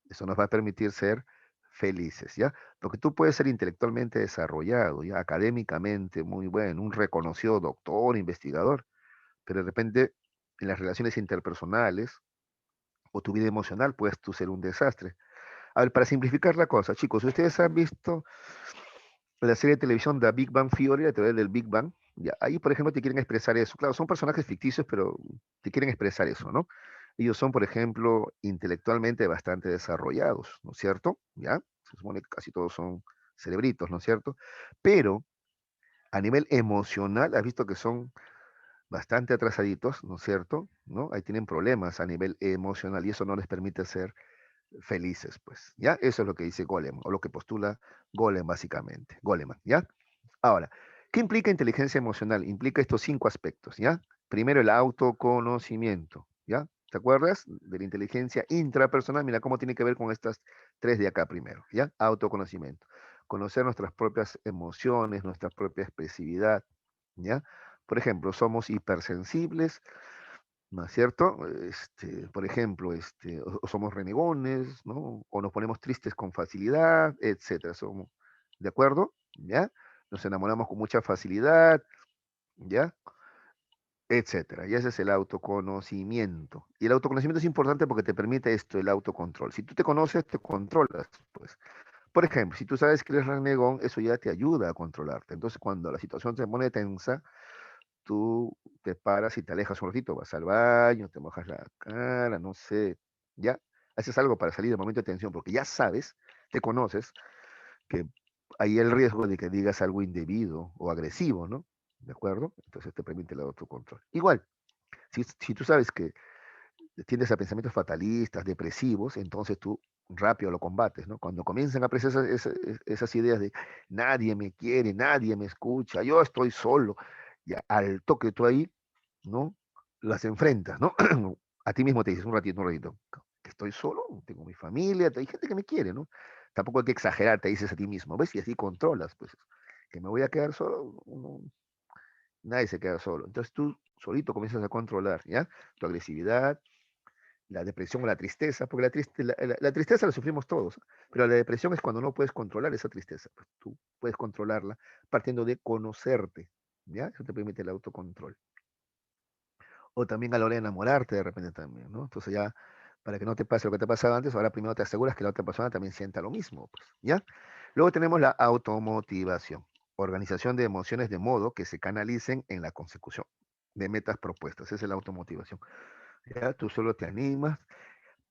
Eso nos va a permitir ser felices, ¿ya? Porque tú puedes ser intelectualmente desarrollado, ¿ya? Académicamente muy bueno, un reconocido doctor, investigador, pero de repente en las relaciones interpersonales o tu vida emocional puedes tú ser un desastre. A ver, para simplificar la cosa, chicos, ustedes han visto la serie de televisión The Big Bang Theory, la teoría del Big Bang. Ya, ahí, por ejemplo, te quieren expresar eso. Claro, son personajes ficticios, pero te quieren expresar eso, ¿no? Ellos son, por ejemplo, intelectualmente bastante desarrollados, ¿no es cierto? ¿Ya? Se supone que casi todos son cerebritos, ¿no es cierto? Pero a nivel emocional, has visto que son bastante atrasaditos, ¿no es cierto? ¿No? Ahí tienen problemas a nivel emocional y eso no les permite ser felices, pues, ¿ya? Eso es lo que dice Golem, o lo que postula Golem, básicamente, Goleman, ¿ya? Ahora, ¿qué implica inteligencia emocional? Implica estos 5 aspectos, ¿ya? Primero, el autoconocimiento, ¿ya? ¿Te acuerdas de la inteligencia intrapersonal? Mira cómo tiene que ver con estas 3 de acá primero, ¿ya? Autoconocimiento. Conocer nuestras propias emociones, nuestra propia expresividad, ¿ya? Por ejemplo, somos hipersensibles, ¿no es cierto? Por ejemplo, o somos renegones, ¿no? O nos ponemos tristes con facilidad, etcétera. Somos, ¿de acuerdo? ¿Ya? Nos enamoramos con mucha facilidad, ¿ya? Etcétera. Y ese es el autoconocimiento. Y el autoconocimiento es importante porque te permite esto, el autocontrol. Si tú te conoces, te controlas, pues. Por ejemplo, si tú sabes que eres renegón, eso ya te ayuda a controlarte. Entonces, cuando la situación se pone tensa, tú te paras y te alejas un ratito, vas al baño, te mojas la cara, no sé, ya haces algo para salir del momento de tensión, porque ya sabes, te conoces, que hay el riesgo de que digas algo indebido o agresivo, ¿no? ¿De acuerdo? Entonces te permite el autocontrol. Igual, si tú sabes que tiendes a pensamientos fatalistas, depresivos, entonces tú rápido lo combates, ¿no? Cuando comienzan a aparecer esas ideas de nadie me quiere, nadie me escucha, yo estoy solo, ya al toque tú ahí, ¿no? Las enfrentas, ¿no? A ti mismo te dices un ratito, que estoy solo, tengo mi familia, hay gente que me quiere, ¿no? Tampoco hay que exagerar, te dices a ti mismo, ¿ves? Y así controlas, pues, que me voy a quedar solo, nadie se queda solo. Entonces tú solito comienzas a controlar, ¿ya? Tu agresividad, la depresión o la tristeza, porque la tristeza la sufrimos todos, pero la depresión es cuando no puedes controlar esa tristeza, pues tú puedes controlarla partiendo de conocerte, ¿ya? Eso te permite el autocontrol. O también a la hora de enamorarte de repente también, ¿no? Entonces ya, para que no te pase lo que te pasaba antes, ahora primero te aseguras que la otra persona también sienta lo mismo, pues, ¿ya? Luego tenemos la automotivación, organización de emociones de modo que se canalicen en la consecución de metas propuestas, esa es la automotivación. ¿Ya? Tú solo te animas,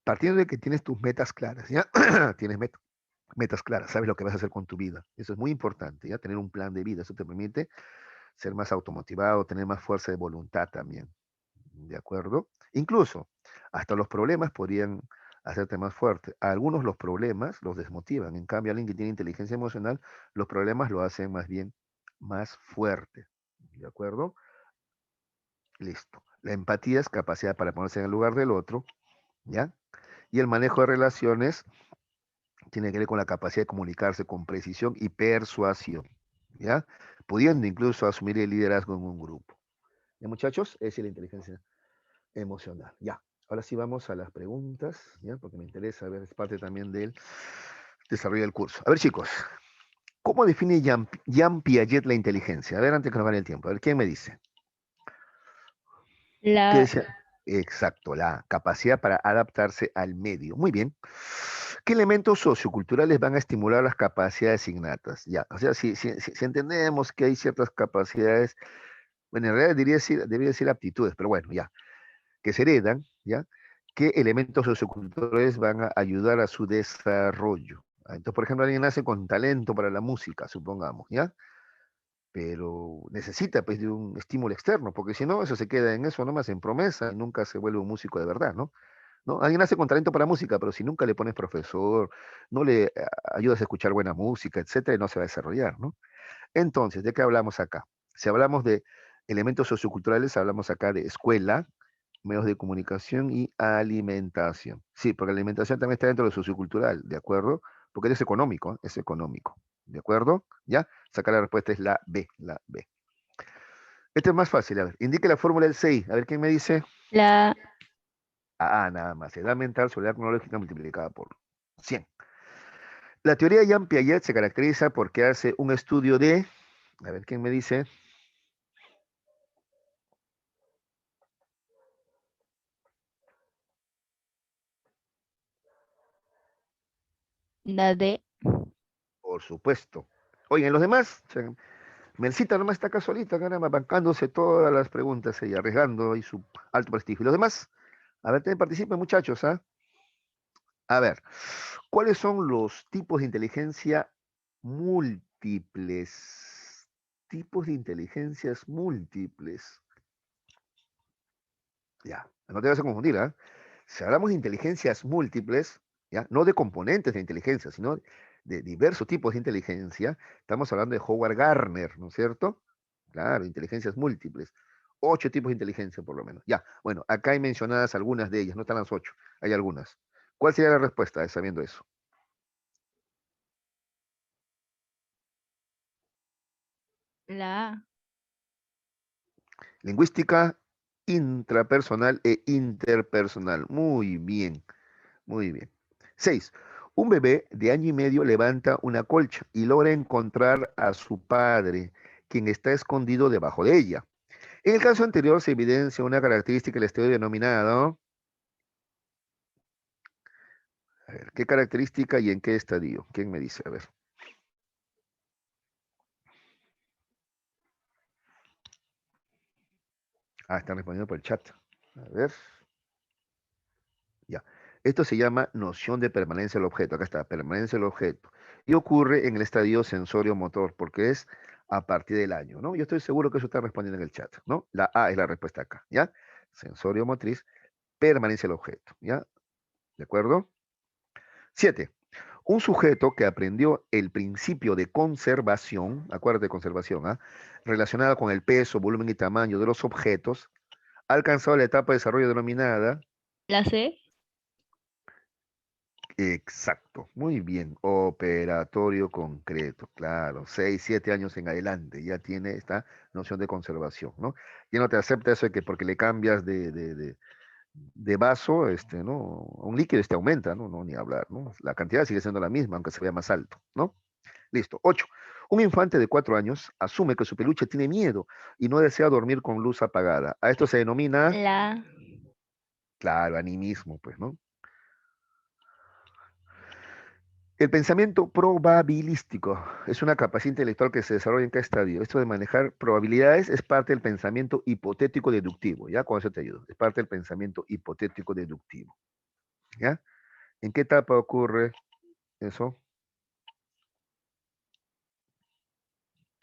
partiendo de que tienes tus metas claras, ¿ya? Tienes metas claras, sabes lo que vas a hacer con tu vida. Eso es muy importante, ¿ya? Tener un plan de vida, eso te permite ser más automotivado, tener más fuerza de voluntad también, ¿de acuerdo? Incluso, hasta los problemas podrían hacerte más fuerte. A algunos los problemas los desmotivan, en cambio, alguien que tiene inteligencia emocional, los problemas lo hacen más bien más fuerte, ¿de acuerdo? Listo. La empatía es capacidad para ponerse en el lugar del otro, ¿ya? Y el manejo de relaciones tiene que ver con la capacidad de comunicarse con precisión y persuasión, ¿ya? Pudiendo incluso asumir el liderazgo en un grupo. ¿Ya, muchachos? Esa es la inteligencia emocional. Ya. Ahora sí vamos a las preguntas, ¿ya? Porque me interesa ver, es parte también del desarrollo del curso. A ver, chicos, ¿cómo define Jean Piaget la inteligencia? A ver, antes que nos gane el tiempo, a ver, ¿quién me dice? ¿Qué La, decía? Exacto, la capacidad para adaptarse al medio. Muy bien. ¿Qué elementos socioculturales van a estimular las capacidades innatas? Ya, o sea, si entendemos que hay ciertas capacidades, bueno, en realidad debería decir aptitudes, pero bueno, ya, que se heredan, ¿ya? ¿Qué elementos socioculturales van a ayudar a su desarrollo? Entonces, por ejemplo, alguien nace con talento para la música, supongamos, ¿ya? pero necesita pues de un estímulo externo, porque si no, eso se queda en eso nomás, en promesa, y nunca se vuelve un músico de verdad, ¿no? ¿No? Alguien nace con talento para música, pero si nunca le pones profesor, no le ayudas a escuchar buena música, etcétera, no se va a desarrollar, ¿no? Entonces, ¿de qué hablamos acá? Si hablamos de elementos socioculturales, hablamos acá de escuela, medios de comunicación y alimentación. Sí, porque la alimentación también está dentro de lo sociocultural, ¿de acuerdo? Porque es económico, ¿eh? Es económico. ¿De acuerdo? ¿Ya? Sacar la respuesta es la B, la B. Este es más fácil, a ver. Indique la fórmula del CI. A ver, ¿quién me dice? La Nada más. Edad mental sobre edad cronológica multiplicada por 100. La teoría de Jean Piaget se caracteriza porque hace un estudio de... A ver, ¿quién me dice? D. Por supuesto. Oigan, los demás, Melcita nomás está acá solita, caramba, bancándose todas las preguntas y arriesgando ahí su alto prestigio. Y los demás, a ver, también participen, muchachos, ¿ah? A ver, ¿cuáles son los tipos de inteligencia múltiples? Tipos de inteligencias múltiples. Ya, no te vas a confundir, ¿ah? Si hablamos de inteligencias múltiples, ya, no de componentes de inteligencia, sino de diversos tipos de inteligencia, estamos hablando de Howard Gardner, ¿no es cierto? Claro, inteligencias múltiples. 8 tipos de inteligencia, por lo menos. Ya, bueno, acá hay mencionadas algunas de ellas, no están las 8, hay algunas. ¿Cuál sería la respuesta sabiendo eso? La A. Lingüística intrapersonal e interpersonal. Muy bien, muy bien. 6. Un bebé de año y medio levanta una colcha y logra encontrar a su padre, quien está escondido debajo de ella. En el caso anterior se evidencia una característica del estudio denominado, a ver, ¿qué característica y en qué estadio? ¿Quién me dice? A ver. Están respondiendo por el chat. A ver. Ya. Esto se llama noción de permanencia del objeto. Acá está, permanencia del objeto. Y ocurre en el estadio sensorio-motor, porque es a partir del año, ¿no? Yo estoy seguro que eso está respondiendo en el chat, ¿no? La A es la respuesta acá, ¿ya? Sensorio-motriz, permanencia del objeto, ¿ya? ¿De acuerdo? 7. Un sujeto que aprendió el principio de conservación, acuérdate de conservación, ¿ah? Relacionada con el peso, volumen y tamaño de los objetos, ha alcanzado la etapa de desarrollo denominada. La C. Exacto, muy bien. Operatorio concreto, claro. 6, 7 años en adelante ya tiene esta noción de conservación, ¿no? Ya no te acepta eso de que porque le cambias de vaso, ¿no? Un líquido aumenta, ¿no? No, ni hablar, ¿no? La cantidad sigue siendo la misma, aunque se vea más alto, ¿no? Listo. 8. Un infante de 4 años asume que su peluche tiene miedo y no desea dormir con luz apagada. A esto se denomina, La A. claro, animismo, pues, ¿no? El pensamiento probabilístico es una capacidad intelectual que se desarrolla en cada estadio. Esto de manejar probabilidades es parte del pensamiento hipotético deductivo, ¿ya? Con eso te ayudo. Es parte del pensamiento hipotético deductivo, ¿ya? ¿En qué etapa ocurre eso?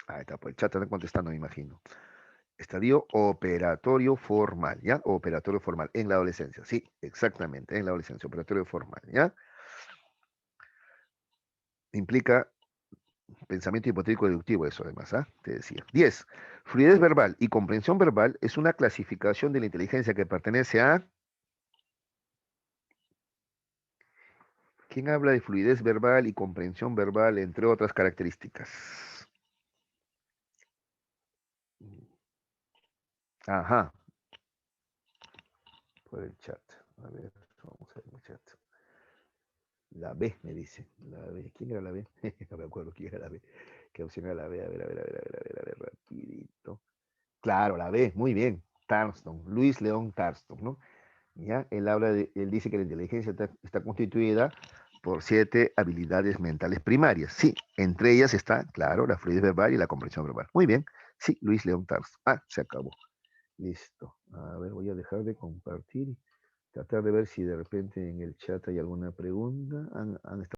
Está por el chat, están contestando, me imagino. Estadio operatorio formal, ¿ya? Operatorio formal en la adolescencia, sí, exactamente, en la adolescencia, operatorio formal, ¿ya? Implica pensamiento hipotético deductivo, eso además, ¿ah? Te decía. 10. Fluidez verbal y comprensión verbal es una clasificación de la inteligencia que pertenece a... ¿Quién habla de fluidez verbal y comprensión verbal, entre otras características? Ajá, por el chat. A ver, vamos a ver el chat. La B, me dice. La B. ¿Quién era la B? No me acuerdo quién era la B. ¿Qué opción era la B? A ver, rapidito. Claro, la B, muy bien. Tarston, Luis León Tarston, ¿no? ¿Ya? Él dice que la inteligencia está constituida por 7 habilidades mentales primarias. Sí, entre ellas está, claro, la fluidez verbal y la comprensión verbal. Muy bien. Sí, Luis León Tarston. Se acabó. Listo. A ver, voy a dejar de compartir y tratar de ver si de repente en el chat hay alguna pregunta. Han estado